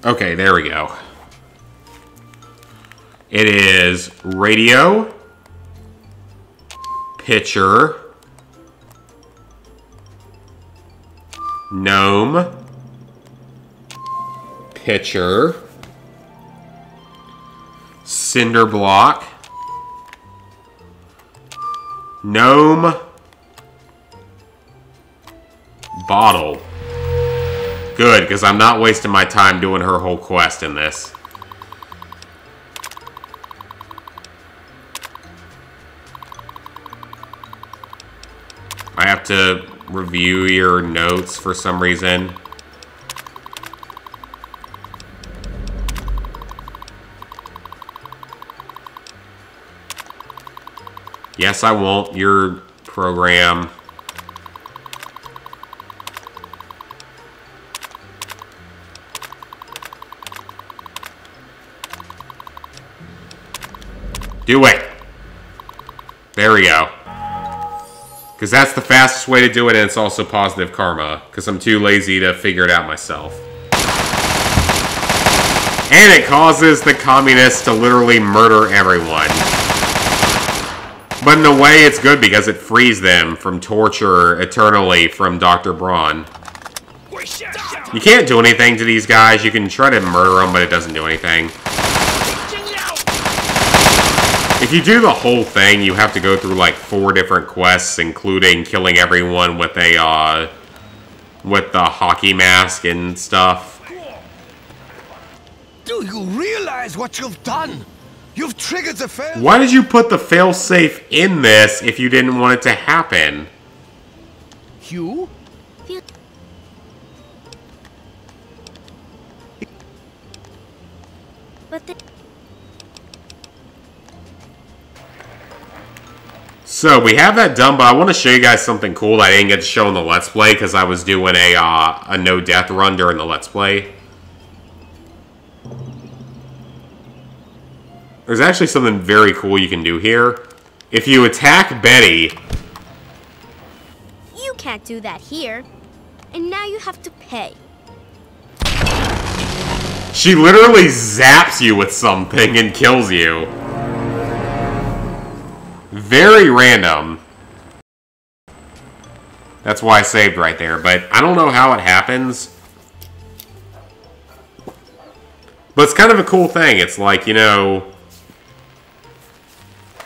Okay, there we go. It is radio, pitcher, gnome, pitcher, cinder block, gnome, bottle. Good, because I'm not wasting my time doing her whole quest in this. I have to review your notes for some reason. Yes, I won't. Your program. Do it. There we go. Because that's the fastest way to do it, and it's also positive karma. Because I'm too lazy to figure it out myself. And it causes the communists to literally murder everyone. But in a way, it's good because it frees them from torture eternally from Dr. Braun. You can't do anything to these guys. You can try to murder them, but it doesn't do anything. If you do the whole thing, you have to go through like 4 different quests, including killing everyone with a with the hockey mask and stuff. Do you realize what you've done? You've triggered the fail. Why did you put the failsafe in this if you didn't want it to happen? Hugh? But the So we have that done, but I want to show you guys something cool that I didn't get to show in the Let's Play because I was doing a no-death run during the Let's Play. There's actually something very cool you can do here. If you attack Betty... You can't do that here. And now you have to pay. She literally zaps you with something and kills you. Very random. That's why I saved right there, but I don't know how it happens. But it's kind of a cool thing. It's like, you know...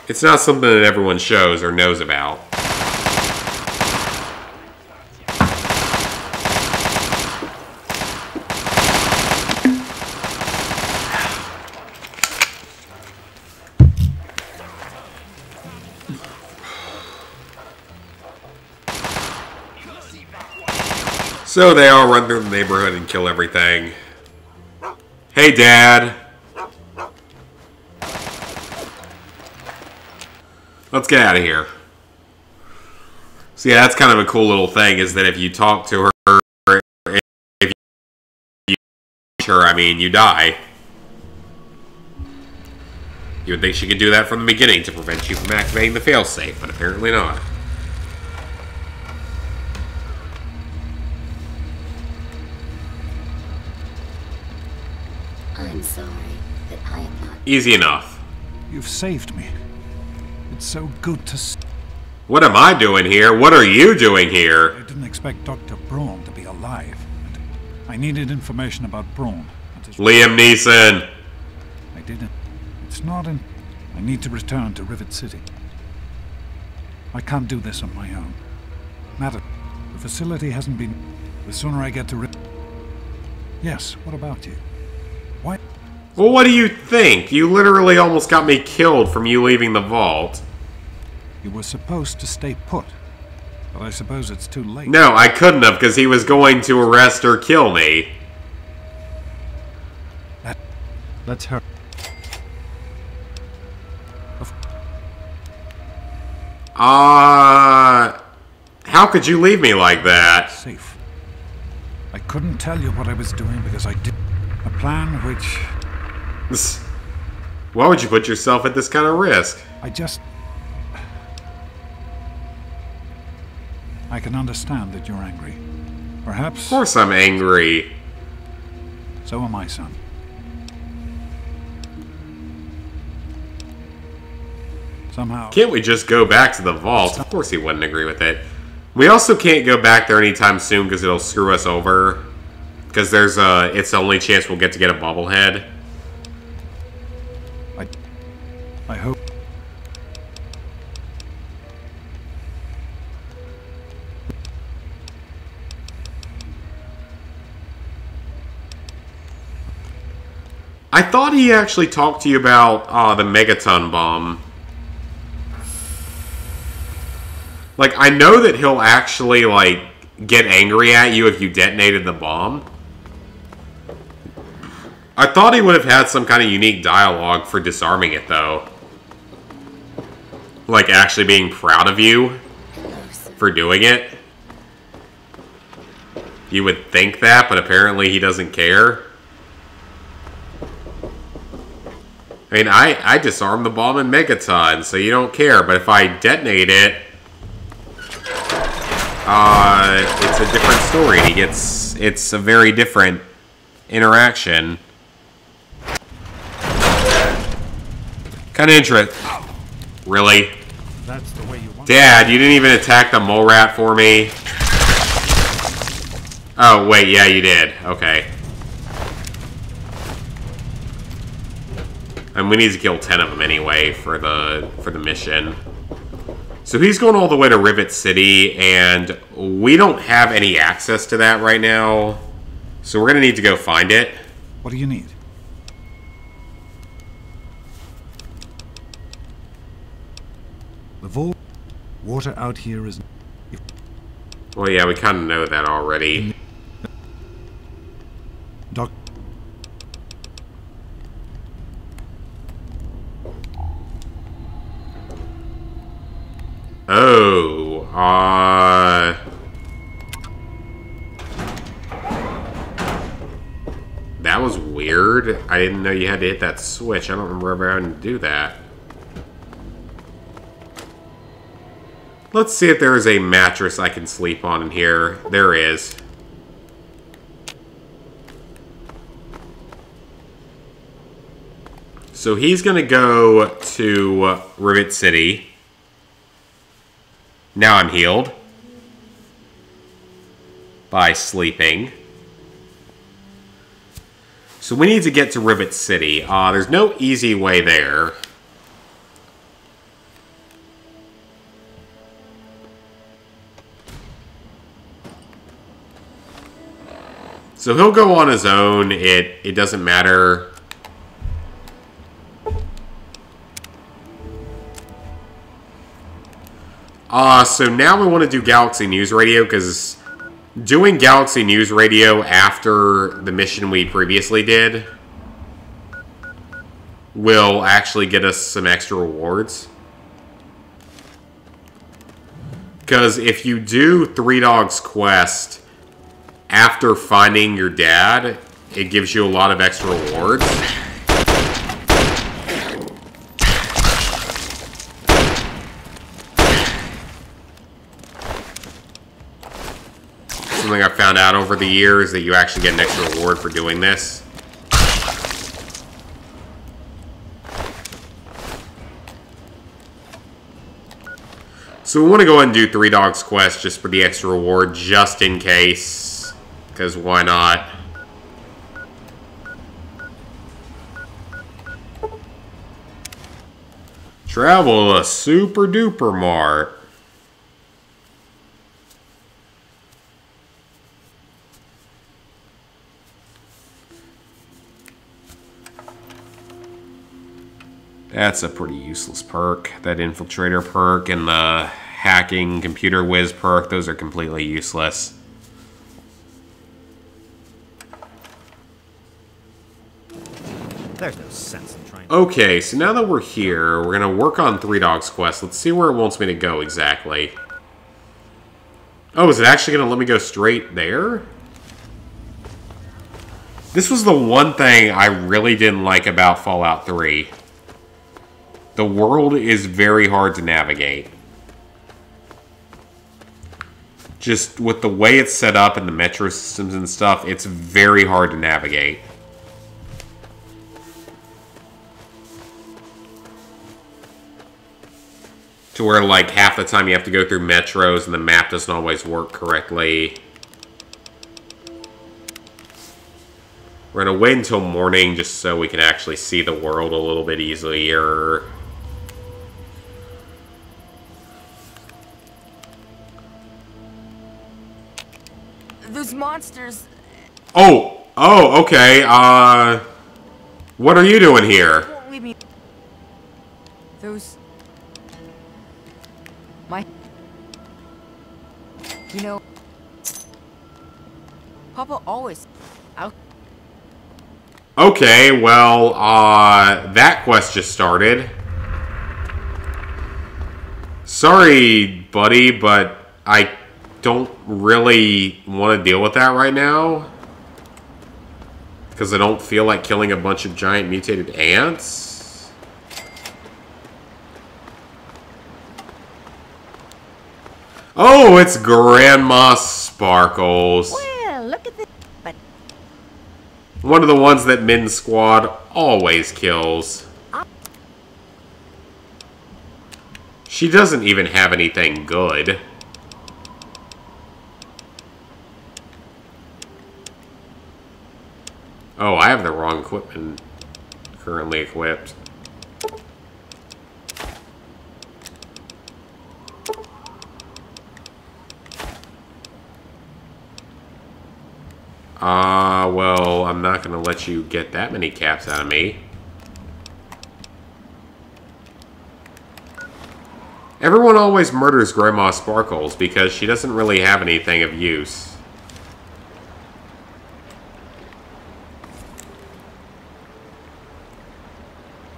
It's not something that everyone shows or knows about. So they all run through the neighborhood and kill everything. Hey, Dad. Let's get out of here. So yeah, that's kind of a cool little thing, is that if you talk to her, if you touch her, I mean, you die. You would think she could do that from the beginning to prevent you from activating the failsafe, but apparently not. I'm sorry, but I am not. Easy enough. You've saved me. It's so good to see. What am I doing here? What are you doing here? I didn't expect Dr. Braun to be alive. I needed information about Braun. Liam Neeson. I didn't. It's not in... I need to return to Rivet City. I can't do this on my own. Madam, the facility hasn't been... The sooner I get to Rivet... Yes, what about you? Why? Well, what do you think? You literally almost got me killed from you leaving the vault. You were supposed to stay put, but I suppose it's too late. No, I couldn't have, because he was going to arrest or kill me. Let's hurry. How could you leave me like that? Safe. I couldn't tell you what I was doing because I did a plan which... Why would you put yourself at this kind of risk? I can understand that you're angry. Perhaps... Of course I'm angry. So am I, son. Somehow... Can't we just go back to the vault? Of course he wouldn't agree with it. We also can't go back there anytime soon because it'll screw us over. Because there's it's the only chance we'll get a bobblehead. I hope... I thought he actually talked to you about the megaton bomb. Like, I know that he'll actually, like, get angry at you if you detonated the bomb. I thought he would have had some kind of unique dialogue for disarming it, though. Like, actually being proud of you for doing it. You would think that, but apparently he doesn't care. I mean, I disarmed the bomb in Megaton, so you don't care. But if I detonate it, it's a different story. It's a very different interaction. Kind of interesting. Really? That's the way you want Dad, you didn't even attack the mole rat for me? Oh, wait, yeah, you did. Okay. And we need to kill 10 of them anyway for the mission. So he's going all the way to Rivet City, and we don't have any access to that right now. So we're going to need to go find it. What do you need? The vault water out here is... Well, yeah, we kind of know that already. Doc... Oh, that was weird. I didn't know you had to hit that switch. I don't remember ever having to do that. Let's see if there is a mattress I can sleep on in here. There is. So he's going to go to Rivet City. Now I'm healed. By sleeping. So we need to get to Rivet City. There's no easy way there. So he'll go on his own. It doesn't matter. So now we want to do Galaxy News Radio, because doing Galaxy News Radio after the mission we previously did will actually get us some extra rewards. Because if you do Three Dogs Quest after finding your dad, it gives you a lot of extra rewards. Something I found out over the years, that you actually get an extra reward for doing this. So we want to go ahead and do Three Dogs Quest just for the extra reward, just in case. Because why not? Travel a super duper mart. That's a pretty useless perk. That infiltrator perk and the hacking computer whiz perk, those are completely useless. There's no sense in trying to... Okay, so now that we're here, we're going to work on Three Dogs Quest. Let's see where it wants me to go exactly. Oh, is it actually going to let me go straight there? This was the one thing I really didn't like about Fallout 3. The world is very hard to navigate. Just with the way it's set up and the metro systems and stuff, it's very hard to navigate. To where, like, half the time you have to go through metros and the map doesn't always work correctly. We're going to wait until morning just so we can actually see the world a little bit easier. Those monsters... Oh! Oh, okay. What are you doing here? Won't leave me... Those... My... You know, Papa always out. Okay, well, that quest just started. Sorry, buddy, but I don't really want to deal with that right now. Because I don't feel like killing a bunch of giant mutated ants. Oh, it's Grandma Sparkles. Well, look at this. But one of the ones that Min's squad always kills. She doesn't even have anything good. Oh, I have the wrong equipment currently equipped. Well, I'm not going to let you get that many caps out of me. Everyone always murders Grandma Sparkles because she doesn't really have anything of use.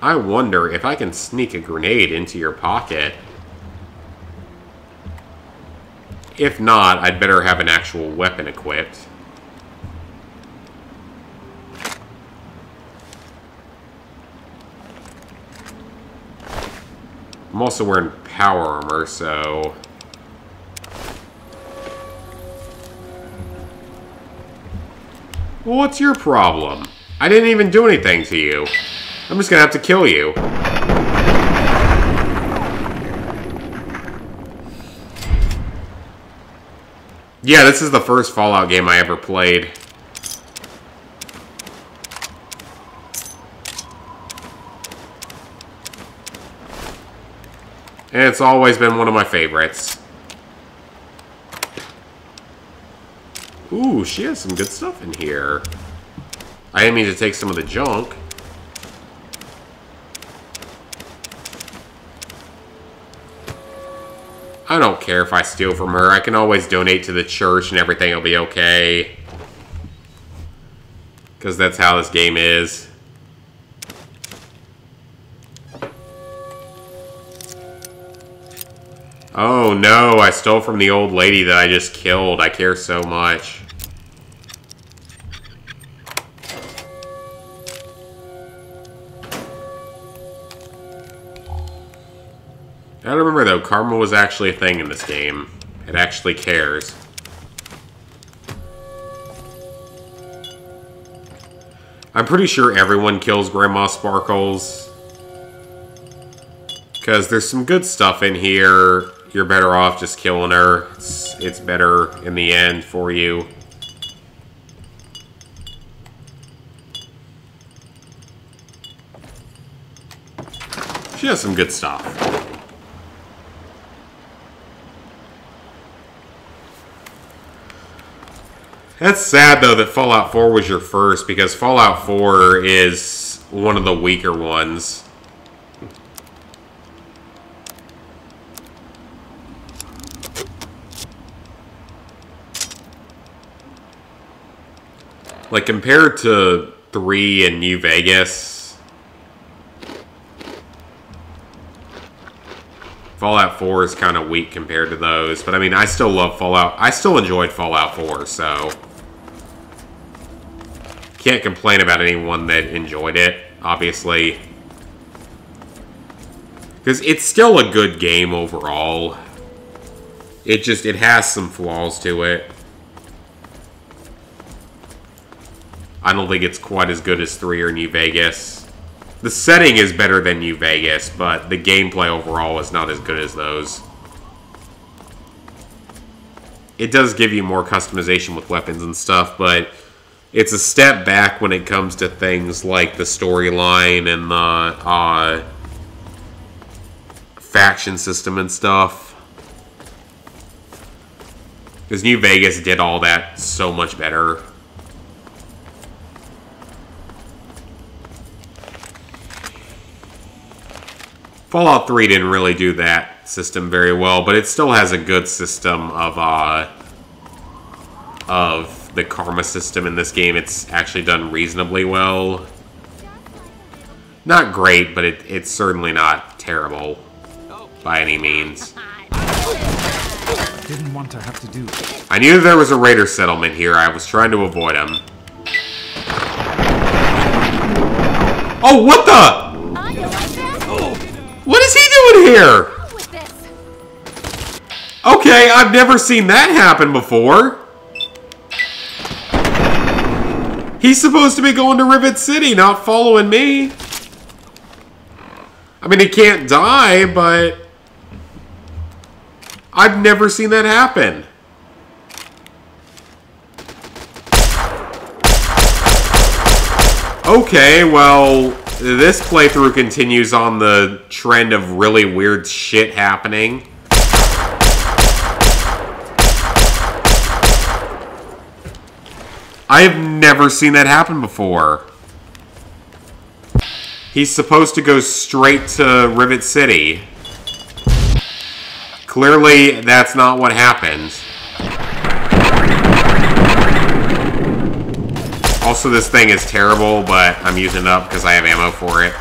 I wonder if I can sneak a grenade into your pocket. If not, I'd better have an actual weapon equipped. I'm also wearing power armor, so... Well, what's your problem? I didn't even do anything to you. I'm just gonna have to kill you. Yeah, this is the first Fallout game I ever played. And it's always been one of my favorites. Ooh, she has some good stuff in here. I didn't mean to take some of the junk. I don't care if I steal from her. I can always donate to the church and everything will be okay. Because that's how this game is. Oh no, I stole from the old lady that I just killed. I care so much. I remember though, karma was actually a thing in this game. It actually cares. I'm pretty sure everyone kills Grandma Sparkles. Because there's some good stuff in here. You're better off just killing her. It's better in the end for you. She has some good stuff. That's sad, though, that Fallout 4 was your first, because Fallout 4 is one of the weaker ones. Like, compared to 3 and New Vegas, Fallout 4 is kind of weak compared to those. But, I mean, I still love Fallout. I still enjoyed Fallout 4, so... Can't complain about anyone that enjoyed it, obviously. Because it's still a good game overall. It has some flaws to it. I don't think it's quite as good as 3 or New Vegas. The setting is better than New Vegas, but the gameplay overall is not as good as those. It does give you more customization with weapons and stuff, but it's a step back when it comes to things like the storyline and the faction system and stuff. Because New Vegas did all that so much better. Fallout 3 didn't really do that system very well, but it still has a good system of of the karma system in this game. It's actually done reasonably well. Not great, but it's certainly not terrible by any means. I didn't want to have to do it. I knew there was a raider settlement here. I was trying to avoid him. Oh, what the? What is he doing here? Okay, I've never seen that happen before. He's supposed to be going to Rivet City, not following me. I mean, he can't die, but I've never seen that happen. Okay, well, this playthrough continues on the trend of really weird shit happening. I have never seen that happen before. He's supposed to go straight to Rivet City. Clearly, that's not what happened. Also, this thing is terrible, but I'm using it up because I have ammo for it.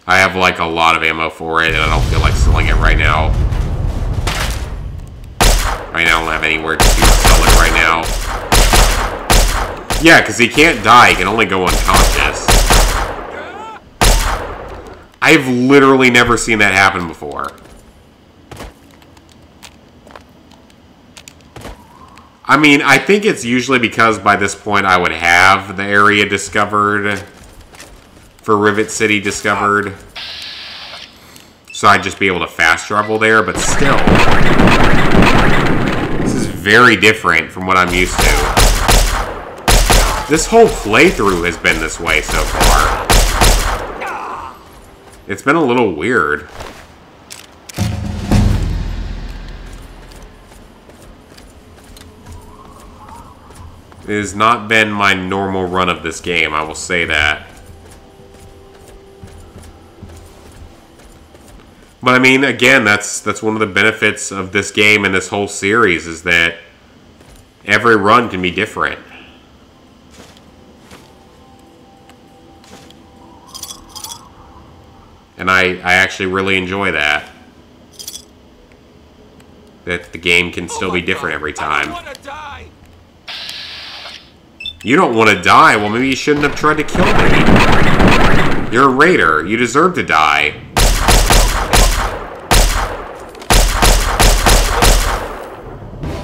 I have, like, a lot of ammo for it, and I don't feel like selling it right now. Right now, I don't have anywhere to sell it right now. Yeah, because he can't die. He can only go unconscious. I've literally never seen that happen before. I mean, I think it's usually because by this point I would have the area discovered for Rivet City discovered. So I'd just be able to fast travel there, but still. This is very different from what I'm used to. This whole playthrough has been this way so far. It's been a little weird. It has not been my normal run of this game, I will say that. But I mean, again, that's one of the benefits of this game and this whole series is that every run can be different. And I actually really enjoy that. That the game can still be different every time. You don't want to die? Well, maybe you shouldn't have tried to kill me. You're a raider. You deserve to die.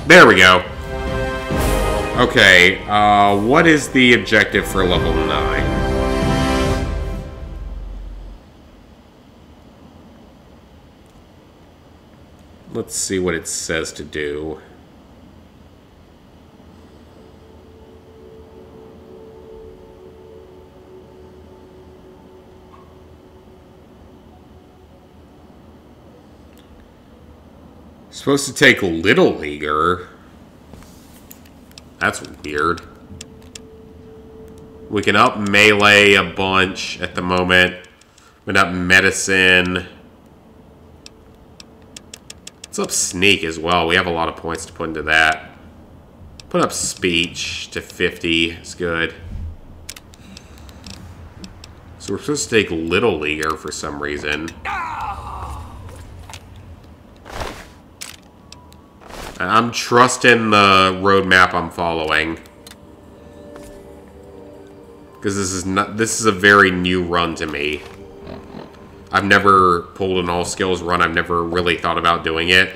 There we go. Okay, what is the objective for level 9? Let's see what it says to do. Supposed to take Little Leaguer. That's weird. We can up melee a bunch at the moment. We can up medicine. Let's up sneak as well. We have a lot of points to put into that. Put up speech to 50. It's good. So we're supposed to take Little Leaguer for some reason. I'm trusting the roadmap I'm following. Because this is a very new run to me. I've never pulled an all-skills run. I've never really thought about doing it.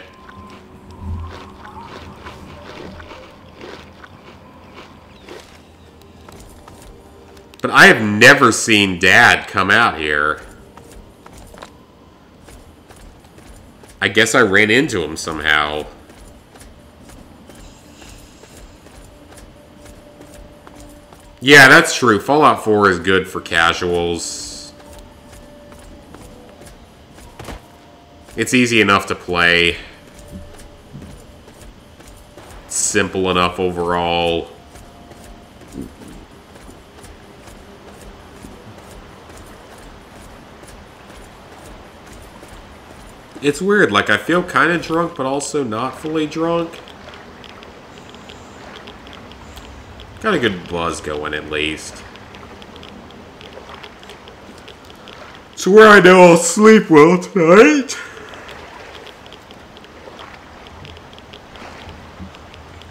But I have never seen Dad come out here. I guess I ran into him somehow. Yeah, that's true. Fallout 4 is good for casuals. It's easy enough to play. It's simple enough overall. It's weird, like I feel kind of drunk, but also not fully drunk. Got a good buzz going at least. So where I know I'll sleep well tonight.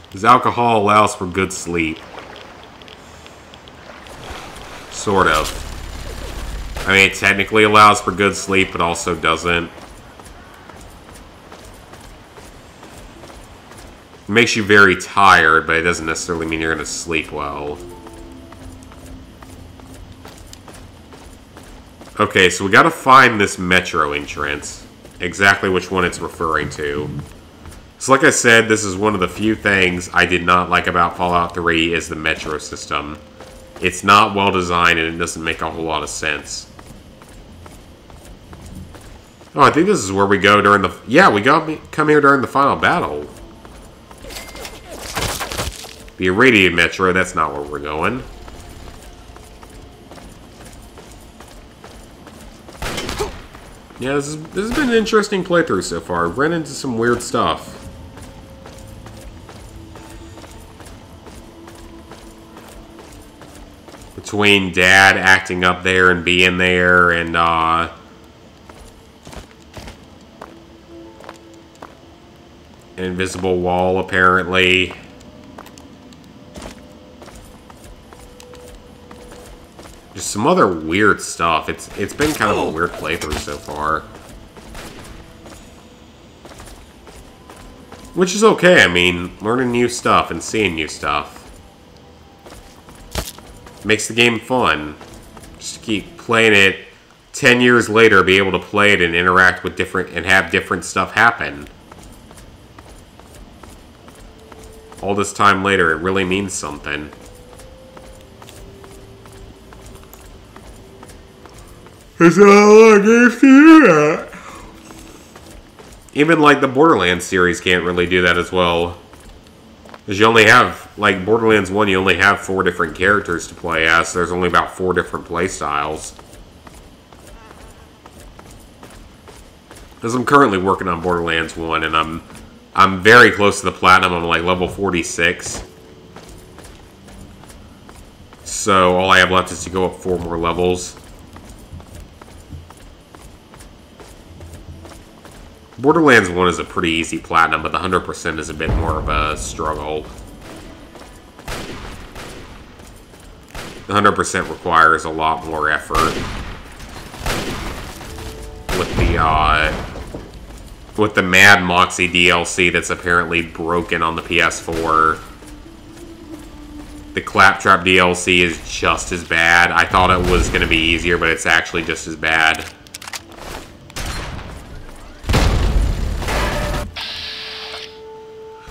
Because alcohol allows for good sleep. Sort of. I mean, it technically allows for good sleep, but also doesn't. It makes you very tired, but it doesn't necessarily mean you're going to sleep well. Okay, so we got to find this metro entrance. Exactly which one it's referring to. So like I said, this is one of the few things I did not like about Fallout 3 is the metro system. It's not well designed and it doesn't make a whole lot of sense. Oh, I think this is where we go during the... Yeah, we come here during the final battle. The irradiated metro, that's not where we're going. Yeah, this has been an interesting playthrough so far. I've run into some weird stuff. Between Dad acting up there and being there, and an invisible wall, apparently. Just some other weird stuff. It's been kind of a weird playthrough so far. Which is okay, I mean, learning new stuff and seeing new stuff. Makes the game fun. Just keep playing it 10 years later, be able to play it and interact with different, and have different stuff happen. All this time later, it really means something. There's not a lot of games to do that. Even like the Borderlands series can't really do that as well. Because you only have, like Borderlands 1, you only have 4 different characters to play as. So there's only about 4 different play styles. Because I'm currently working on Borderlands 1 and I'm very close to the platinum. I'm like level 46. So all I have left is to go up 4 more levels. Borderlands 1 is a pretty easy platinum, but the 100% is a bit more of a struggle. The 100% requires a lot more effort. With the Mad Moxie DLC that's apparently broken on the PS4. The Claptrap DLC is just as bad. I thought it was going to be easier, but it's actually just as bad.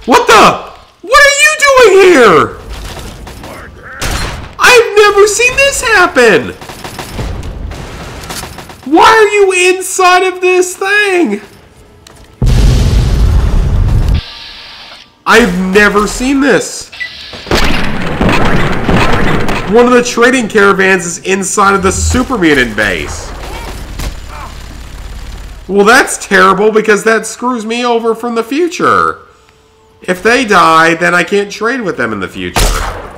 What the? What are you doing here? I've never seen this happen! Why are you inside of this thing? I've never seen this. One of the trading caravans is inside of the Super Mutant base. Well, that's terrible because that screws me over from the future. If they die, then I can't trade with them in the future.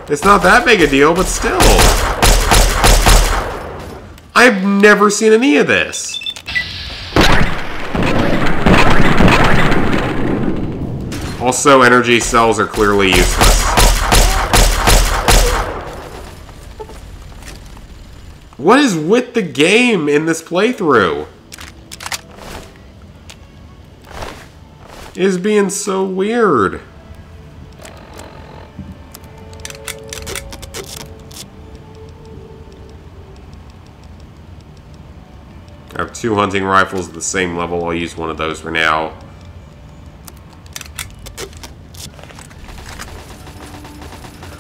It's not that big a deal, but still. I've never seen any of this. Also, energy cells are clearly useless. What is with the game in this playthrough? It is being so weird. I have 2 hunting rifles at the same level. I'll use one of those for now.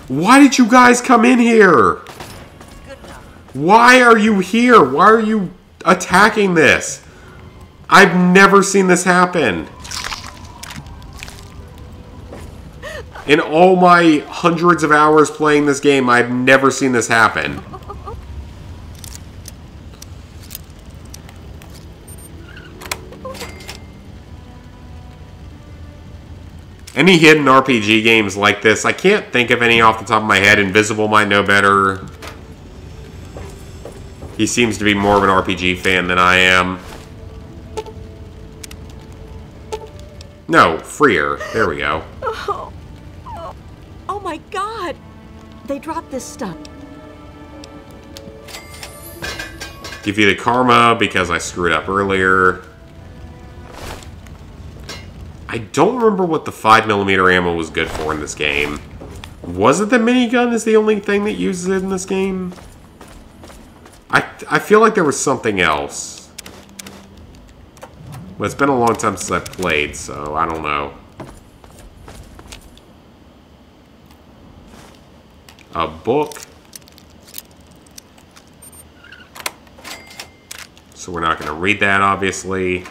Why did you guys come in here? Why are you here? Why are you attacking this? I've never seen this happen. In all my hundreds of hours playing this game, I've never seen this happen. Any hidden RPG games like this? I can't think of any off the top of my head. Invisible might know better. He seems to be more of an RPG fan than I am. No, Freer. There we go. Oh my God! They dropped this stuff. Give you the karma because I screwed up earlier. I don't remember what the 5mm ammo was good for in this game. Was it the minigun is the only thing that uses it in this game? I feel like there was something else. But it's been a long time since I've played, so I don't know. A book. So we're not going to read that, obviously.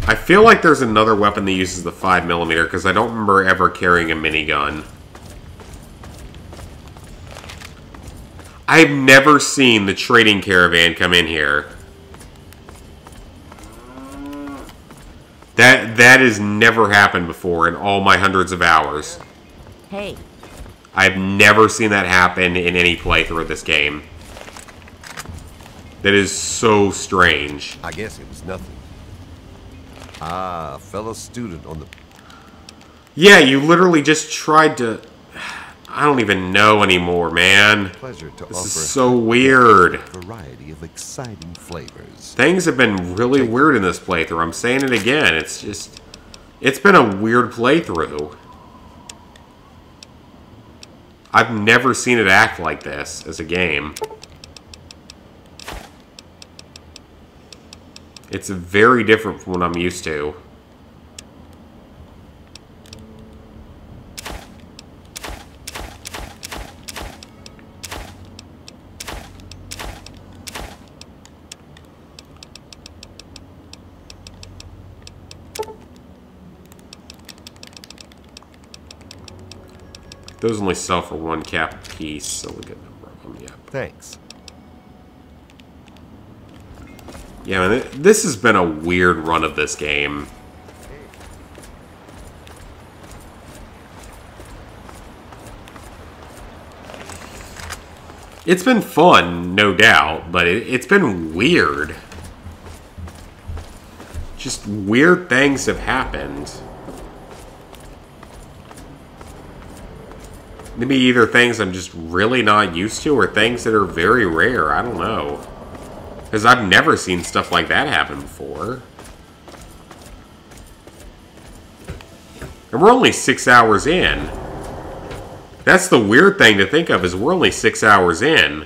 I feel like there's another weapon that uses the 5mm, because I don't remember ever carrying a minigun. I've never seen the trading caravan come in here. That has never happened before in all my hundreds of hours. Hey. I've never seen that happen in any playthrough of this game. That is so strange. I guess it was nothing. Ah, fellow student on the... Yeah, you literally just tried to... I don't even know anymore, man. Pleasure to this offer is so weird. A variety of exciting flavors. Things have been really weird in this playthrough. I'm saying it again. It's just... It's been a weird playthrough. I've never seen it act like this as a game. It's very different from what I'm used to. Those only sell for 1 cap a piece, so we get no problem. Yep. Thanks. Yeah, man, this has been a weird run of this game. It's been fun, no doubt, but it's been weird. Just weird things have happened. Maybe either things I'm just really not used to or things that are very rare. I don't know. Because I've never seen stuff like that happen before. And we're only 6 hours in. That's the weird thing to think of, is we're only 6 hours in.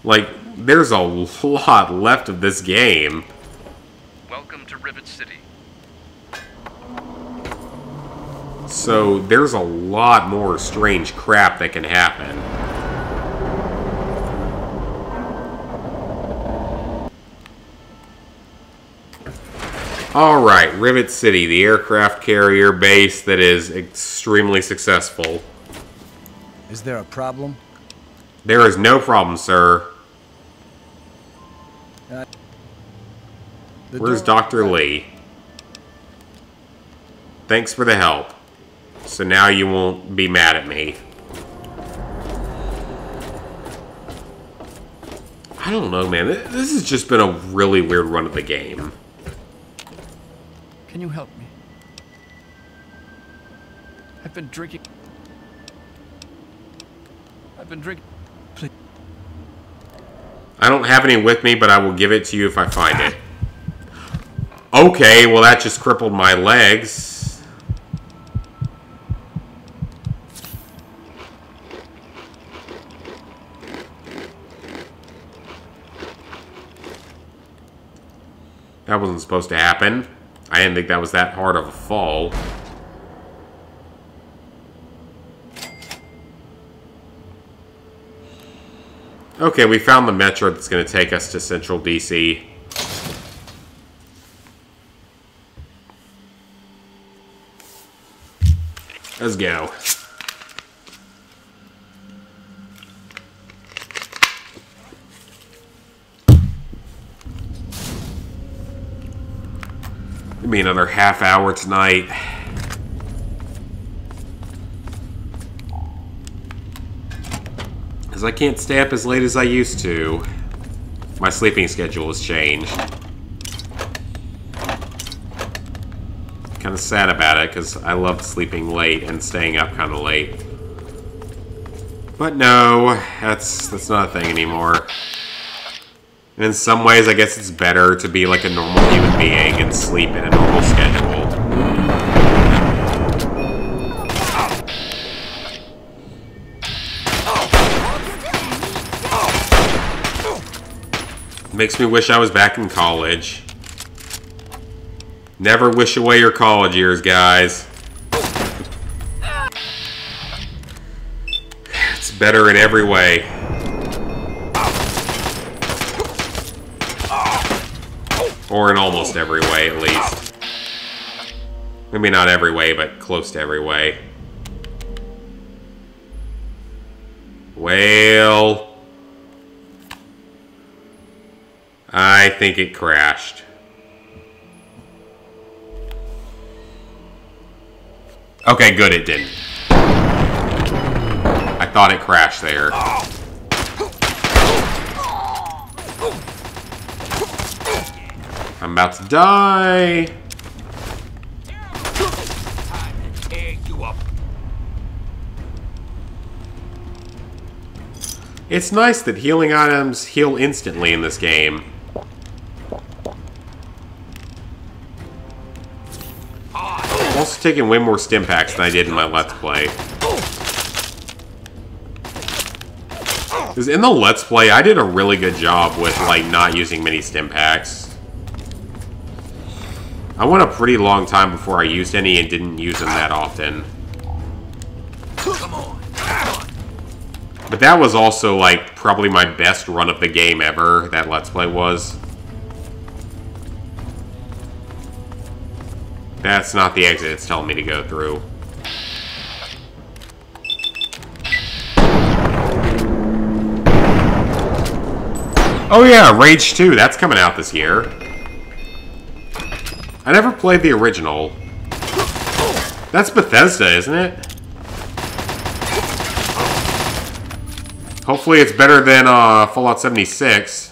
Like, there's a lot left of this game. Welcome to Rivet City. So, there's a lot more strange crap that can happen. Alright, Rivet City, the aircraft carrier base that is extremely successful. Is there a problem? There is no problem, sir. Where's Dr. Lee? Thanks for the help. So now you won't be mad at me. I don't know, man. This has just been a really weird run of the game. Can you help me? I've been drinking. Please. I don't have any with me, but I will give it to you if I find it. Okay, well that just crippled my legs. That wasn't supposed to happen. I didn't think that was that hard of a fall. Okay, we found the metro that's going to take us to Central DC. Let's go. Give me another half hour tonight. Because I can't stay up as late as I used to. My sleeping schedule has changed. Kind of sad about it, because I loved sleeping late and staying up kind of late. But no, that's not a thing anymore. And in some ways, I guess it's better to be like a normal human being and sleep in a normal schedule. Makes me wish I was back in college. Never wish away your college years, guys. It's better in every way. Or in almost every way, at least. Maybe not every way, but close to every way. Well... I think it crashed. Okay, good, it didn't. I thought it crashed there. I'm about to die. It's nice that healing items heal instantly in this game. I'm also taking way more stim packs than I did in my Let's Play. Because in the Let's Play, I did a really good job with, like, not using many stim packs. I went a pretty long time before I used any and didn't use them that often. But that was also, like, probably my best run of the game ever, that Let's Play was. That's not the exit it's telling me to go through. Oh yeah, Rage 2, that's coming out this year. I never played the original. That's Bethesda, isn't it? Hopefully it's better than Fallout 76.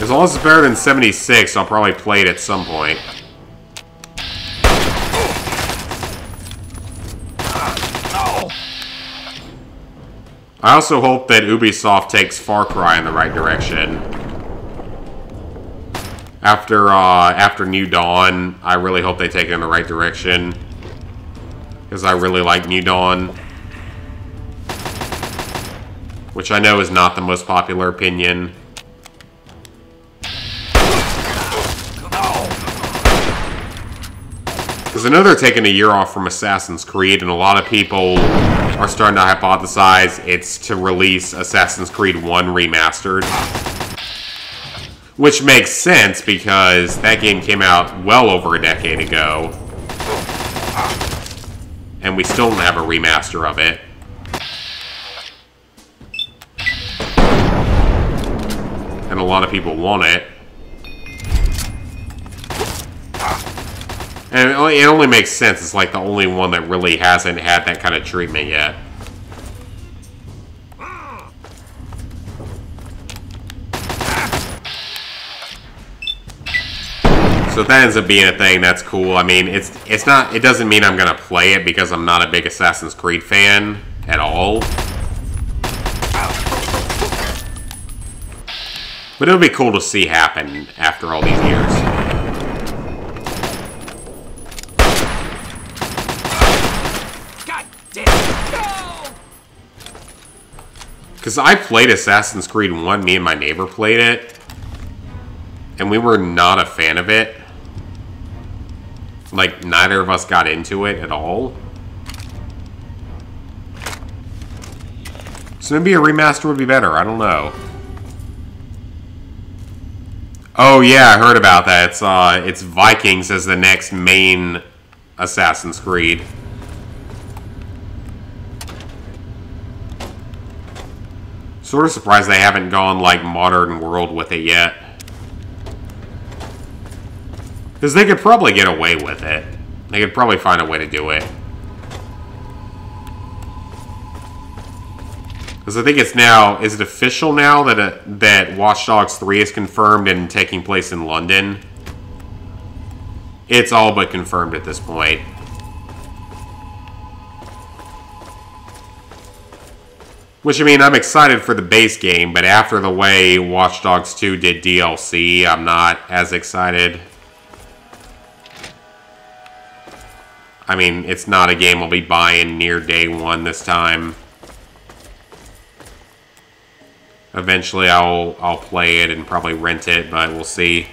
As long as it's better than 76, I'll probably play it at some point. I also hope that Ubisoft takes Far Cry in the right direction. After New Dawn, I really hope they take it in the right direction. Because I really like New Dawn. Which I know is not the most popular opinion. Because I know they're taking a year off from Assassin's Creed, and a lot of people are starting to hypothesize it's to release Assassin's Creed 1 Remastered. Which makes sense, because that game came out well over a decade ago. And we still don't have a remaster of it. And a lot of people want it. And it only makes sense. It's like the only one that really hasn't had that kind of treatment yet. So if that ends up being a thing, that's cool. I mean, it's not. It doesn't mean I'm gonna play it because I'm not a big Assassin's Creed fan at all. But it would be cool to see happen after all these years. Because I played Assassin's Creed 1, me and my neighbor played it, and we were not a fan of it. Like, neither of us got into it at all. So maybe a remaster would be better, I don't know. Oh yeah, I heard about that. It's Vikings as the next main Assassin's Creed. Sort of surprised they haven't gone, like, modern world with it yet. Because they could probably get away with it. They could probably find a way to do it. Because I think it's now... Is it official now that that Watch Dogs 3 is confirmed and taking place in London? It's all but confirmed at this point. Which, I mean, I'm excited for the base game, but after the way Watch Dogs 2 did DLC, I'm not as excited. I mean, it's not a game I'll be buying near day one this time. Eventually I'll play it and probably rent it, but we'll see.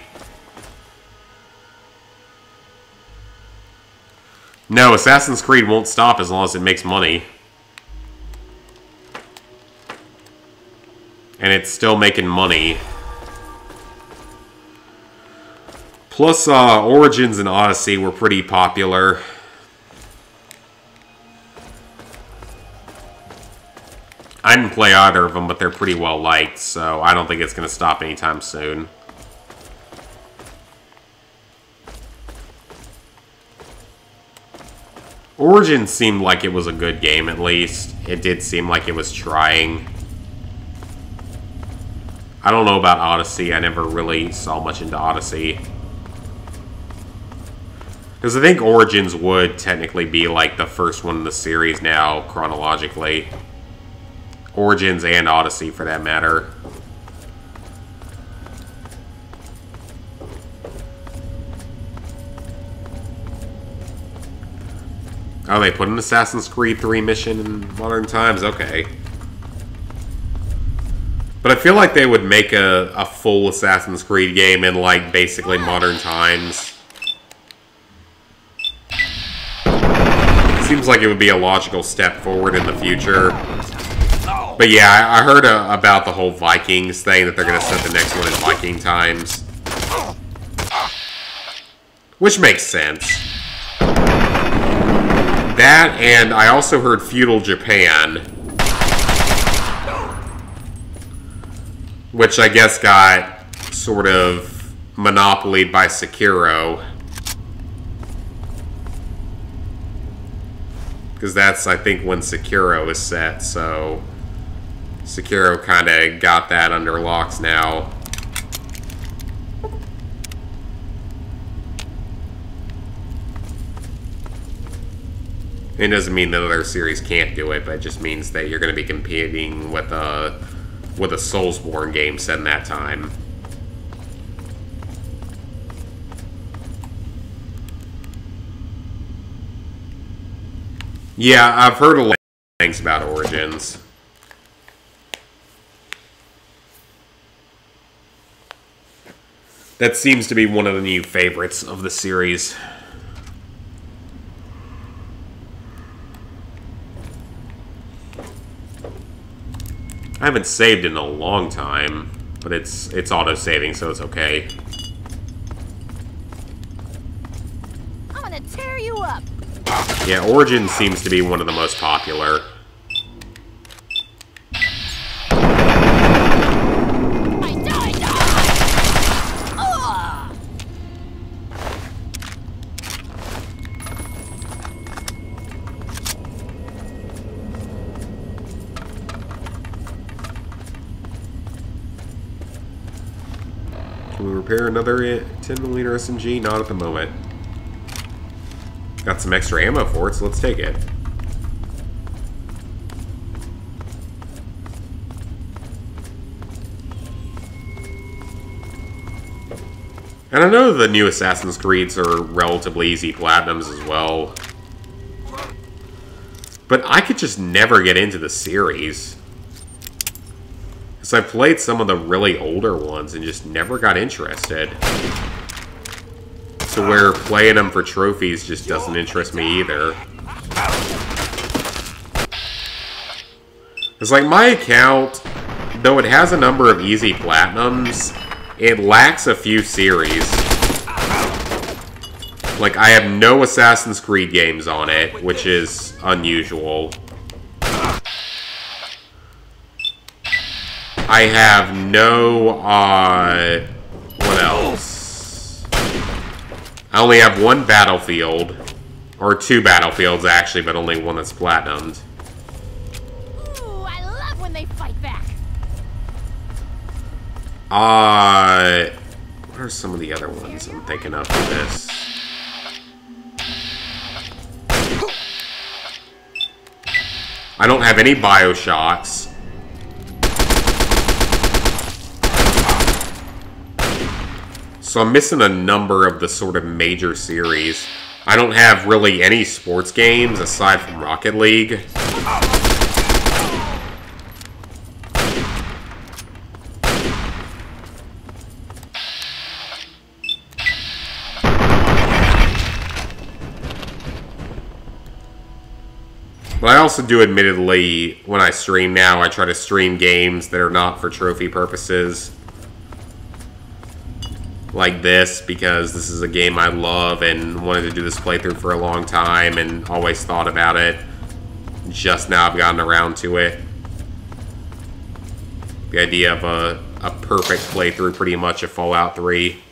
No, Assassin's Creed won't stop as long as it makes money. And it's still making money. Plus, Origins and Odyssey were pretty popular. I didn't play either of them, but they're pretty well liked, so I don't think it's going to stop anytime soon. Origins seemed like it was a good game, at least. It did seem like it was trying. I don't know about Odyssey. I never really saw much into Odyssey. Because I think Origins would technically be like the first one in the series now, chronologically. Origins and Odyssey, for that matter. Oh, they put an Assassin's Creed 3 mission in modern times? Okay. But I feel like they would make a full Assassin's Creed game in, like, basically modern times. Seems like it would be a logical step forward in the future. But yeah, I heard about the whole Vikings thing, that they're going to set the next one in Viking times. Which makes sense. That, and I also heard feudal Japan. Which I guess got sort of monopolied by Sekiro. Because that's, I think, when Sekiro is set, so... Sekiro kind of got that under locks now. It doesn't mean that other series can't do it, but it just means that you're going to be competing with a Soulsborne game set in that time. Yeah, I've heard a lot of things about Origins. That seems to be one of the new favorites of the series. I haven't saved in a long time, but it's auto-saving, so it's okay. I'm gonna tear you up. Yeah, Origins seems to be one of the most popular. Can we repair another 10mm SMG? Not at the moment. Got some extra ammo for it, so let's take it. And I know the new Assassin's Creeds are relatively easy platinums as well. But I could just never get into the series. Because I played some of the really older ones and just never got interested. To where playing them for trophies just doesn't interest me either. It's like my account, though it has a number of easy platinums, it lacks a few series. Like, I have no Assassin's Creed games on it, which is unusual. I have no, what else? I only have one battlefield. Or 2 battlefields, actually, but only one that's platinumed. Ooh, I love when they fight back. What are some of the other ones I'm thinking of for this? I don't have any Bioshocks. So I'm missing a number of the sort of major series. I don't have really any sports games aside from Rocket League. But I also do admittedly, when I stream now, I try to stream games that are not for trophy purposes. Like this, because this is a game I love and wanted to do this playthrough for a long time and always thought about it. Just now I've gotten around to it. The idea of a perfect playthrough pretty much of Fallout 3.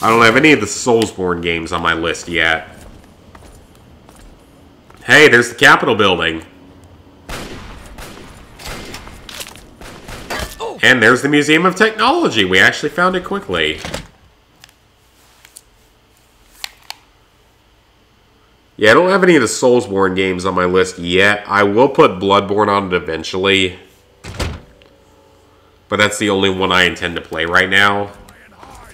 I don't have any of the Soulsborne games on my list yet. Hey, there's the Capitol building. And there's the Museum of Technology. We actually found it quickly. Yeah, I don't have any of the Soulsborne games on my list yet. I will put Bloodborne on it eventually. But that's the only one I intend to play right now.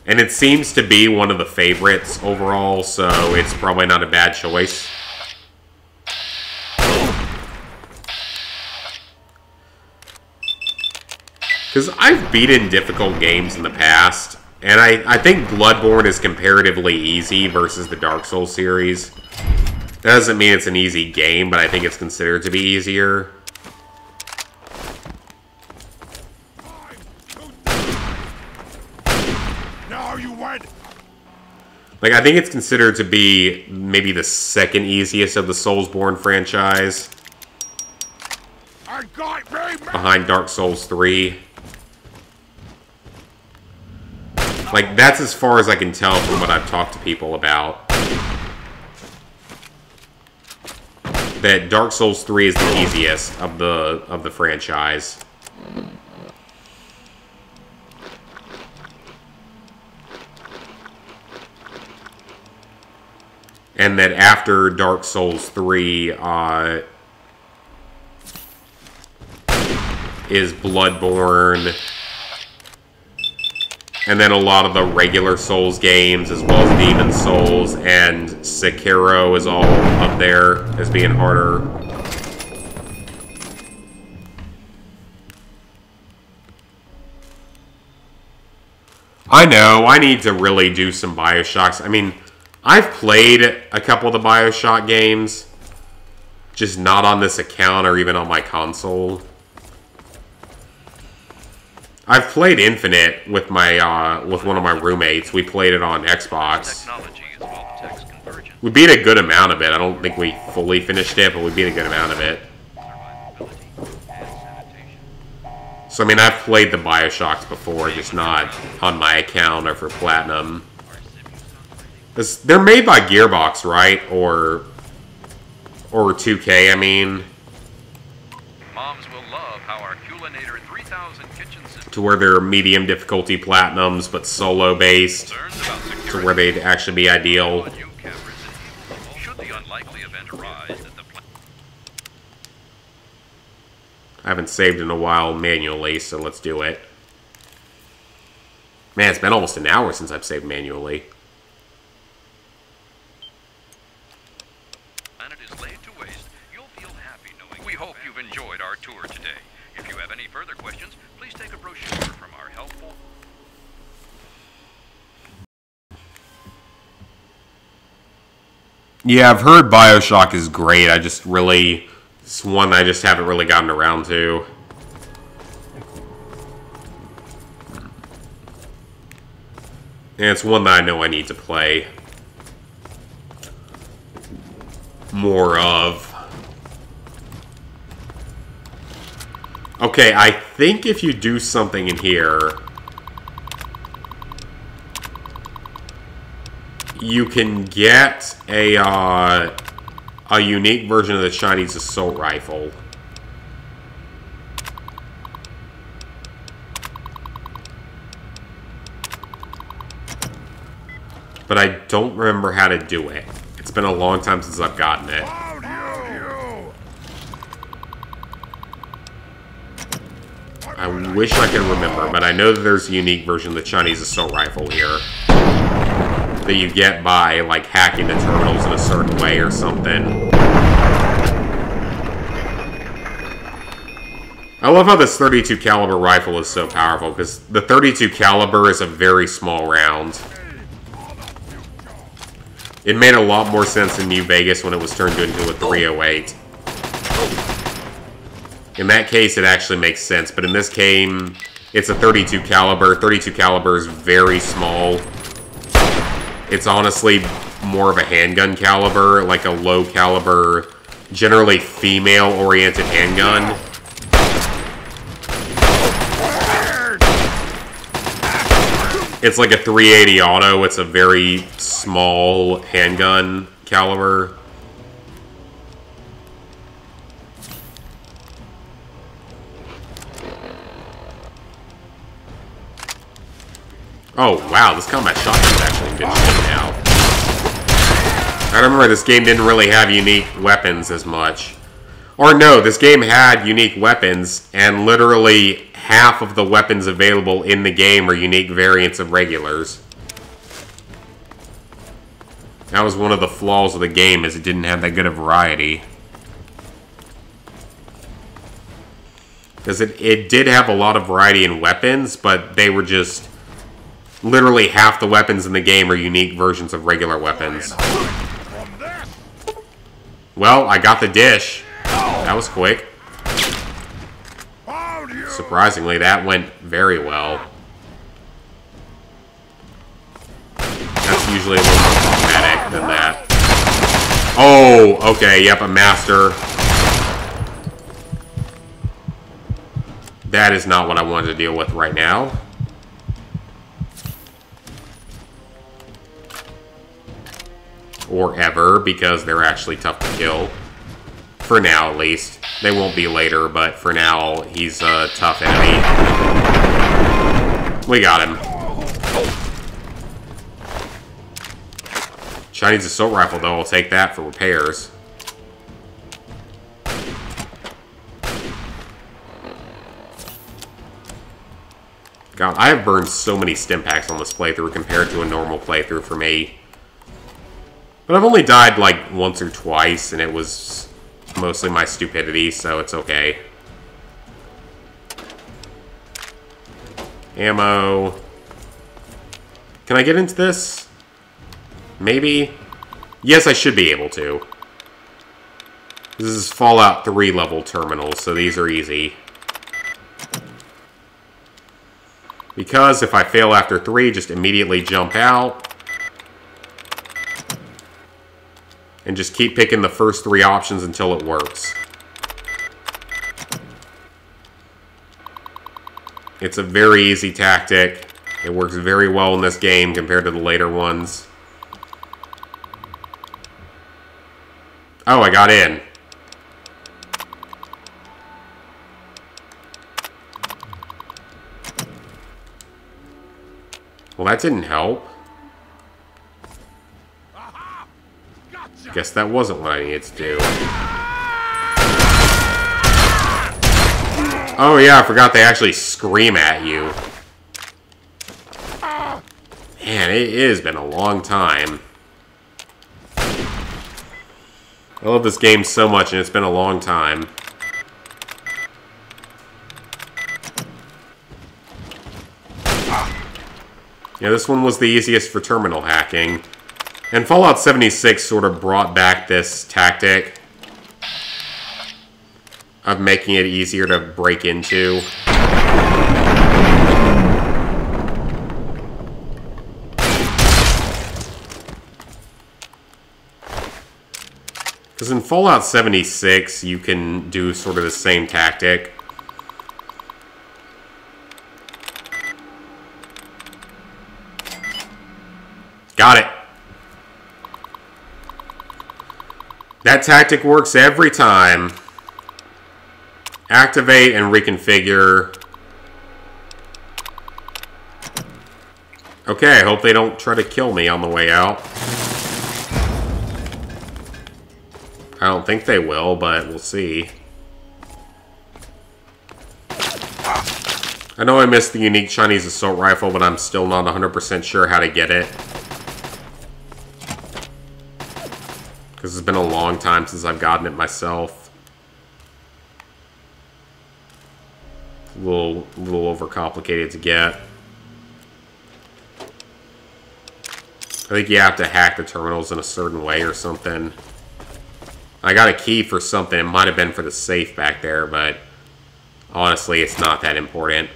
And it seems to be one of the favorites overall, so it's probably not a bad choice. Because I've beaten difficult games in the past, and I think Bloodborne is comparatively easy versus the Dark Souls series. That doesn't mean it's an easy game, but I think it's considered to be easier. Like, I think it's considered to be maybe the second easiest of the Soulsborne franchise. Behind Dark Souls 3. Like, that's as far as I can tell from what I've talked to people about. That Dark Souls 3 is the easiest of the franchise. And that after Dark Souls 3 is Bloodborne, and then a lot of the regular Souls games, as well as Demon Souls, and Sekiro is all up there as being harder. I know, I need to really do some Bioshocks. I mean, I've played a couple of the Bioshock games, just not on this account or even on my console. I've played Infinite with my with one of my roommates. We played it on Xbox. We beat a good amount of it. I don't think we fully finished it, but we beat a good amount of it. So I mean, I've played the Bioshocks before, just not on my account or for Platinum. They're made by Gearbox, right? Or 2K, I mean. Moms will love how our Culinator 3000 kitchen system to where they're medium difficulty platinums, but solo based, to where they'd actually be ideal. Should the unlikely event arise that the I haven't saved in a while manually, so let's do it. Man, it's been almost an hour since I've saved manually. We hope you've enjoyed our tour today. If you have any further questions, please take a brochure from our helpful... Yeah, I've heard Bioshock is great. I just really... It's one I just haven't really gotten around to. And it's one that I know I need to play more of. Okay, I think if you do something in here, you can get a unique version of the Chinese assault rifle. But I don't remember how to do it. It's been a long time since I've gotten it. I wish I could remember, but I know that there's a unique version of the Chinese assault rifle here that you get by, like, hacking the terminals in a certain way or something. I love how this 32 caliber rifle is so powerful, because the 32 caliber is a very small round. It made a lot more sense in New Vegas when it was turned into a 308. In that case, it actually makes sense, but in this game, it's a 32 caliber. 32 caliber is very small. It's honestly more of a handgun caliber, like a low caliber, generally female-oriented handgun. It's like a 380 auto. It's a very small handgun caliber. Oh, wow, this combat shotgun is actually in good shape now. I remember this game didn't really have unique weapons as much. Or no, this game had unique weapons, and literally half of the weapons available in the game are unique variants of regulars. That was one of the flaws of the game, is it didn't have that good a variety. Because it did have a lot of variety in weapons, but they were just... Literally half the weapons in the game are unique versions of regular weapons. Well, I got the dish. That was quick. Surprisingly, that went very well. That's usually a little more problematic than that. Oh, okay, yep, a master. That is not what I wanted to deal with right now. Or ever, because they're actually tough to kill. For now, at least. They won't be later, but for now, he's a tough enemy. We got him. Chinese assault rifle, though, I'll take that for repairs. God, I have burned so many stim packs on this playthrough compared to a normal playthrough for me. But I've only died, like, once or twice, and it was mostly my stupidity, so it's okay. Ammo. Can I get into this? Maybe? Yes, I should be able to. This is Fallout 3 level terminals, so these are easy. Because if I fail after 3, just immediately jump out. And just keep picking the first 3 options until it works. It's a very easy tactic. It works very well in this game compared to the later ones. Oh, I got in. Well, that didn't help. Guess that wasn't what I needed to do. Oh yeah, I forgot they actually scream at you. Man, it has been a long time. I love this game so much, and it's been a long time. Yeah, this one was the easiest for terminal hacking. And Fallout 76 sort of brought back this tactic of making it easier to break into. Because in Fallout 76, you can do sort of the same tactic. Got it. That tactic works every time. Activate and reconfigure. Okay, I hope they don't try to kill me on the way out. I don't think they will, but we'll see. I know I missed the unique Chinese assault rifle, but I'm still not 100% sure how to get it. Because it's been a long time since I've gotten it myself. It's a little overcomplicated to get. I think you have to hack the terminals in a certain way or something. I got a key for something. It might have been for the safe back there, but honestly, it's not that important.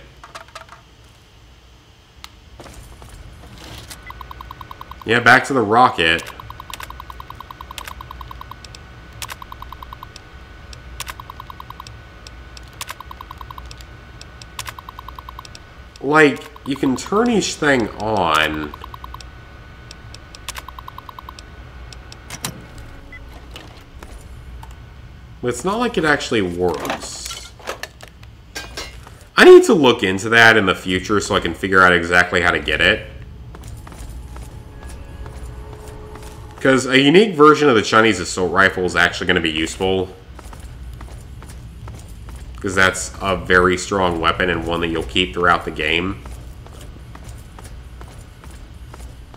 Yeah, back to the rocket. Like, you can turn each thing on. But it's not like it actually works. I need to look into that in the future so I can figure out exactly how to get it. Because a unique version of the Chinese assault rifle is actually going to be useful. Because that's a very strong weapon and one that you'll keep throughout the game.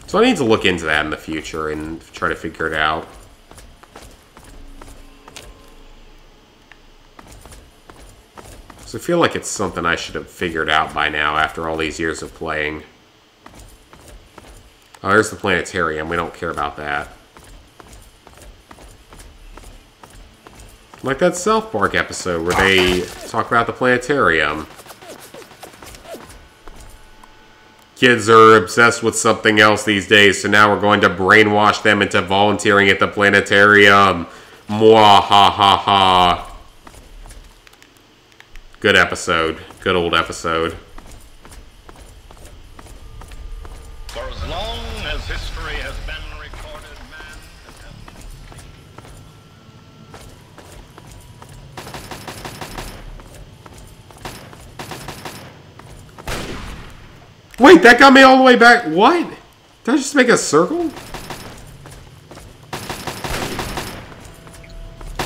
So I need to look into that in the future and try to figure it out. So I feel like it's something I should have figured out by now after all these years of playing. Oh, there's the planetarium. We don't care about that. Like that South Park episode where they talk about the planetarium. Kids are obsessed with something else these days, so now we're going to brainwash them into volunteering at the planetarium. Mwah ha ha ha. Good episode. Good old episode. For as long as history has been recorded, man has... Wait, that got me all the way back. What? Did I just make a circle?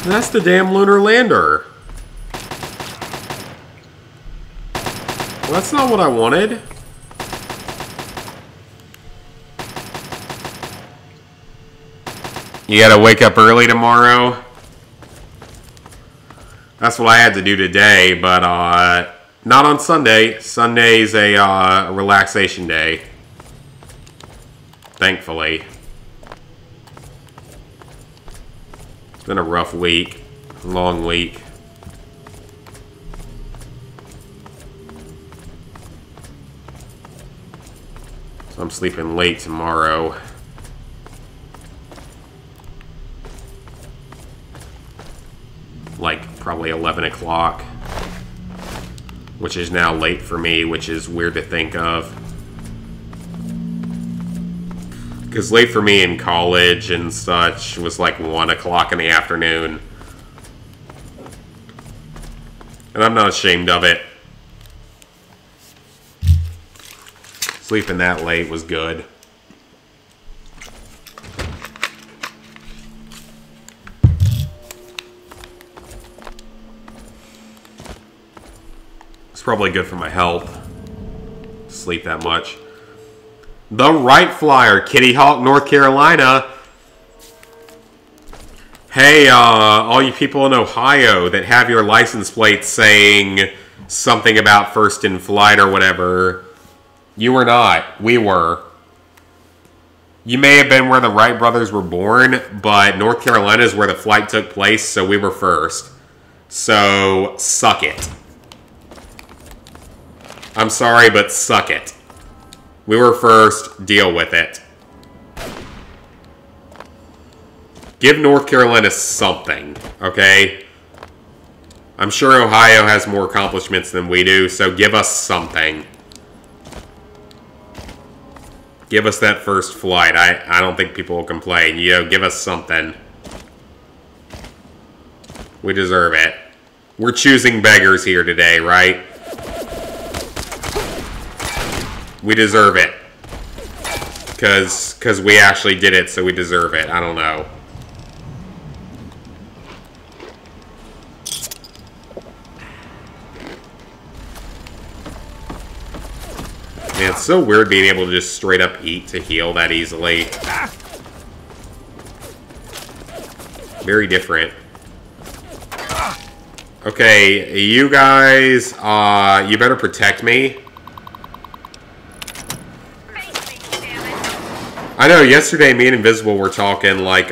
That's the damn lunar lander. Well, that's not what I wanted. You gotta wake up early tomorrow. That's what I had to do today, but not on Sunday. Sunday's a relaxation day. Thankfully. It's been a rough week. Long week. So I'm sleeping late tomorrow. Like, probably 11 o'clock. Which is now late for me, which is weird to think of. Because late for me in college and such was like 1 o'clock in the afternoon. And I'm not ashamed of it. Sleeping that late was good. It's probably good for my health. Sleep that much. The Wright Flyer, Kitty Hawk, North Carolina. Hey, all you people in Ohio that have your license plate saying something about first in flight or whatever. You were not. We were. You may have been where the Wright brothers were born, but North Carolina is where the flight took place, so we were first. So, suck it. I'm sorry, but suck it. We were first. Deal with it. Give North Carolina something, okay? I'm sure Ohio has more accomplishments than we do, so give us something. Give us that first flight. I don't think people will complain. You know, give us something. We deserve it. We're choosing beggars here today, right? We deserve it. Because we actually did it, so we deserve it. I don't know. Man, it's so weird being able to just straight up eat to heal that easily. Very different. Okay, you guys, you better protect me. I know, yesterday me and Invisible were talking like,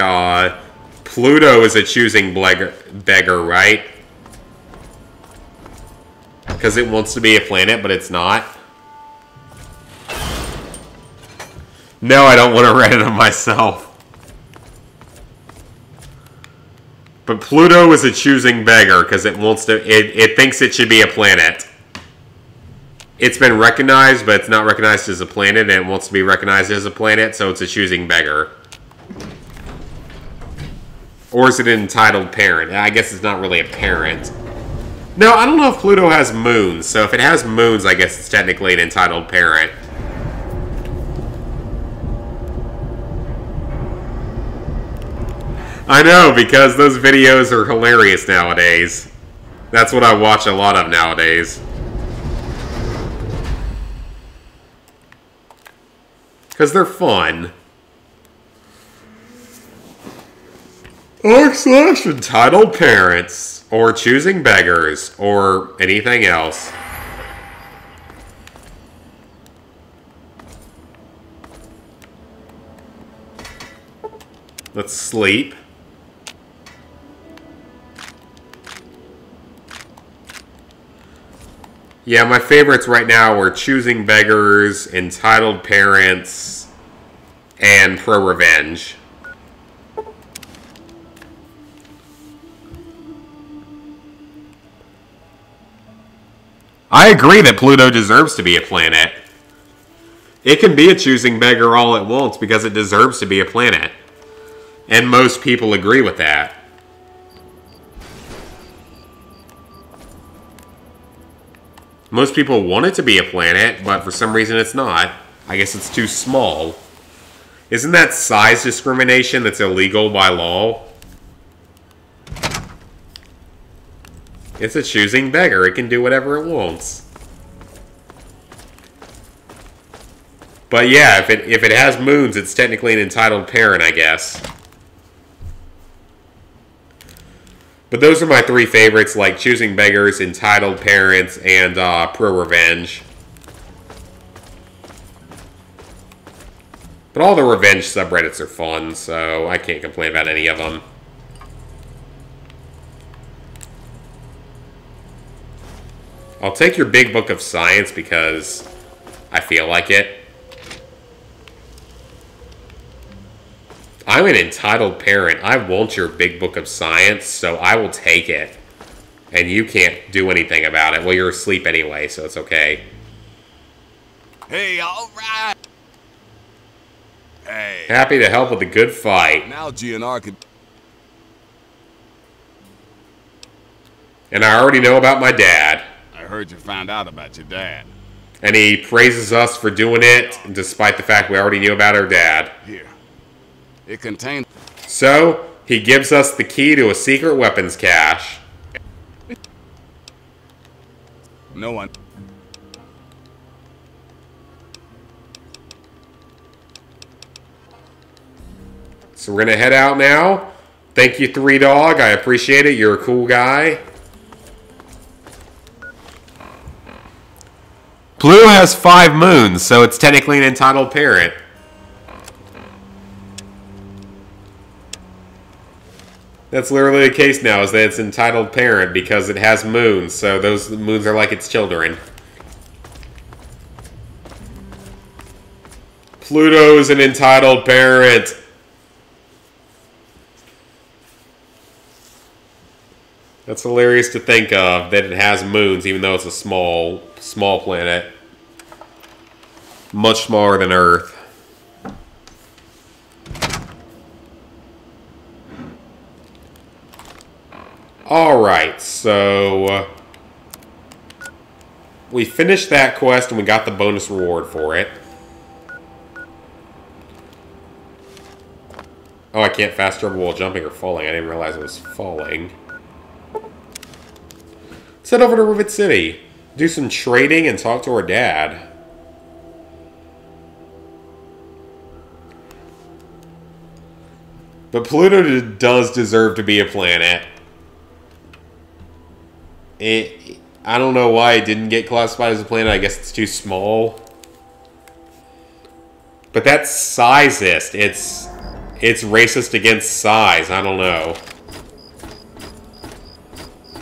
Pluto is a choosing beggar, right? Because it wants to be a planet, but it's not. No, I don't want to Reddit them myself. But Pluto is a choosing beggar because it wants to. It thinks it should be a planet. It's been recognized, but it's not recognized as a planet, and it wants to be recognized as a planet, so it's a choosing beggar. Or is it an entitled parent? I guess it's not really a parent. No, I don't know if Pluto has moons, so if it has moons, I guess it's technically an entitled parent. I know, because those videos are hilarious nowadays. That's what I watch a lot of nowadays. Because they're fun. / entitled parents, or choosing beggars, or anything else. Let's sleep. Yeah, my favorites right now are choosing beggars, entitled parents, and pro-revenge. I agree that Pluto deserves to be a planet. It can be a choosing beggar all it wants because it deserves to be a planet. And most people agree with that. Most people want it to be a planet, but for some reason it's not. I guess it's too small. Isn't that size discrimination that's illegal by law? It's a choosing beggar. It can do whatever it wants. But yeah, if it has moons, it's technically an entitled parent, I guess. But those are my three favorites, like choosing beggars, entitled parents, and pro-revenge. But all the revenge subreddits are fun, so I can't complain about any of them. I'll take your big book of science because I feel like it. I'm an entitled parent. I want your big book of science, so I will take it. And you can't do anything about it. Well, you're asleep anyway, so it's okay. Hey, all right. Hey. Happy to help with a good fight. Now GNR could... And I already know about my dad. I heard you found out about your dad. And he praises us for doing it, despite the fact we already knew about our dad. Here. It contains... So, he gives us the key to a secret weapons cache. No one... So we're going to head out now. Thank you, 3Dog. I appreciate it. You're a cool guy. Pluto has 5 moons, so it's technically an entitled parent. That's literally the case now, is that it's entitled parent because it has moons, so those moons are like its children. Pluto's an entitled parent. That's hilarious to think of, that it has moons, even though it's a small planet. Much smaller than Earth. Alright, so... we finished that quest and we got the bonus reward for it. Oh, I can't fast travel while jumping or falling. I didn't realize it was falling. Let's head over to Rivet City. Do some trading and talk to our dad. But Pluto does deserve to be a planet. I don't know why it didn't get classified as a planet. I guess it's too small. But that's sizeist. It's racist against size. I don't know.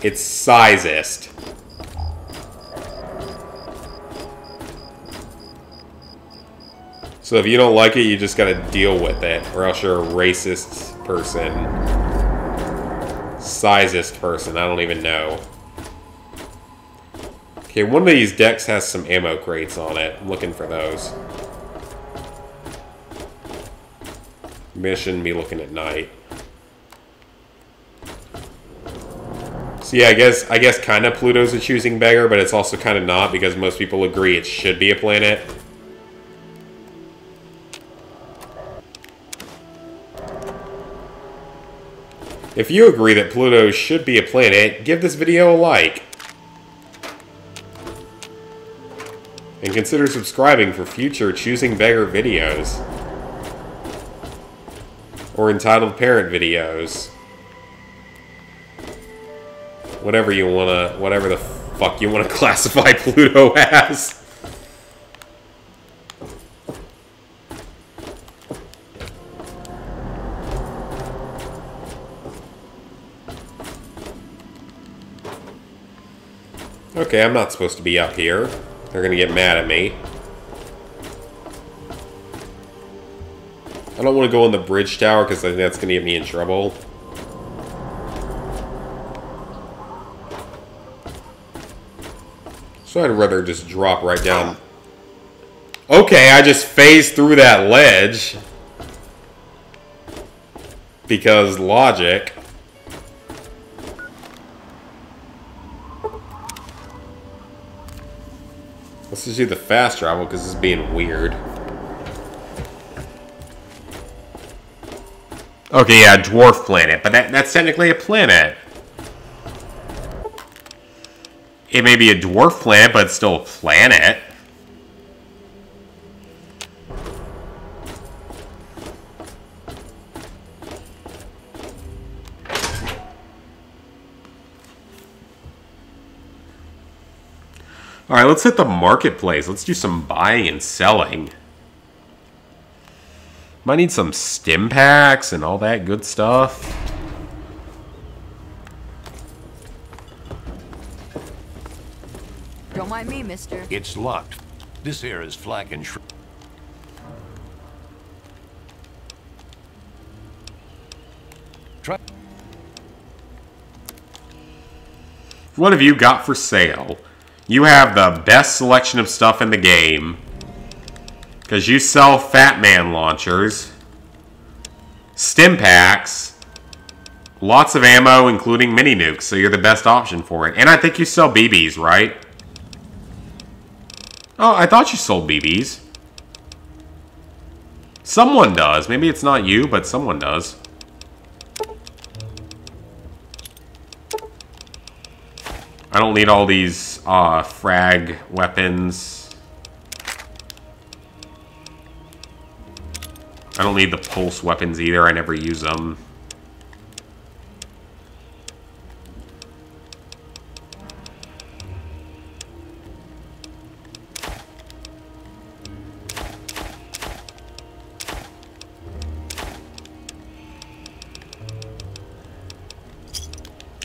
It's sizeist. So if you don't like it, you just gotta deal with it, or else you're a racist person. Sizeist person, I don't even know. Okay, one of these decks has some ammo crates on it. I'm looking for those. Maybe I shouldn't be looking at night. So yeah, I guess kind of Pluto's a choosing beggar, but it's also kind of not, because most people agree it should be a planet. If you agree that Pluto should be a planet, give this video a like. And consider subscribing for future Choosing Beggar videos. Or entitled parent videos. Whatever the fuck you wanna classify Pluto as. Okay, I'm not supposed to be up here. They're gonna get mad at me. I don't want to go on the bridge tower because I think that's gonna get me in trouble. So I'd rather just drop right down. Okay, I just phased through that ledge. Because logic. Let's just do the fast travel because this is being weird. Okay, yeah, dwarf planet, but that's technically a planet. It may be a dwarf planet, but it's still a planet. Alright, let's hit the marketplace. Let's do some buying and selling. Might need some stim packs and all that good stuff. Don't mind me, mister. It's locked. This here is flak and Try. What have you got for sale? You have the best selection of stuff in the game. Because you sell Fat Man launchers. Stim packs. Lots of ammo, including mini nukes. So you're the best option for it. And I think you sell BBs, right? Oh, I thought you sold BBs. Someone does. Maybe it's not you, but someone does. I don't need all these frag weapons. I don't need the pulse weapons either. I never use them.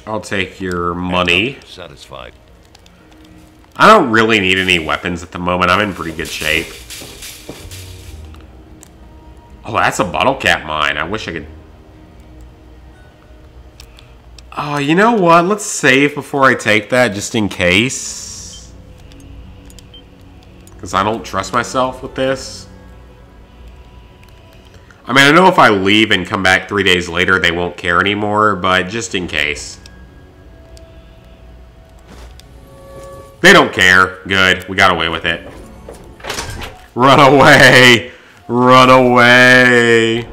I'll take your money. Satisfied. I don't really need any weapons at the moment. I'm in pretty good shape. Oh, that's a bottle cap mine. I wish I could... Oh, you know what? Let's save before I take that, just in case. Because I don't trust myself with this. I mean, I know if I leave and come back 3 days later, they won't care anymore, but just in case. They don't care. Good. We got away with it. Run away! Run away!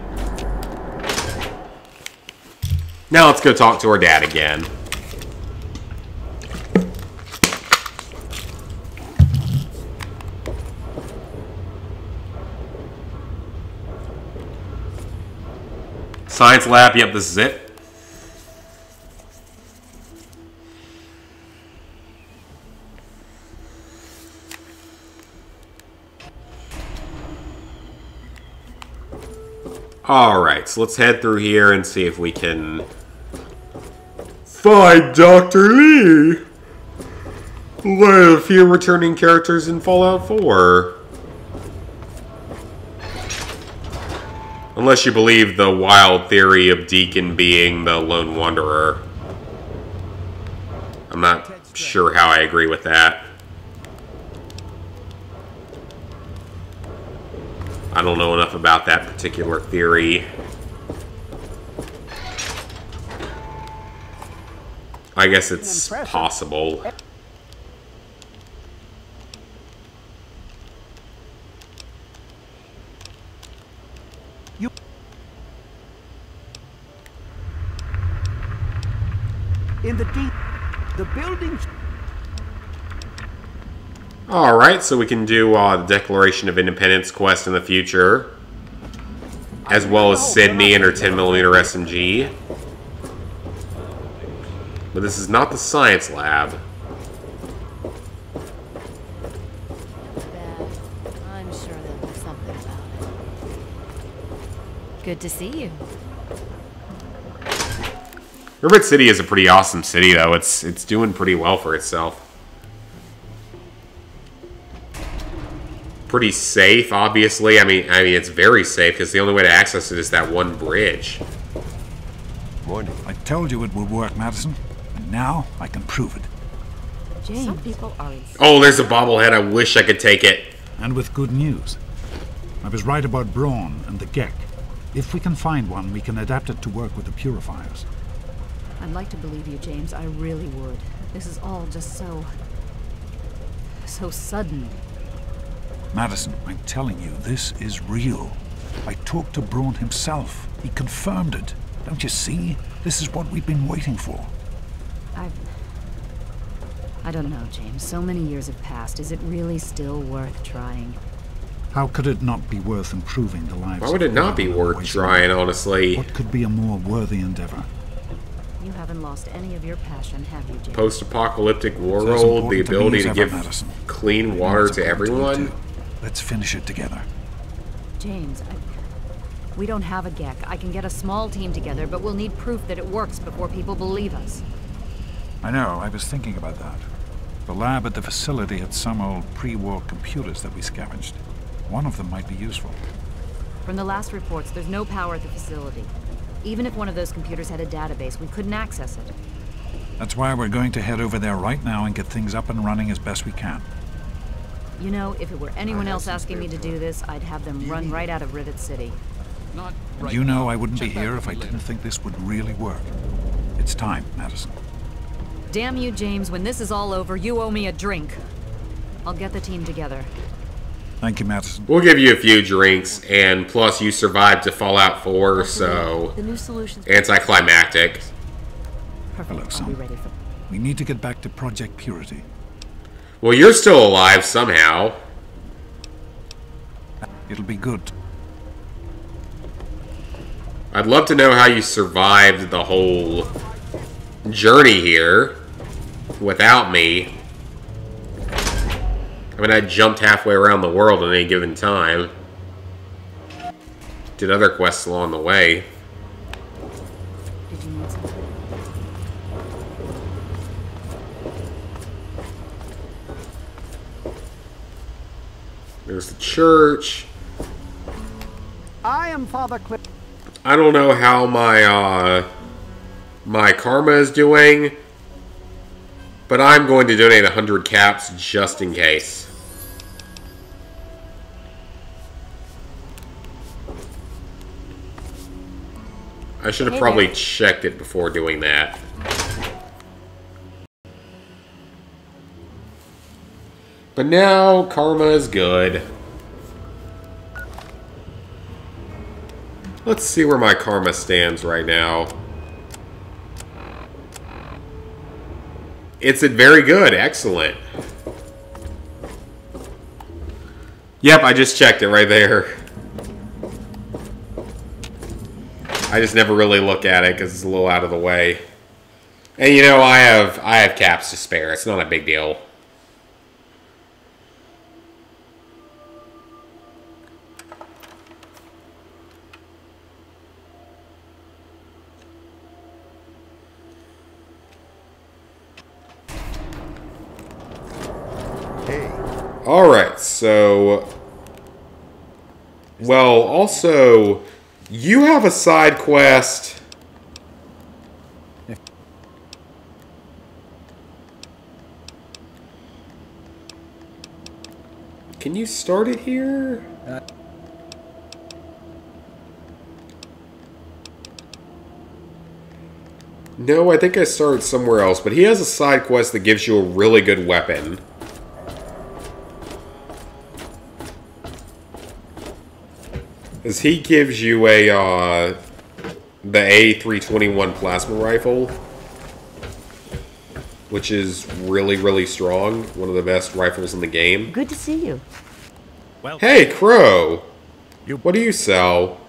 Now let's go talk to our dad again. Science lab, yep, this is it. Alright, so let's head through here and see if we can find Dr. Lee. One of the few returning characters in Fallout 4. Unless you believe the wild theory of Deacon being the lone wanderer. I'm not sure how I agree with that. I don't know enough about that particular theory. I guess it's possible. In the building. Alright, so we can do the Declaration of Independence quest in the future. As well as Sydney and her 10mm SMG. But this is not the science lab. I'm sure there'll be something about it. Good to see you. Rivet City is a pretty awesome city, though. It's doing pretty well for itself. Pretty safe, obviously. I mean, it's very safe because the only way to access it is that one bridge. Morning. I told you it would work, Madison, and now I can prove it. James. Some people are. Oh, there's a bobblehead. I wish I could take it. And with good news. I was right about Braun and the Gek. If we can find one, we can adapt it to work with the purifiers. I'd like to believe you, James. I really would. This is all just so sudden. Madison, I'm telling you, this is real. I talked to Braun himself. He confirmed it. Don't you see? This is what we've been waiting for. I don't know, James. So many years have passed. Is it really still worth trying? How could it not be worth improving the lives? Why would it not be worth trying, honestly? What could be a more worthy endeavor? You haven't lost any of your passion, have you, James? Post-apocalyptic world, the ability to give clean water to everyone. Let's finish it together. James, we don't have a Gek. I can get a small team together, but we'll need proof that it works before people believe us. I know, I was thinking about that. The lab at the facility had some old pre-war computers that we scavenged. One of them might be useful. From the last reports, there's no power at the facility. Even if one of those computers had a database, we couldn't access it. That's why we're going to head over there right now and get things up and running as best we can. You know, if it were anyone else asking me to do this, I'd have them run right out of Rivet City. And you know I wouldn't be here if I didn't think this would really work. It's time, Madison. Damn you, James. When this is all over, you owe me a drink. I'll get the team together. Thank you, Madison. We'll give you a few drinks, and plus you survived to Fallout 4, so the new solutions. Anticlimactic. Perfect. Hello, son. We need to get back to Project Purity. Well, you're still alive somehow. It'll be good. I'd love to know how you survived the whole journey here without me. I mean, I jumped halfway around the world at any given time. Did other quests along the way. Did you need something? There's the church. I am Father Cliff. I don't know how my my karma is doing. But I'm going to donate 100 caps just in case. I should have probably checked it before doing that. But now, karma is good. Let's see where my karma stands right now. It's very good. Excellent. Yep, I just checked it right there. I just never really look at it because it's a little out of the way. And you know, I have caps to spare. It's not a big deal. Alright, so... Well, also, you have a side quest. Can you start it here? No, I think I started somewhere else, but he has a side quest that gives you a really good weapon. As he gives you a, the A321 plasma rifle, which is really, really strong. One of the best rifles in the game. Good to see you. Well, hey, Crow! What do you sell?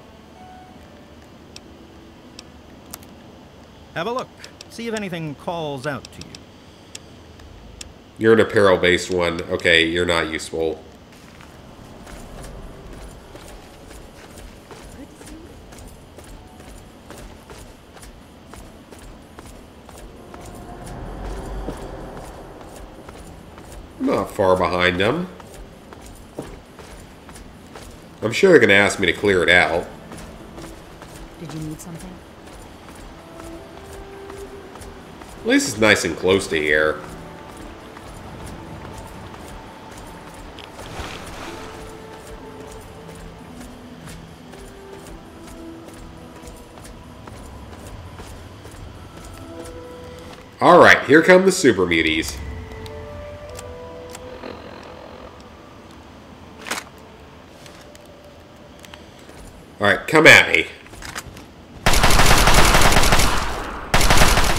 Have a look. See if anything calls out to you. You're an apparel-based one. Okay, you're not useful. I'm not far behind them. I'm sure they're going to ask me to clear it out. Did you need something? At least it's nice and close to here. Alright, here come the super muties. Alright, come at me.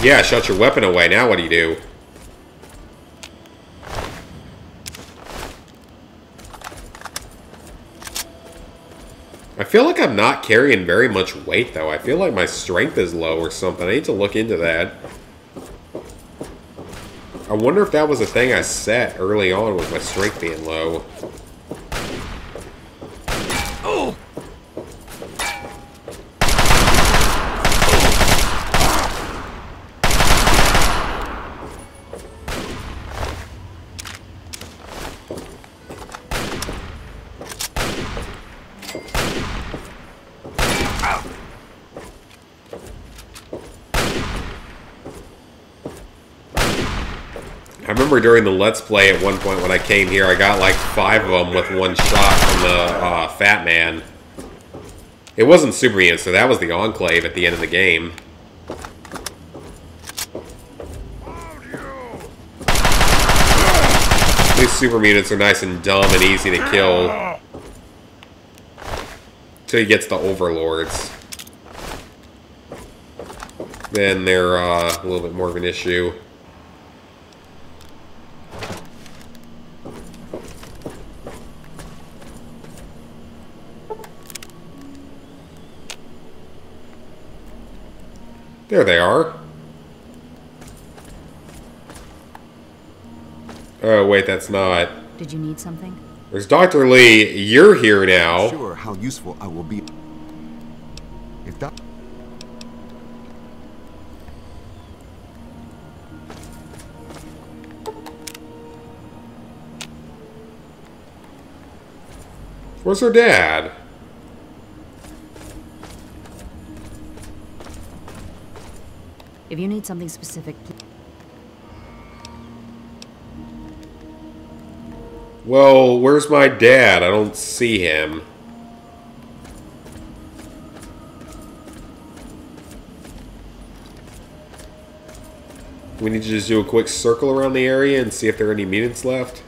Yeah, shut your weapon away. Now what do you do? I feel like I'm not carrying very much weight, though. I feel like my strength is low or something. I need to look into that. I wonder if that was a thing I set early on with my strength being low. Oh! I remember during the Let's Play at one point when I came here, I got like 5 of them with one shot from the Fat Man. It wasn't Super Mutant, so that was the Enclave at the end of the game. These Super Mutants are nice and dumb and easy to kill. Till you get to the Overlords. Then they're a little bit more of an issue. There they are. Oh, wait, that's not. Did you need something? There's Dr. Lee. You're here now. Sure, how useful I will be. If that. Where's her dad? If you need something specific, please. Well, where's my dad? I don't see him. We need to just do a quick circle around the area and see if there are any mutants left.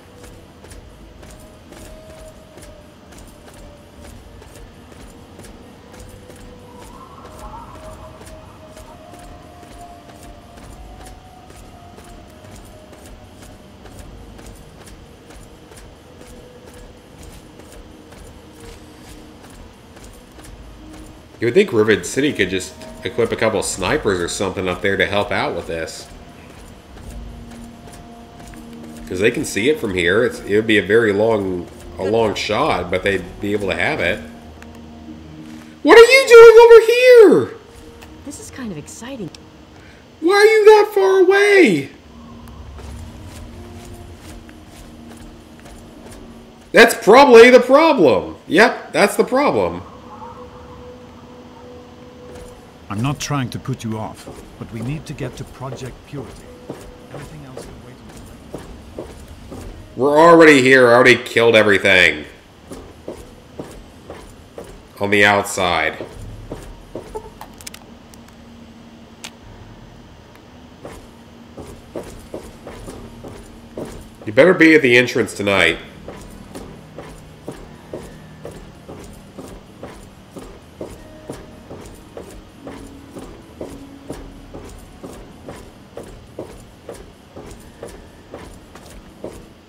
You would think Rivet City could just equip a couple snipers or something up there to help out with this. Because they can see it from here. It would be a long shot, but they'd be able to have it. What are you doing over here? This is kind of exciting. Why are you that far away? That's probably the problem. Yep, that's the problem. I'm not trying to put you off, but we need to get to Project Purity. Everything else can wait until later. We're already here. I already killed everything. On the outside. You better be at the entrance tonight.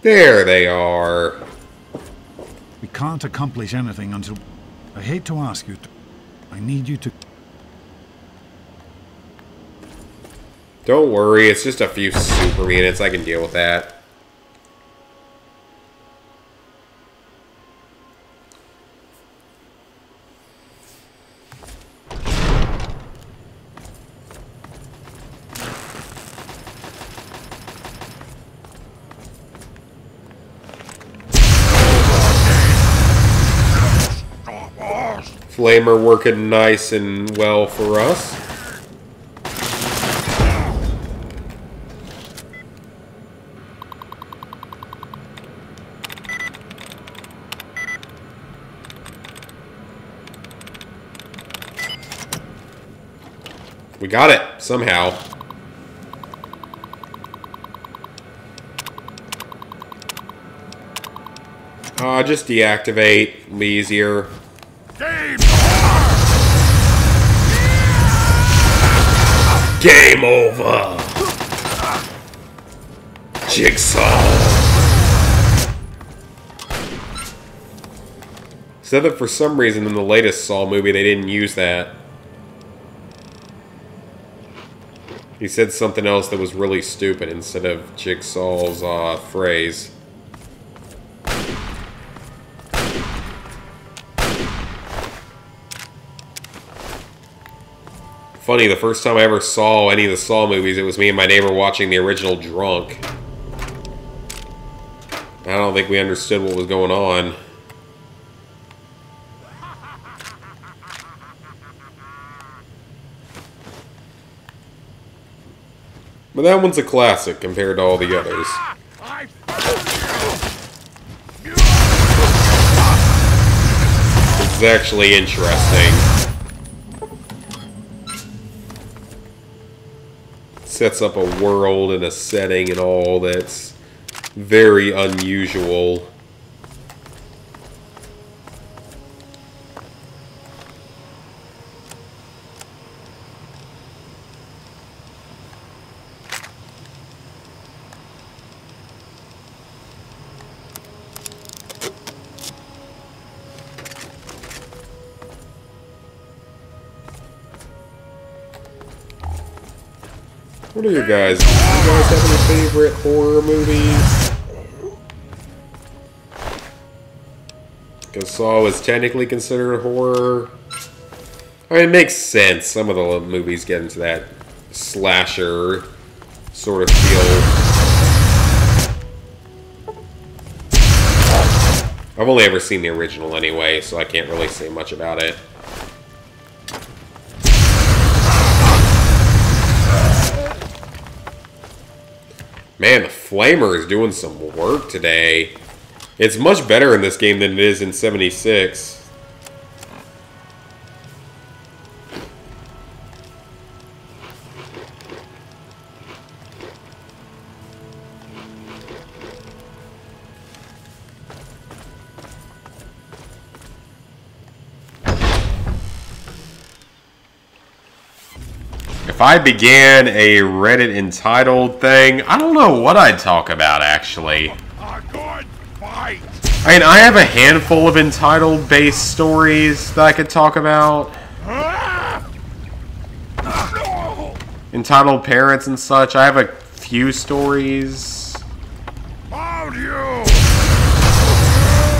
There they are. We can't accomplish anything until... I hate to ask you to... I need you to... Don't worry, it's just a few super minutes. I can deal with that. Flamer working nice and well for us. We got it, somehow. Just deactivate. It'll be easier. Game over! Jigsaw! Said that for some reason in the latest Saw movie they didn't use that. He said something else that was really stupid instead of Jigsaw's phrase. Funny, the first time I ever saw any of the Saw movies, it was me and my neighbor watching the original drunk. I don't think we understood what was going on. But that one's a classic compared to all the others. It's actually interesting. Sets up a world and a setting and all that's very unusual. What are you guys? Do you guys have any favorite horror movies? Because Saw is technically considered horror. I mean, it makes sense. Some of the movies get into that slasher sort of feel. I've only ever seen the original anyway, so I can't really say much about it. Man, the Flamer is doing some work today. It's much better in this game than it is in 76. If I began a Reddit entitled thing, I don't know what I'd talk about, actually. I mean, I have a handful of entitled-based stories that I could talk about. Entitled parents and such. I have a few stories.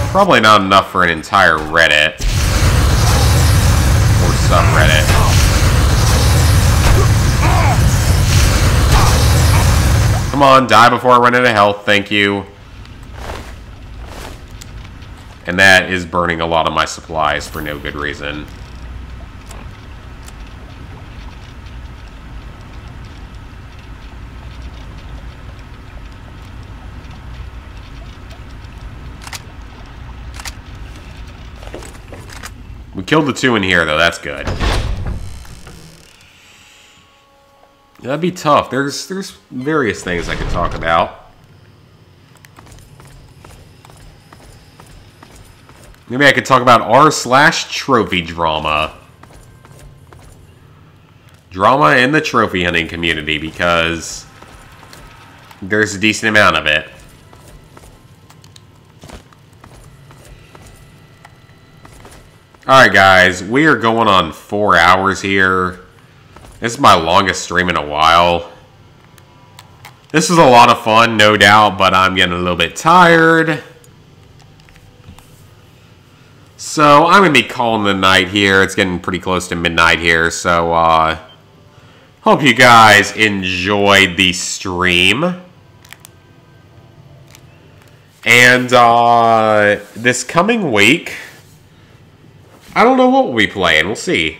Probably not enough for an entire Reddit. Or subreddit. Come on, die before I run out of health, thank you. And that is burning a lot of my supplies for no good reason. We killed the 2 in here, though, that's good. That'd be tough. There's various things I could talk about. Maybe I could talk about r/trophy drama. Drama in the trophy hunting community, because there's a decent amount of it. Alright guys, we are going on 4 hours here. This is my longest stream in a while. This is a lot of fun, no doubt, but I'm getting a little bit tired. So I'm going to be calling the night here. It's getting pretty close to midnight here, so hope you guys enjoyed the stream. And this coming week, I don't know what we'll be playing. We'll see.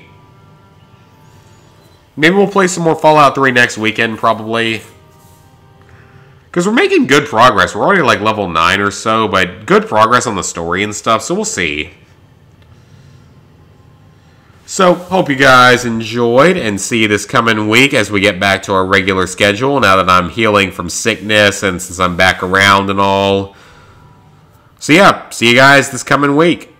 Maybe we'll play some more Fallout 3 next weekend, probably. Because we're making good progress. We're already like level 9 or so, but good progress on the story and stuff, so we'll see. So, hope you guys enjoyed, and see you this coming week as we get back to our regular schedule, now that I'm healing from sickness and since I'm back around and all. So yeah, see you guys this coming week.